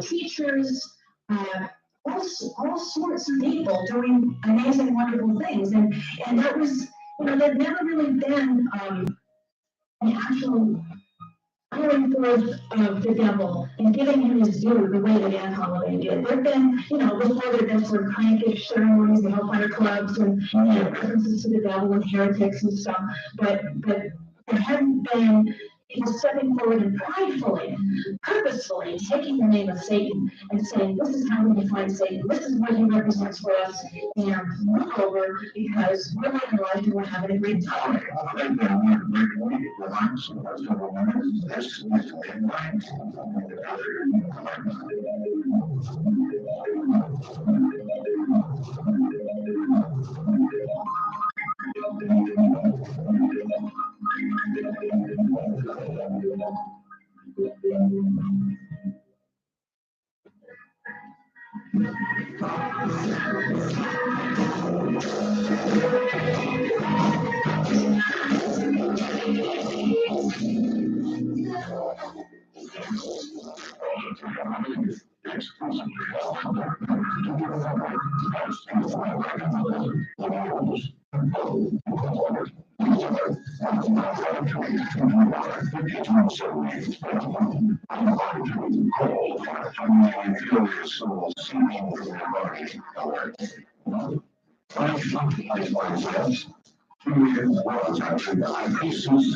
teachers, all sorts of people doing amazing, wonderful things. And that was, there'd never really been an actual calling forth of the devil and giving him his due the way that Anne Holloway did. There've been, before there've been sort of prankish ceremonies, the Hellfire clubs and references to the devil and heretics and stuff, but there hadn't been people stepping forward and pridefully, purposefully taking the name of Satan and saying, this is how we define Satan, this is what he represents for us, and move over because we're living life and we're having a great time.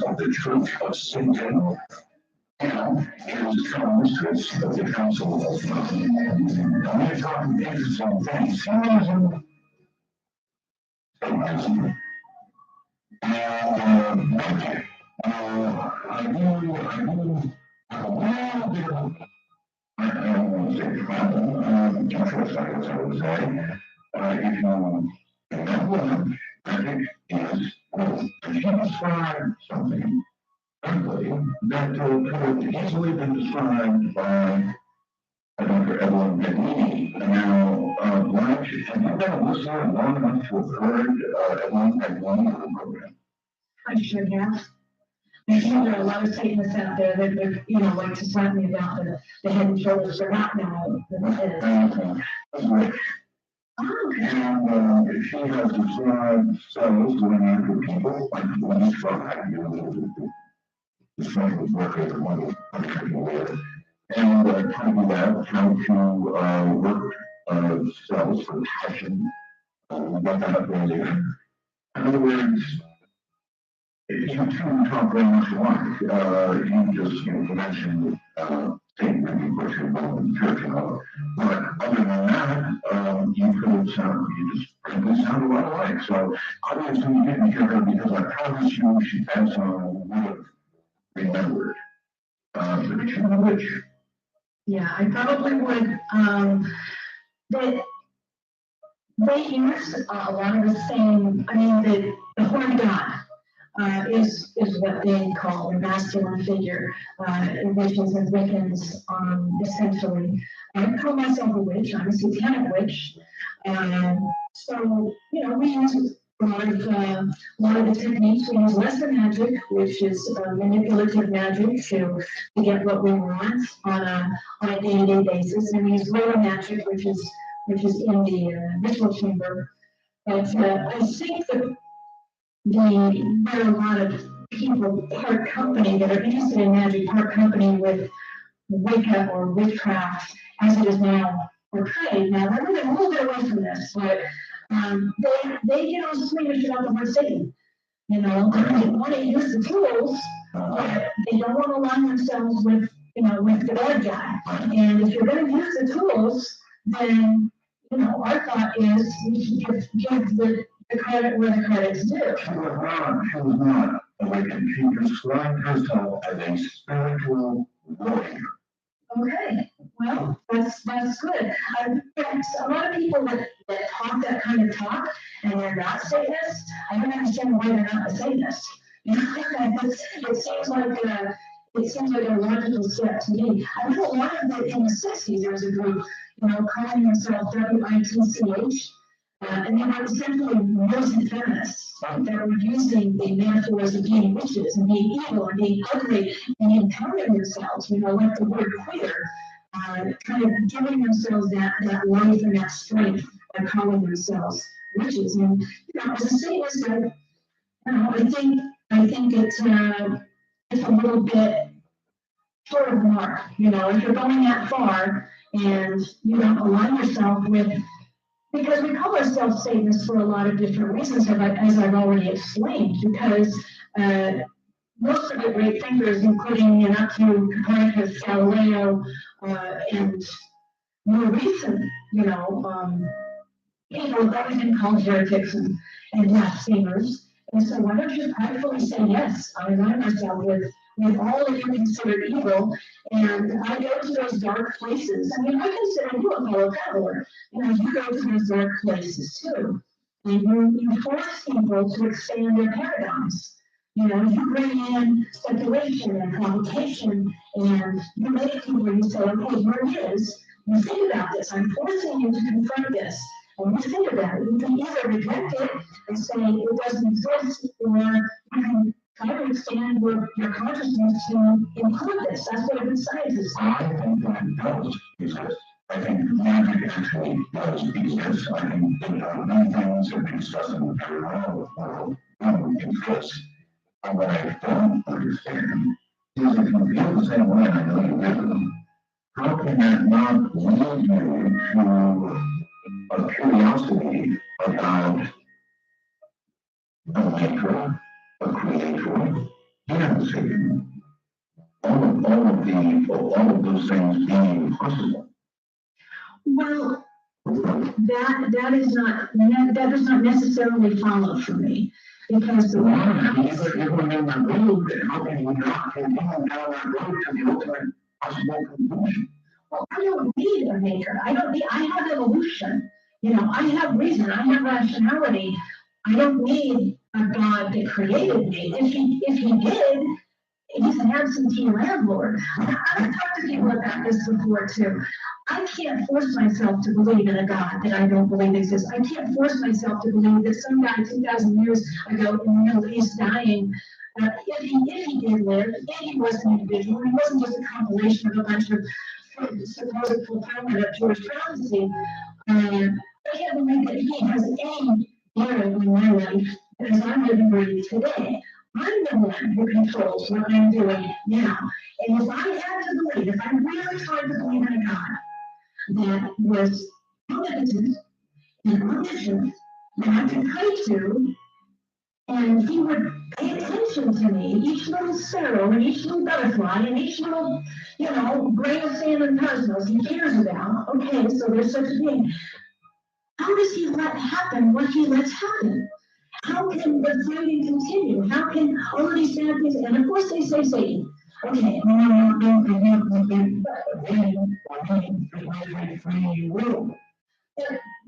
Of the Church of Satan, and his mistress of the Council of we're talking interesting things. Satanism, and magic. I do have a little bit of, I don't want to say problem, interest, I guess I would say. If you remember, magic is, if you describe something, that could easily be described by Dr. Evelyn McNeely. Now, Blanche, have you been a listener long enough to have heard Evelyn McNeely on the program? I sure have. I know there are a lot of Satanists out there that like to slap me about the head and shoulders for not knowing that it is. And she has described cells going after people, like when you try, the same with workers and one with and talking about how to work cells for passion, what that earlier. In other words, if you truly talk very much alike, you just mentioned Satan being virtually involved in the church and all. But other than that, you could have sound a lot alike. So obviously you didn't hear her because I promise you she had some would have remembered. But you know which? Yeah, I probably would. They use a lot of the same. I mean, the horned god is what they call a masculine figure, witches and Wiccans, essentially. I call myself a witch. I'm a satanic witch. So we use a lot of the techniques. We use lesser magic, which is manipulative magic to get what we want on a day-to-day basis, and we use lower magic, which is which is in the ritual chamber. But I think that there are a lot of people part company that are interested in magic, part company with Wicca or witchcraft as it is now portrayed. Now they're moving a little bit away from this, but they get on swingers about the word Satan. You know, they want to use the tools, but they don't want to align themselves with, with the bad guy. And if you're going to use the tools, then, our thought is we should give the credit where the credit's due. She was not awakened. She described herself as a spiritual warrior. Okay, well, that's good. A lot of people that talk that kind of talk and they're not Satanists, I don't understand why they're not a Satanist. It seems like a logical step to me. I know a lot of the, in the 60s, there was a group, calling themselves WITCH, and they were essentially mostly feminists that were using the metaphors of being witches and being evil and being ugly and empowering themselves, like the word queer, kind of giving themselves that life and that strength by calling themselves witches. And, as a Satanist, I think it's a little bit short of the mark. If you're going that far and you don't align yourself with, because we call ourselves Satanists for a lot of different reasons, as I've already explained, because most of the great thinkers, including up to Copernicus, Galileo, and more recent, people have always been called heretics and blasphemers. And so why don't you pridefully say, yes, I align myself with all that you consider evil, and I go to those dark places. I mean, I consider you a fellow traveler. You go to those dark places too. And you force people to expand their paradigms. You bring in speculation and provocation, and you make people, you say, okay, here it is. You think about this. I'm forcing you to confront this. And you think about it. You can either reject it and say it doesn't exist, or you can try to expand your consciousness to include this. That's what a good scientist does. I think that it does exist. I think magic actually does exist. I think there are many things that we discuss in the paranormal world do exist. And what I don't understand is if you feel the same way, I know you do, how can that not lead you to a curiosity about the maker, the creator, and Satan? All of those things being possible. Well, that does not necessarily follow for me, because the If we're in that road, then how can we not continue down that road to the ultimate possible conclusion? well, I don't need a maker. I have evolution. I have reason. I have rationality. I don't need a God that created me. If he did, he's an absentee landlord. I've talked to people about this before too. I can't force myself to believe in a God that I don't believe exists. I can't force myself to believe that some guy 2,000 years ago in the Middle East dying, if he did live, if he was an individual, he wasn't just a compilation of a bunch of supposed fulfillment of Jewish prophecy. I can't believe that he has any bearing in my life as I'm living right today. I'm the one who controls what I'm doing now. And if I had to believe, if I really tried to believe in a God that was omnipotent and omniscient, that I could pray to, and he would pay attention to me, each little sparrow and each little butterfly and each little, grain of sand in the cosmos he cares about. Okay, so there's such a thing. How does he let happen what he lets happen? How can the fighting continue? How can all of these bad things, and of course they say Satan. Okay,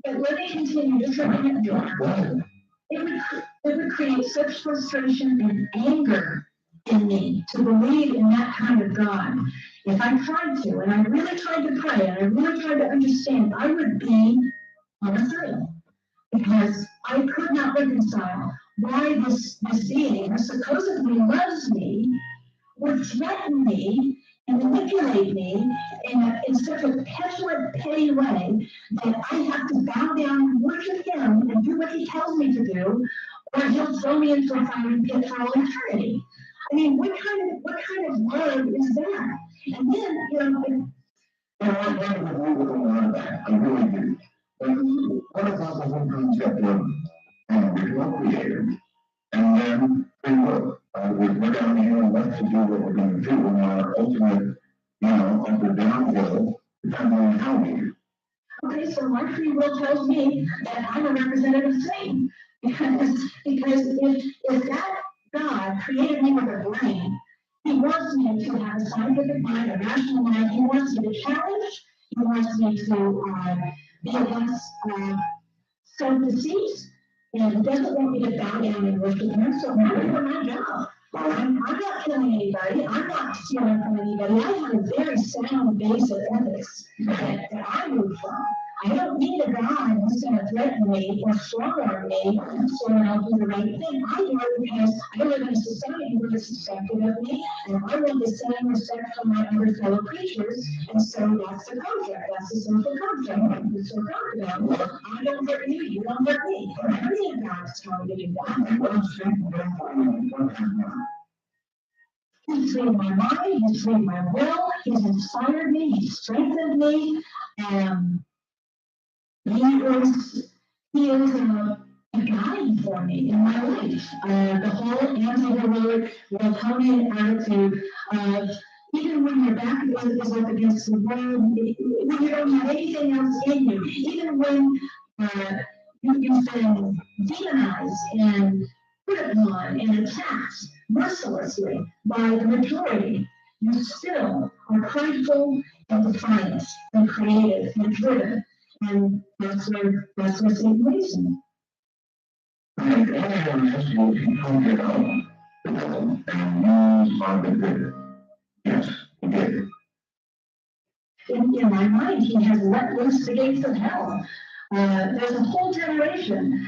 but let me continue just a minute. It would create such frustration and anger in me to believe in that kind of God. If I tried to, and I really tried to pray, and I really tried to understand, I would be on asylum. Because I could not reconcile why this being who supposedly loves me would threaten me and manipulate me in such a petulant, petty way that I have to bow down and worship him and do what he tells me to do, or he'll throw me into a fiery pit for all eternity. I mean, what kind of love is that? And then, you know, I agree with a lot of that. I really do. But what about the whole concept of original creator? And then free will. We're down here and left to do what we're going to do, and our ultimate, of the down will depends on how we do. okay, so my free will tells me that I'm a representative of Satan. Because if that God created me with a brain, he wants me to have a scientific mind, a rational mind. He wants me to challenge. He wants me to be against self-deceit. And he doesn't want me to bow down and worship him. So I'm doing my job. I'm not killing anybody. I'm not stealing from anybody. I have a very sound base of ethics that I move from. I don't need a God who's going to threaten me or strong-arm me so I'll do the right thing. I do it because I live in a society where it's expected of me, and I want the same respect from my other fellow creatures. And so that's the contract. That's the social contract. That's what we're talking about. I don't hurt you. You don't hurt me. Every God's trying to do that. He's freed my mind. He's freed my will. He's inspired me. He's strengthened me. He is a guide for me in my life. The whole anti-heroic Miltonian attitude of even when your back is up against the wall, when you don't have anything else in you, even when you've been demonized and put upon and attacked mercilessly by the majority, you still are prideful and defiant and creative and driven. And that's where Satan leads me. And everyone has to go from their own, and use our good. Yes, he did. In my mind, he has let loose the gates of hell. There's a whole generation,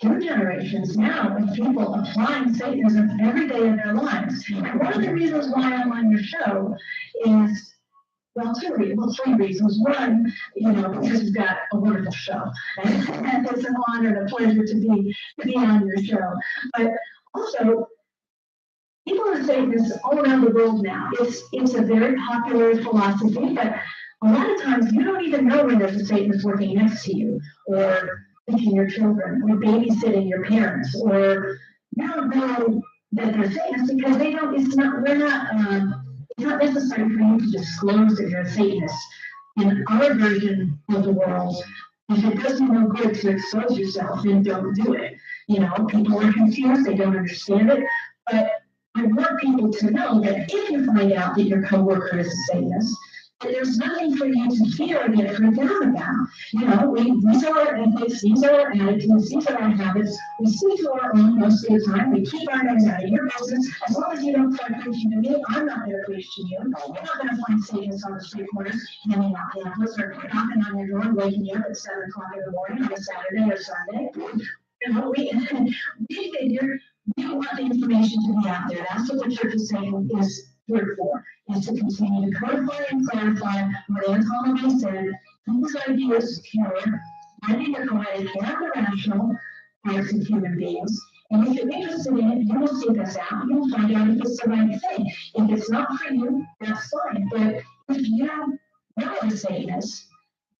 2 generations now, of people applying Satanism every day in their lives. And one of the reasons why I'm on your show is, well, 3 reasons. One, because you've got a wonderful show. And it's an honor and a pleasure to be on your show. But also, people are saying this all around the world now. It's a very popular philosophy, but a lot of times you don't even know when there's a Satanist working next to you, or teaching your children, or babysitting your parents, or you don't know that they're Satanists because it's not necessary for you to disclose that you're a Satanist. In our version of the world, if it does you no good to expose yourself, then don't do it. People are confused, they don't understand it, but I want people to know that if you find out that your coworker is a Satanist, that there's nothing for you to fear or get freaked out about. These are our ethics, these are our attitudes, these are our habits. We see to our own most of the time. We keep our nose out of your business. As long as you don't start preaching to me, I'm not going to preach to you. You're not going to find Satanists on the street corners handing out pamphlets or knocking on your door and waking you up at 7 o'clock in the morning on a Saturday or Sunday. We figure we want the information to be out there. That's what the church is saying is here for, is to continue to codify and clarify what Anton LaVey said. His ideas pure, finding the poetic and the rational parts of human beings. And if you're interested in it, you will seek us out. You will find out if it's the right thing. If it's not for you, that's fine. But if you know a Satanist,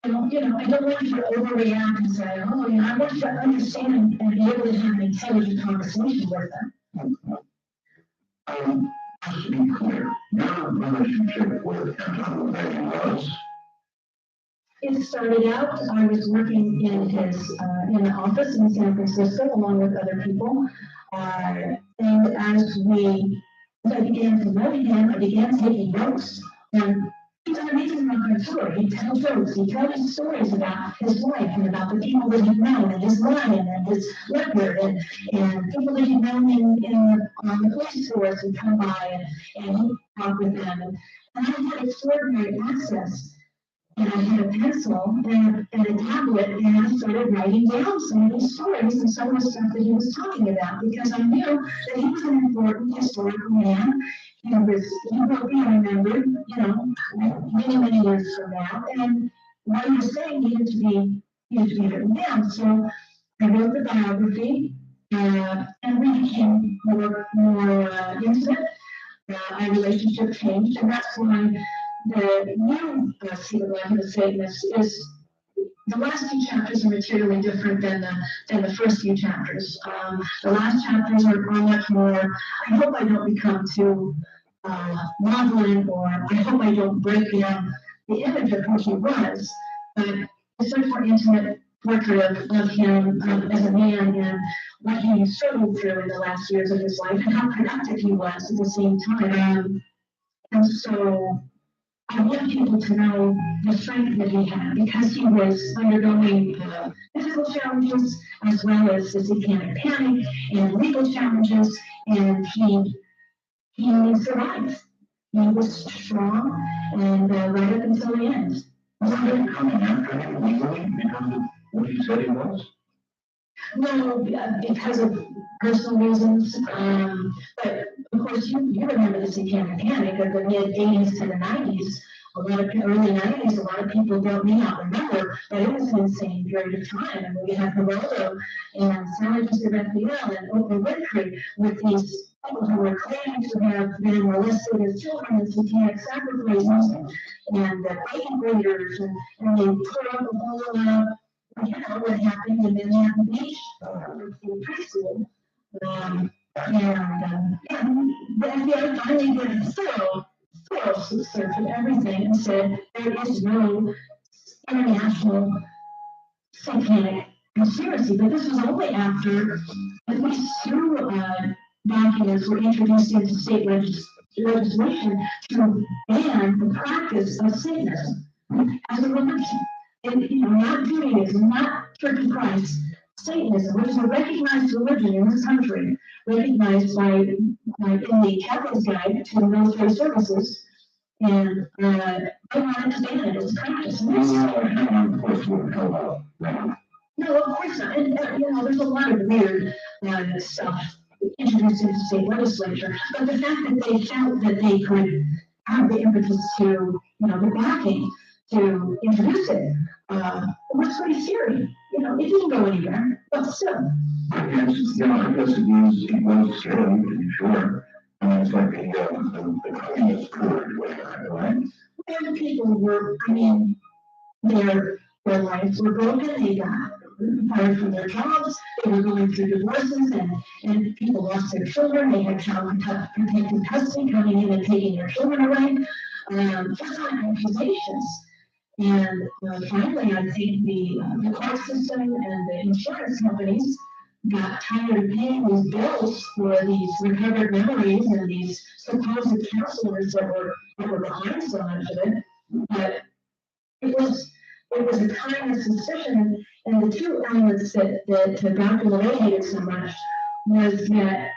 I don't want you to overreact and say, I want you to understand and be able to have an intelligent conversation with them. Just to be clear, your relationship with Anton LaVey was? It started out, I was working in in the office in San Francisco along with other people. And as I began to know him, I began taking notes. And he's an amazing raconteur. He tells jokes, he tells stories about his life and about the people that he'd known, and his lion and his leopard, and people that he'd known on the police force would come by and he'd talk with them. And I had extraordinary access. And I had a pencil and a tablet, and I started writing down some of these stories and some of the stuff that he was talking about, because I knew that he was an important historical man, he will be remembered, you know, many, many years from now, and what he was saying needed to be written down. So I wrote the biography, and we became more intimate. Our relationship changed, and that's why the new Secret Life of the Satanist is, the last few chapters are materially different than the first few chapters. The last chapters are much more, I hope I don't become too maudlin, or I hope I don't break down the image of who he was, but it's much more intimate portrait of him as a man and what he struggled through in the last years of his life and how productive he was at the same time. And so I want people to know the strength that he had, because he was undergoing physical challenges as well as the satanic panic and legal challenges, and he survived. He was strong and right up until the end. Was they coming after him legally because of what he said he was? No, because of personal reasons. But of course, you remember the satanic panic of the mid-80s to the 90s. Early 90s, a lot of people may not remember, but it was an insane period of time. And we had Geraldo and Scientists of FPL and Oprah Winfrey with these people who were claiming to have been molested as children in satanic sacrifices and bacon breeders, and they put up a whole you know what happened in Manhattan Beach in preschool. And the FBI finally did a thorough search of everything and said there is no international satanic conspiracy. But this was only after at least two documents were introduced into state legislation to ban the practice of Satanism as a religion. And, you know, not Judaism, not Church of Christ, Satanism, which is a recognized religion in this country, recognized by in the Captain's Guide to Military Services, and they wanted to ban it as a practice. And Of course, wouldn't come out. no, of course not. And you know, there's a lot of weird stuff introduced into state legislature, but the fact that they felt that they could have the impetus to, you know, the backing to introduce it, was pretty scary. You know, it didn't go anywhere, but still. I guess it was scary, to be sure. It's like the communist court, right? And the people were, I mean, their lives were broken, they got fired from their jobs, they were going through divorces, and people lost their children, they had child protective custody coming in and taking their children away, just on accusations. And finally, I think the court system and the insurance companies got tired of paying these bills for these recovered memories and these supposed counselors that were behind so much of it. But it was a kind of suspicion, and the two elements that Dr. LeRae hated so much was that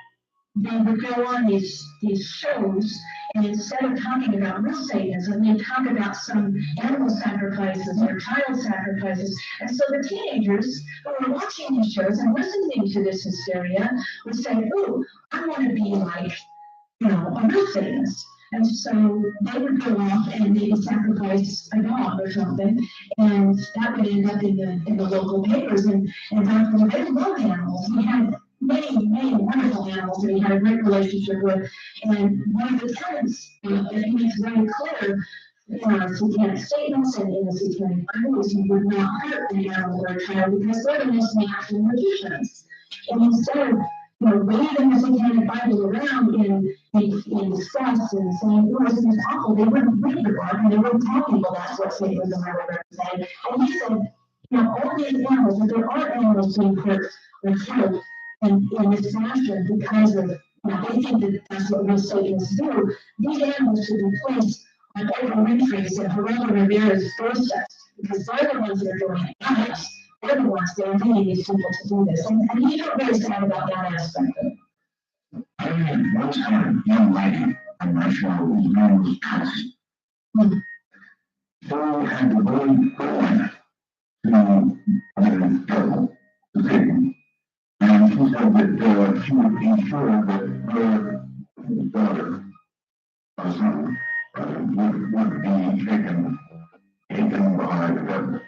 they would go on these shows, and instead of talking about real Satanism, they talk about some animal sacrifices or child sacrifices. And so the teenagers who were watching these shows and listening to this hysteria would say, "Oh, I want to be like, you know, a real Satanist." And so they would go off and maybe sacrifice a dog or something, and that would end up in the local papers. And Dr. LeRae loved animals. He had many wonderful animals that he had a great relationship with. And one of the tenets that he makes very clear in our satanic statements and in the satanic Bible is you would not hurt an animal or a child because they're the most natural magicians. And instead of waving the satanic Bible around in disgust and saying, "Oh, isn't this awful?" They wouldn't read the book and they wouldn't tell people that's what Satanism really represented. And he said, all these animals, if there are animals being hurt or killed in this fashion because of, they think that that's what real Satanists do, these animals should be placed on Oprah Winfrey's and Geraldo Rivera's doorsteps because they're the ones that are doing it, not us. They're the ones that are leading these people to do this. And he felt very sad about that aspect of it. I mean, once had a young lady on my show whose name was Patsy. So had to go in to trouble to take him. And she said that she would ensure that her daughter Islam would be taken by the government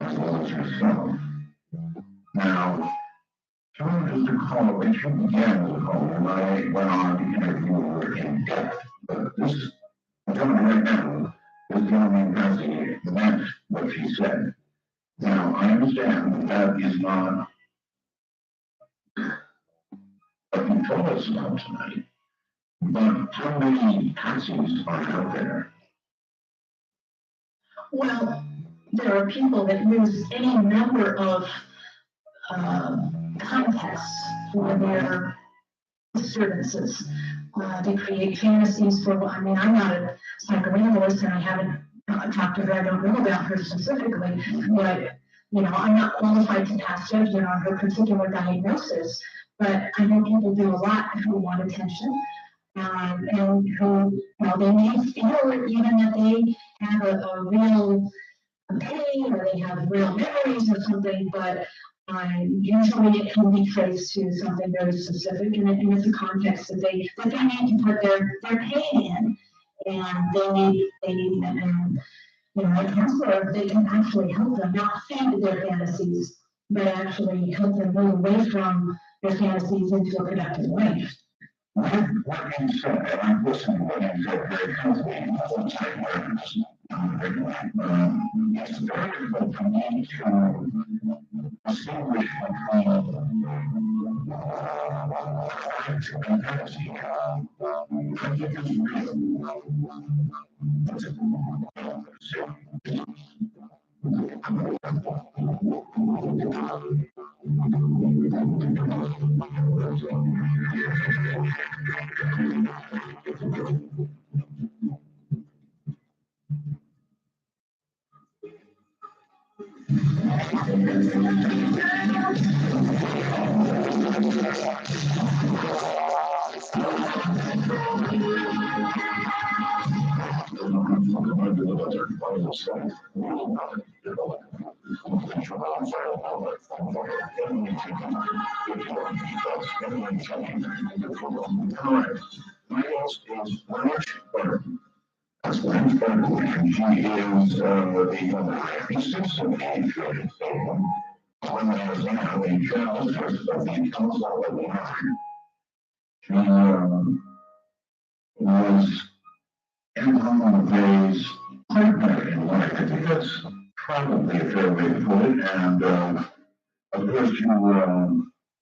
as well as yourself. Now, she wanted to call, and she began the call, and I went on to interview her in depth. But this gentleman right now, this gentleman Bessie, meant what she said. Now, I understand that is not what you told us about tonight, but how many taxis are out there? Well, there are people that use any number of contests for their disturbances. They create fantasies for, I mean, I'm not a psychoanalyst and I haven't talked to her, I don't know about her specifically, but, you know, I'm not qualified to pass judgment on her particular diagnosis, but I know people do a lot who want attention. And who, you know, they may feel even that they have a real pain or they have real memories or something, but usually it can be traced to something very specific, and it's a context that they need to put their pain in, and they need them. And you know, a counselor, they can actually help them not feed their fantasies, but actually help them move away from their fantasies into a productive life. What you said, and I'm listening to what you said very carefully, and that's what I'm saying, it's very difficult for me to distinguish between fact and fantasy. I think it's real. My boss is much better. That's what I'm trying to do. She is the assistant manager. When I was now in charge of the council of the line, she was in one of days pregnant in life. I think that's probably a fair way to put it. And of course, you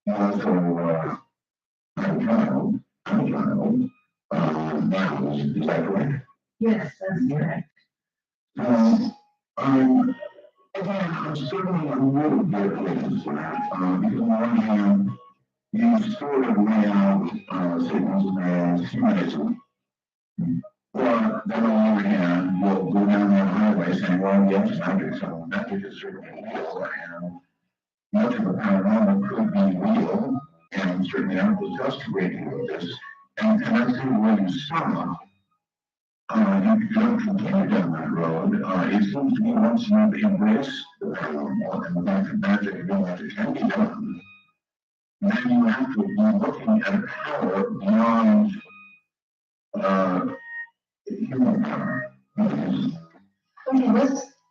also have a child, now, is that correct? Yes, that's correct. Again, I'm certainly a little bit against that. Because on one hand, you sort of lay out signals as humanism. But then on the other hand, you'll go down that highway saying, well, yes, magic is certainly real, and much of the paranormal could be real, and certainly I will discuss a great deal of this. And that's the way you stop. You don't continue down that road. It seems to me once you embrace the paranormal and the fact that magic and real magic can be done, then you have to be looking at a power beyond human power. Okay,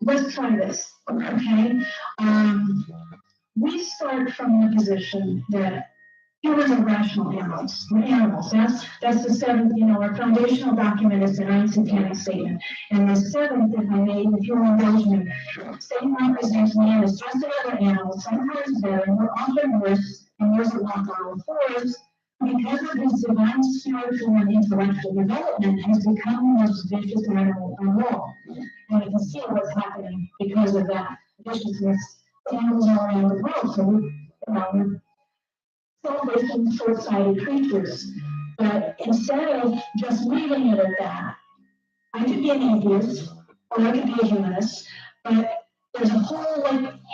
let's try this. Okay, we start from the position that humans are rational animals. We're animals. That's the seventh. You know, our foundational document is the ninth satanic statement, and the seventh, if I may, if you'll indulge me, Satan represents man as just another animal, sometimes better, and we're often worse, and there's a walk on all fours. Because of his divine spiritual and intellectual development, has become the most vicious animal of all. And you can see what's happening because of that viciousness to animals all around the world. So we're selfish, short-sighted creatures. But instead of just leaving it at that, I could be an atheist, or I could be a humanist, but there's a whole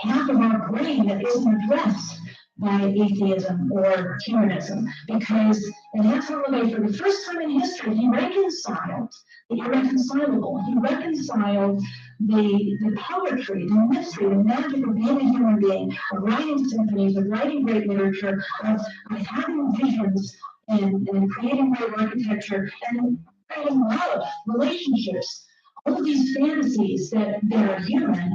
half of our brain that isn't addressed by atheism or humanism, because in Anton LaVey, for the first time in history, he reconciled the irreconcilable. He reconciled the poetry, the mystery, the magic of being a human being, of writing symphonies, of writing great literature, of having visions and creating great architecture, and love, relationships, all of these fantasies that are human,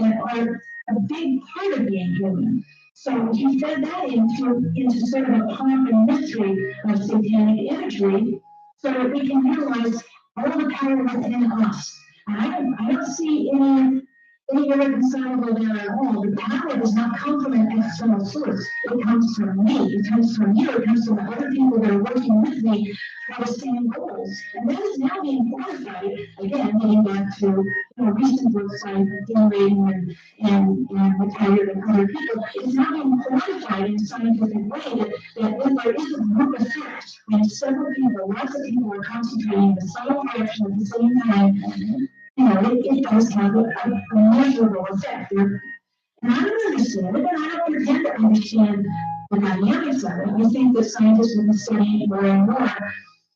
that are a big part of being human. So he fed that into sort of a pomp and mystery of satanic imagery, so that we can realize all the power within us. And I don't see any irreconcilable there at all. The power does not come from an external source. It comes from me. It comes from you. It comes from the other people that are working with me for the same goals. And that is now being qualified, again, getting back to recent books by Dean Radin and McTaggart and other people. It's now being quantified in a scientific way that if there is a group effect, when several people, lots of people are concentrating in the same direction at the same time, it does have a measurable effect. And I don't understand it, and I don't pretend to understand the dynamics of it. I think that scientists will be studying it more and more.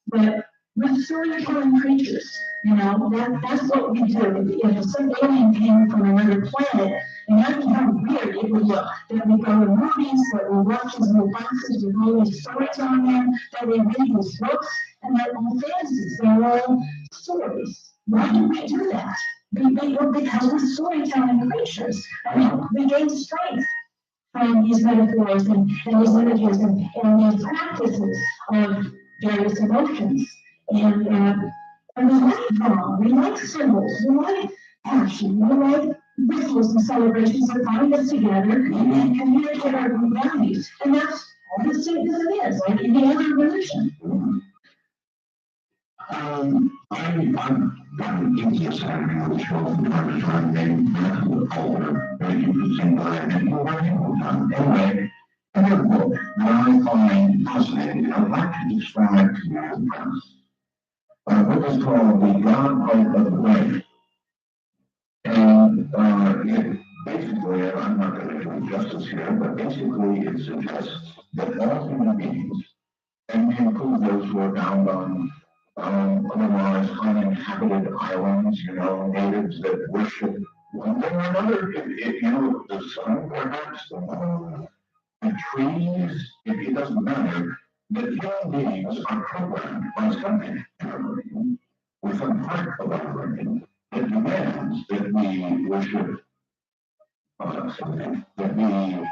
But with storytelling creatures, that's what we do. If some alien came from another planet, imagine how weird it would look. That we go to movies, that we watch these little boxes with all these stories on them, that we read these books, and they're all fantasies, they're all stories. Why do we do that? Because we're storytelling creatures. We gain strength from these metaphors and these images and these practices of various emotions. And we like drama, we like symbols, we like passion, we like rituals and celebrations that bind us together and communicate our values. And that's all the same as it is, like any other religion. I'm atheist. I agree with the show from time to time. Maybe that's the color, but you can see what I mean. Anyway, another book that I find fascinating, I'd like to describe to you as a premise. A book is called The God of the Brain. And it basically, I'm not going to do it justice here, but basically it suggests that all human beings, and we include those who are found on otherwise uninhabited islands, natives that worship one thing or another, the sun, perhaps, the moon, the trees, it doesn't matter. That human beings are programmed by something with some part of our brain that demands that we worship something, that we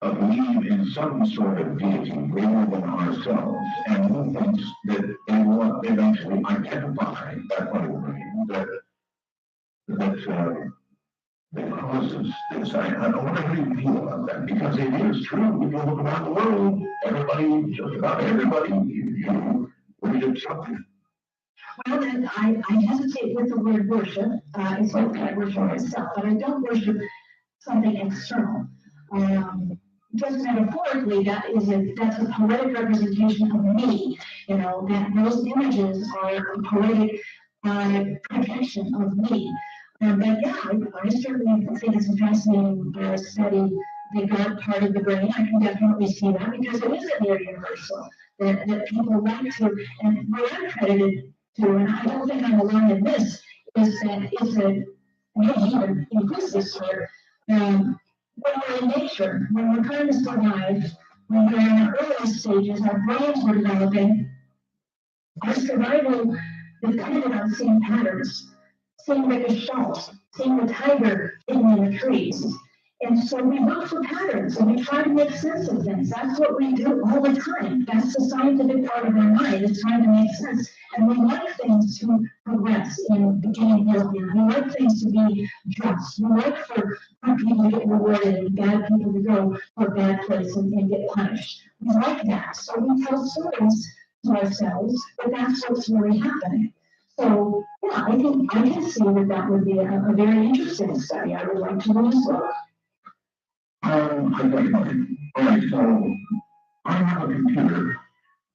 believe in some sort of deity greater than ourselves, and who thinks that they will eventually identify that part of the brain that causes this. I wonder how you feel about that, because it is true. If you look around the world, just about everybody, worship something. Well, then I hesitate with the word worship. It's not that I worship myself, but I don't worship something external. Just metaphorically, that's a poetic representation of me. That those images are a poetic projection of me. But yeah, I certainly think it's a fascinating study, the God part of the brain. I can definitely see that because it is a very universal that people like to, and what I'm credited to, and I don't think I'm alone in this, is that it's a, maybe even includes this here, when we're in nature, when we're trying to survive, when we're in the early stages, our brains were developing, our survival depended on seeing patterns, seeing the gestalt, seeing the tiger hidden in the trees. And so we look for patterns and we try to make sense of things. That's what we do all the time. That's the scientific part of our mind, is trying to make sense. And we like things to progress in becoming healthier. We like things to be just. We like for good people to get rewarded and bad people to go to a bad place and get punished. We like that. So we tell stories to ourselves, but that's what's really happening. So, yeah, I think I can see that would be a very interesting study. I would like to read as well. I definitely. All right, so I have a computer,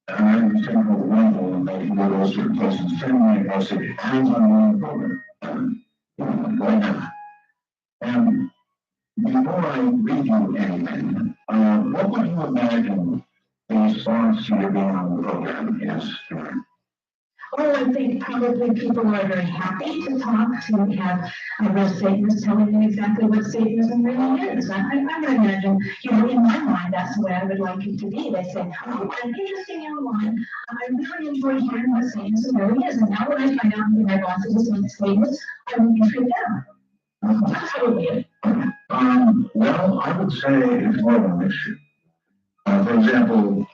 and I understand how wonderful and that you go to a certain place and send me a message as I'm on the program, right now. And before I read you anything, what would you imagine the response to your being on the program is? Oh, I think probably people are very happy to talk, to have a Satanist telling them exactly what Satanism really is. I would imagine, in my mind, that's the way I would like it to be. They say, oh, what an interesting young woman. I really enjoy hearing what Satanism really is. And now when I find out who my boss is and Satanist, I would be freaked out. That's probably it. Well, I would say it's more of a mixture. For example,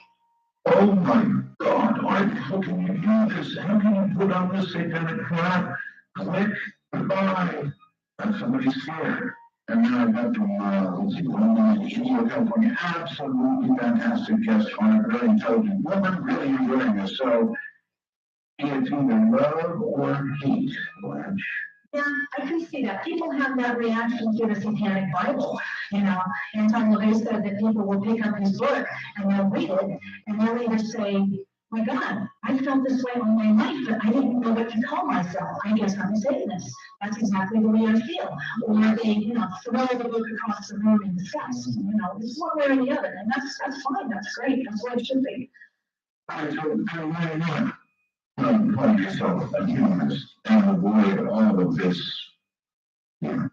oh my God, how can you do this? How can you put on this satanic crap? Click, goodbye. And somebody's scared. And then I got to, let's see, one in Indio, California, absolutely fantastic guest on a very intelligent woman, really enjoying this. So it's either love or hate, Blanche. Yeah, I can see that. People have that reaction to the Satanic Bible. Anton LaVey said that people will pick up his book and they'll read it and they'll either say, my God, I felt this way all my life, but I didn't know what to call myself. I guess I'm a Satanist. That's exactly the way I feel. Or they, throw the book across the room in disgust. It's one way or the other. And that's fine. That's great. That's what it should be. Call yourself a humanist and avoid all of this. Because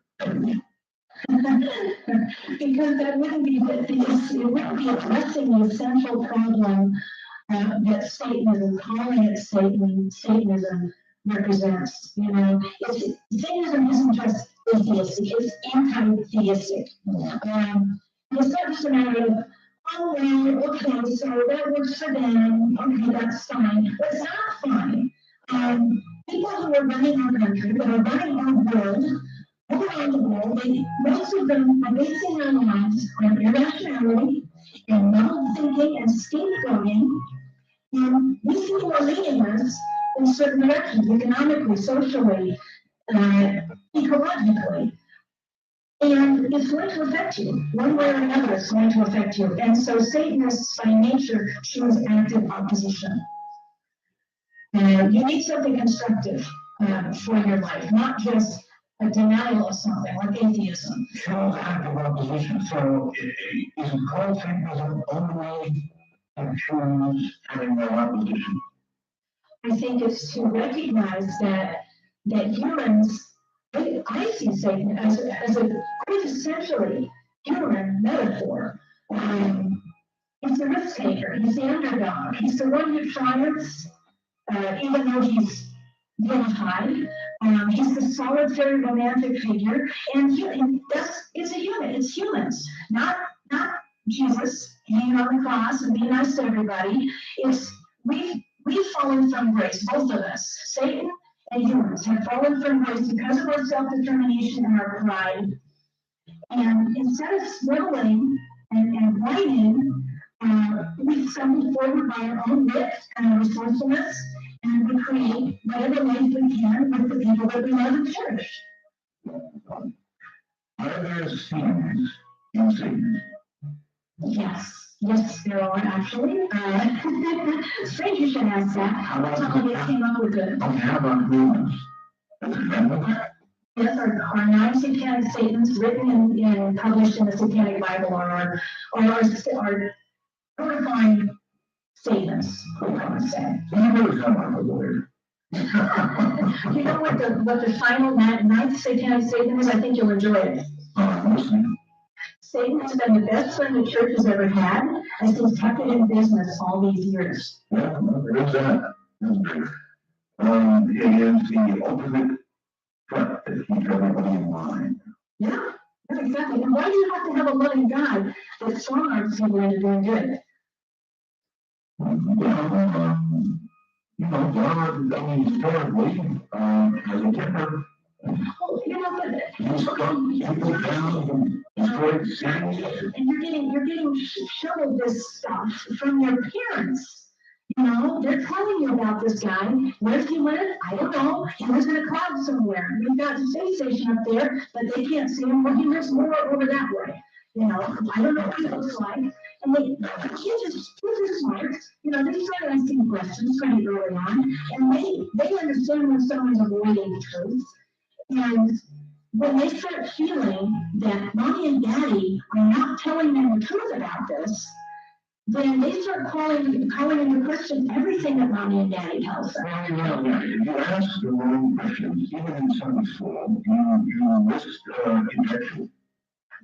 that wouldn't be it wouldn't be addressing the essential problem that Satanism, calling it Satanism represents. Satanism isn't just atheistic; it's anti-theistic. It's not just a matter of, oh well, okay, so that works for them. Okay, that's fine. But it's not fine. People who are running our country, that are running our world, all around the world, most of them are basing their lives on irrationality and muddled thinking and scapegoating. And we see who are leading us in certain directions, economically, socially, ecologically. And it's going to affect you. One way or another, it's going to affect you. And so Satanists, by nature, choose active opposition. You need something constructive for your life, not just a denial of something like atheism. Choose active opposition. So is it called Satanism only to choose having no opposition? I think it's to recognize that humans, I see Satan as a quintessentially human metaphor. He's the risk taker, he's the underdog, he's the one who triumphs, even though he's vilified. He's the solitary romantic figure, and it's a human, it's humans, not Jesus hanging on the cross and being nice to everybody. It's we've fallen from grace, both of us. Satan and humans have fallen from grace because of our self-determination and our pride. And instead of swiveling and whining, we stumble forward by our own wit and our resourcefulness, and we create whatever life we can with the people that we love and cherish. Are there scenes in Satan? Yes, there are actually. Strange you should ask that. How about they came up with it? Okay, how about humans? Yes, our 9 satanic Satans written and published in the Satanic Bible are our horrifying Satans, I would say. You really come up with a word. You know what the final 9th satanic Satan is? I think you'll enjoy it. Satan has been the best friend the church has ever had, as he's kept it in business all these years. Yeah, there is that. It is the ultimate threat that keeps everybody in line. Yeah, exactly. And why do you have to have a loving God that strong-arms people into doing good? God, historically, has a temper. Oh, He's got people down and destroyed cities. And you're getting shoveled this stuff from your parents. They're telling you about this guy. Where does he live? I don't know. He lives in a cloud somewhere. We've got the space station up there, but they can't see him. Well, he lives more over that way. I don't know what he looks like. And kids are smart. They start asking questions pretty early on, and they understand when someone's avoiding the truth. And when they start feeling that mommy and daddy are not telling them the truth about this, then they start calling into question everything that mommy and daddy tells them. Well, if you ask the wrong questions, even in Sunday school, you risk injection.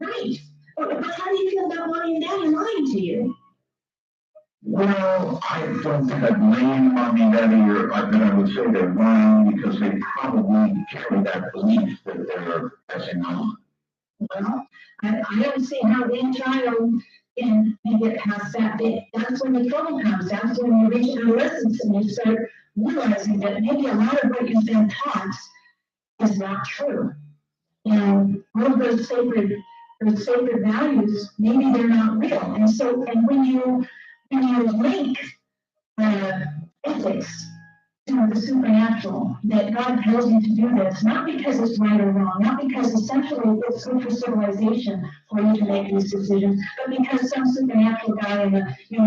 Right. But how do you feel about mommy and daddy lying to you? Well, I don't think I'd blame mommy and daddy, or I would say they're lying because they probably carry that belief that they're passing on. Well, I don't see how any child can get past that. That's when the trouble comes. That's when you reach adolescence and you start realizing that maybe a lot of what you've been taught is not true. And all of those sacred values, maybe they're not real. And when you link ethics to the supernatural, that God tells you to do this, not because it's right or wrong, not because essentially it's good for civilization for you to make these decisions, but because some supernatural guy in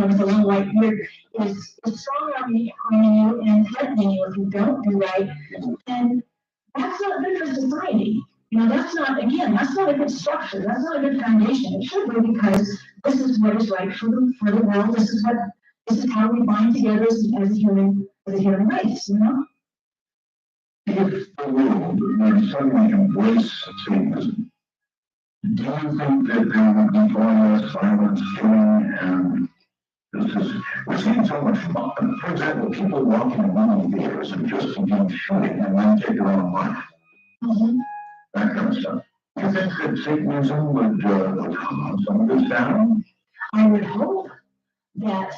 with a long white beard is strong on you and threatening you if you don't do right, and that's not good for society. That's not a good structure. That's not a good foundation. It should be, because this is what is right for the world. This is how we bind together as a human race, If the world would suddenly embrace Satanism, do you think that there would be far less violence, killing, and we're seeing so much fun? For example, people walking in movie theaters and just shooting and then take their own life. Mm-hmm. That kind of stuff. Do you think that Satanism would calm some of this down? I would hope that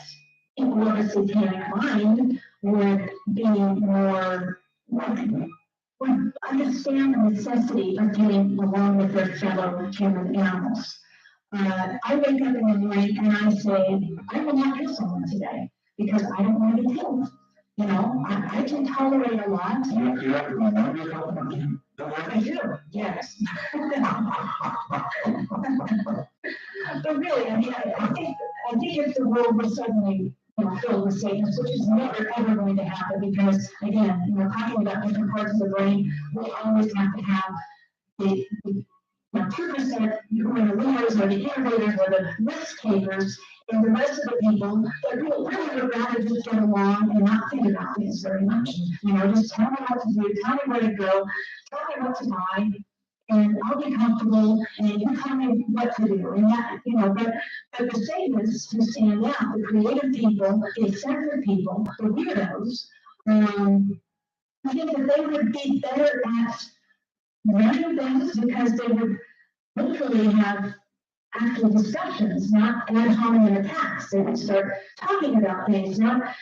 people of a satanic mind would be more, would understand the necessity of getting along with their fellow human animals. I wake up in the morning and I say, I will not kill someone today because I don't want to be killed. I can tolerate a lot. You have to remind yourself. I do, yes. But really, I think if the world was suddenly, filled with Satanists, which is never ever going to happen, because again, talking about different parts of the brain, we always have to have the 2% who are the leaders or the innovators or the risk takers, and the rest of the people that really would rather just get along and not think about things very much. Just tell me what to do, tell me where to go, tell me what to buy, and I'll be comfortable, and you tell me what to do. And that, but the Satanists who stand out, the creative people, the eccentric people, the weirdos, I think that they would be better at running things, because they would literally have actual discussions, not ad hominem attacks. They would start talking about things, not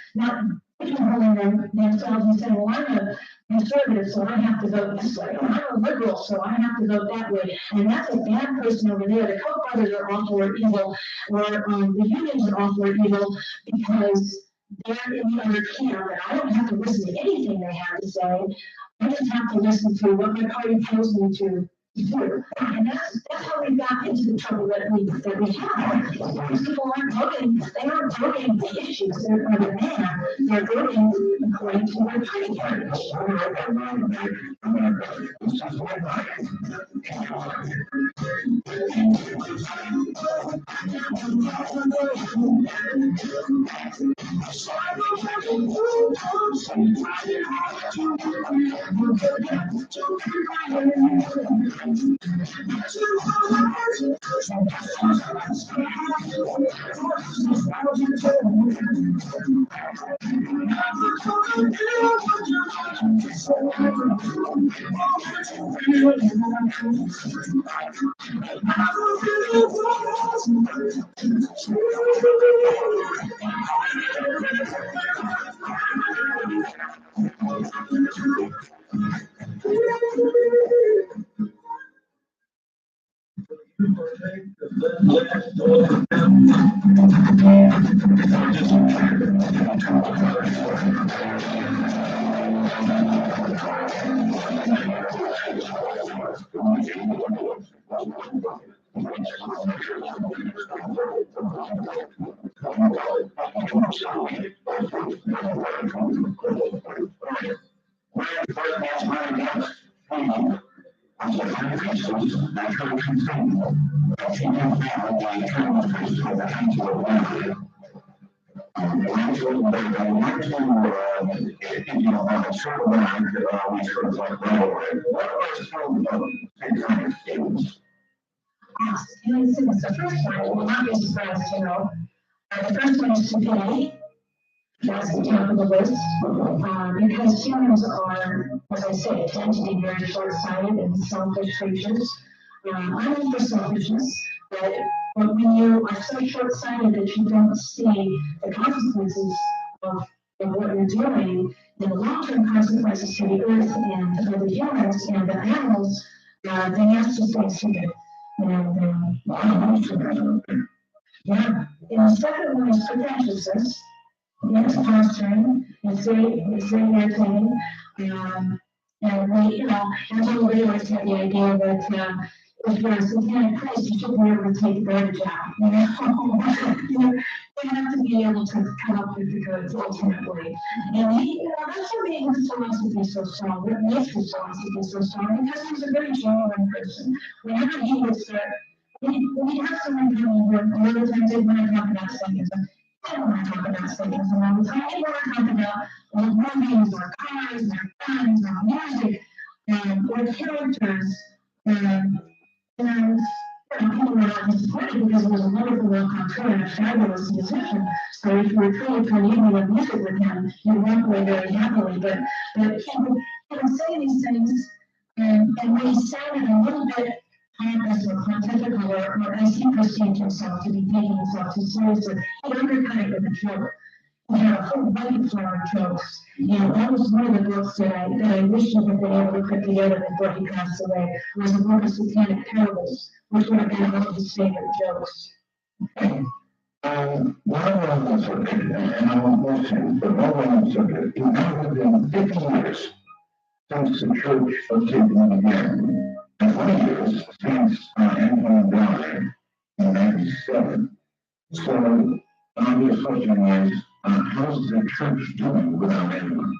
pigeonholing themselves and saying, well, I'm a conservative, so I have to vote this way, or I'm a liberal, so I have to vote that way, and that's a bad person over there. The Koch brothers are awful or evil, or the unions are awful or evil, because they're in the other camp, and I don't have to listen to anything they have to say. I just have to listen to what my party tells me to do. And that's how we got into the trouble that we have. These people aren't voting, they aren't voting the issues, they're the man, they're voting according to their party heritage. actually, but I want to, you know, on a circle back, we sort of like, what are some economic statements? Yes, and it's the first one, you will not be surprised to know. The first one is stupidity. That's the top of the list. Because humans are, as I say, tend to be very short-sighted and selfish creatures. I'm in for selfishness, but when you are so short-sighted that you don't see the consequences of what you're doing, the long-term consequences to the earth and to the humans and the animals, then that's just being stupid. Yeah. And the second one is pretentiousness. It's posturing, it's very irritating. And we, you know, we always have the idea that if you're a satanic priest, you should be able to take the garbage out. You have to be able to come up with the goods ultimately. And he, you know, that's what made his philosophy so strong, what makes his philosophy so strong, because he's a very genuine person. Whenever he would start, we have someone come over, a lot of times they want to talk about Satanism. I don't want to talk about Satanism all the time. I want to talk about movies or cars or guns or music or characters. And people were not disappointed because it was a wonderful raconteur and a fabulous musician. So if you were truly to an evening of music with him, you walk away very happily. But he would say these things, and when he sounded a little bit pompous or pontifical, or as he perceived himself to be taking himself too seriously, he undercut it with a joke. He had a whole bucket full of jokes, and that was one of the books that I wish he had been able to put together before he passed away. Was a book of satanic parables, which would have been all of his favorite jokes. While we're on the subject, and I won't listen, but while we're on the subject, it now has been 50 years since the Church of Satan began, and 20 years since Anthony died in 97. So, an obvious question is, how's the church doing without anyone?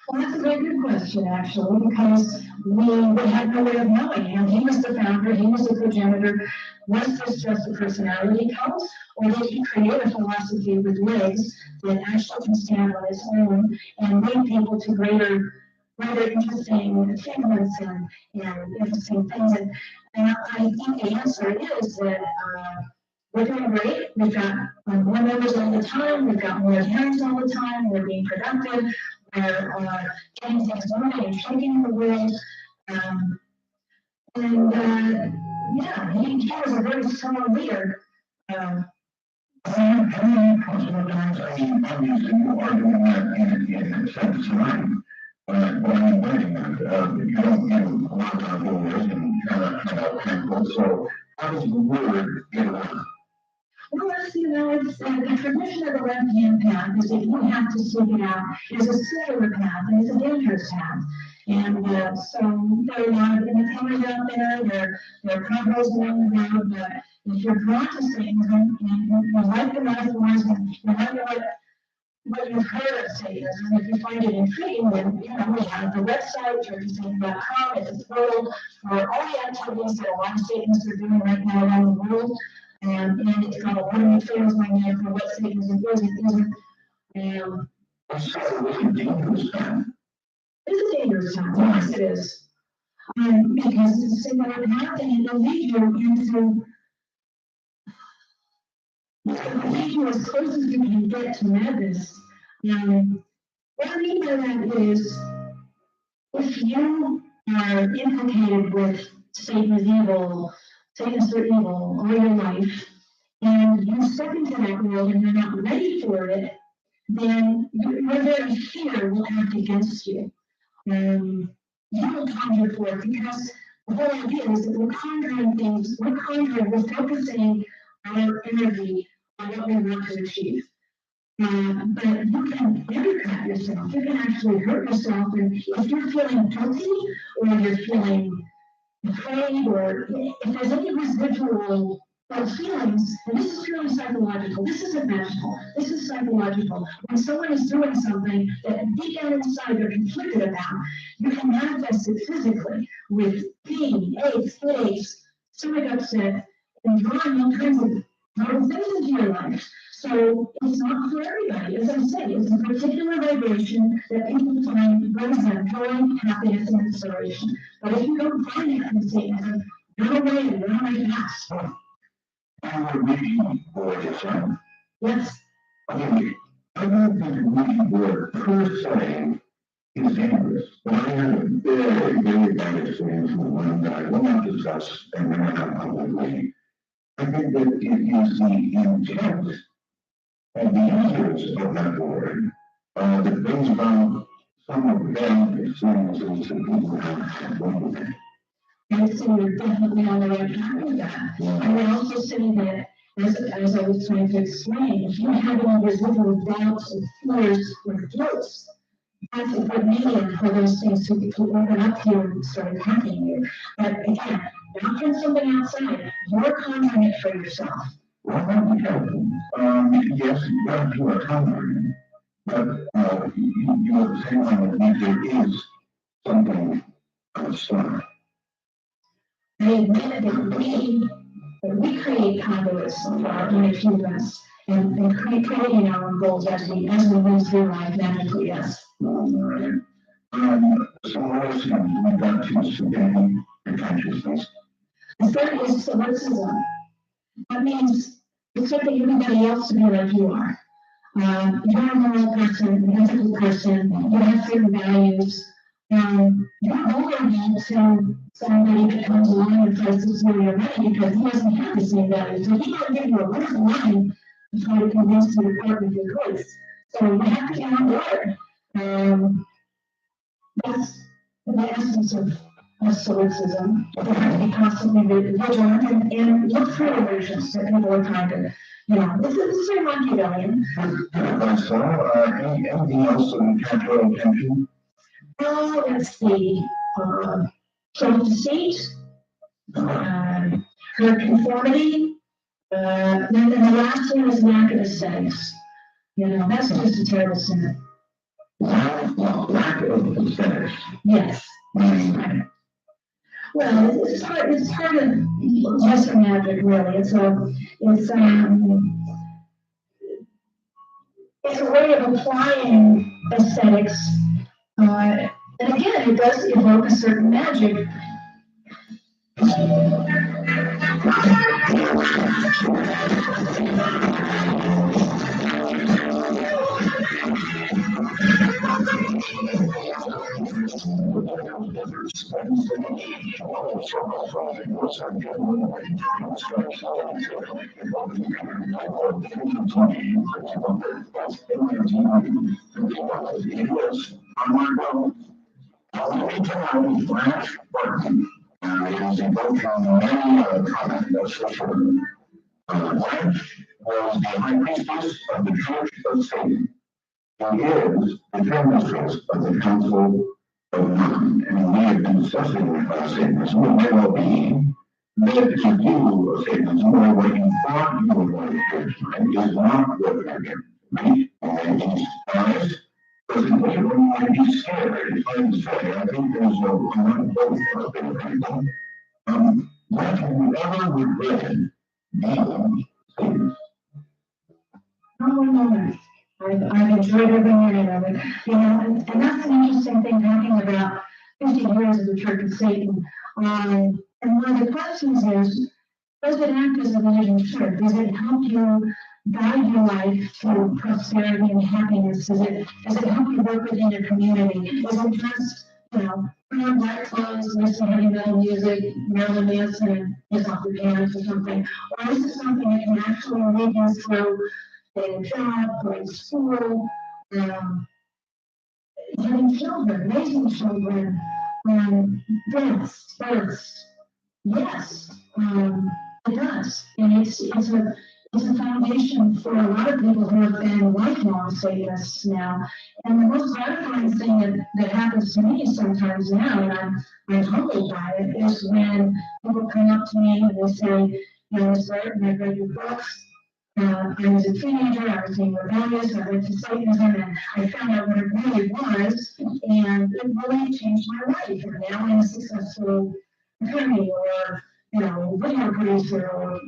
Well, that's a very good question, actually, because we had no way of knowing. And he was the founder, he was the progenitor. Was this just a personality cult, or did he create a philosophy with legs that actually can stand on its own and lead people to greater interesting achievements and interesting things? And I think the answer is that we're doing great. We've got more members all the time. We've got more adherents all the time. We're being productive. We're getting things moving and shaking the world. Yeah, he was a very strong leader. How many possible times, I mean, obviously you are doing that in a sense of time, but I'm waiting that, you don't give a lot of time for this and handful, so how does the word get around? Well, it's the tradition of the left-hand path is that you have to seek it out. It's a singular path, and it's a dangerous path. And so there are a lot of imitators out there. There are progress along the road, but if you're drawn to Satanism and you like the metaphors and you wonder what you've heard of Satanism, if you find it intriguing, then we have the website, churchofsatan.com. It's a portal for all the activities that a lot of Satanists are doing right now around the world. And it's got a lot of materials on there for what Satanism is and isn't. It's a really dangerous time. It's a dangerous time, yes, it is. Because it's a singular path and it'll lead you as close as you can get to madness. What I mean by that is, if you are implicated with Satan's evil, Satanists are evil all your life, and you step into that world and you're not ready for it, then your very fear will act against you. You will conjure forth, because the whole idea is that we're focusing our energy on what we want to achieve. But you can undercut yourself. You can actually hurt yourself. And if you're feeling guilty or you're feeling afraid, or if there's any residual feelings, and this is purely psychological, this isn't magical, this is psychological. When someone is doing something that deep down inside they're conflicted about, you can manifest it physically with pain, aches, headaches, stomach upset, and drawing all kinds of things into your life. So it's not for everybody. As I said, it's a particular vibration that people find brings them joy, happiness, and inspiration. But if you don't find that in Satanism, run away and run away fast. And the Ouija board itself. Yes. Okay, I don't think the Ouija board per se is dangerous, but I had a very, very bad experience with one guy, will not discuss, and we're not publicly. I think that it is the intent of the users of that board that brings about some of the bad experiences that people have. And so you're definitely on the right track with that. I would also say that, as I was trying to explain, if you have any residual doubts or fears or guilt, that's a good medium for those things to open up here and start attacking you. But again, not from something outside, you're conjuring it for yourself. Well, that would help. Yes, you got to a conjuring, but you know, the same time that there is something outside. I admit that we create conduits for our image humans and creating our own goals as we move through life magically, yes. Right. So what else have we got to submitting your consciousness? The third is solipsism. That means expecting everybody else to be like you are. You're a moral person, you're a ethical person, you have certain values. You're vulnerable to somebody that comes along and tries to steal your money because he doesn't have the same values. So he might give you a little line to try to convince you to part with your goods. So you have to get on board. That's the essence of solipsism. You have to be constantly vigilant and look for illusions that people are trying to, this is a Machiavellian. So, anything else that would catch your attention? Oh, let's see, self-deceit, her conformity, then the last one is lack of aesthetics. That's just a terrible sin. Lack of aesthetics. Yes. Well, it's part of lesser magic, really. It's a way of applying aesthetics. And again, it does evoke a certain magic. Blanche was the high priestess of the Church of Satan. He is the general mistress of the Council of None, and we have been discussing Satanism. It may well be that your view of Satanism, or what you thought you were going to church tonight, is not what you're getting, right? And he's honest, doesn't make it when he's scared. It's hard to say. I think there's a lot of both of them. Have you ever regretted being Satanist? No. I've enjoyed every minute of it, and that's an interesting thing, talking about 50 years of the Church of Satan. And one of the questions is, does it act as a religion should? Does it help you guide your life to prosperity and happiness? Does it help you work within your community? Is it just, put on black clothes, listen to heavy metal music, Marilyn Manson, and piss off your parents or something? Or is it something that can actually lead you through getting a job, going to school, having children, raising children, deaths, births? Yes, it does. And it's a foundation for a lot of people who have been lifelong Satanists now. And the most gratifying thing that happens to me sometimes now, and I'm humbled by it, is when people come up to me and they say, Ms. Burton, I've read your books. I was a teenager, I was being rebellious, I went to Satanism, and I found out what it really was, and it really changed my life. And now I'm a successful attorney, or video producer or,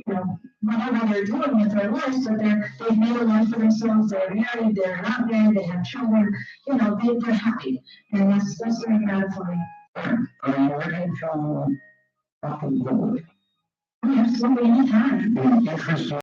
whatever they're doing with their lives, but they've made a life for themselves, they're married, they're not married, they have children, they're happy. And that's very gratifying. Where from, Absolutely, anytime. interesting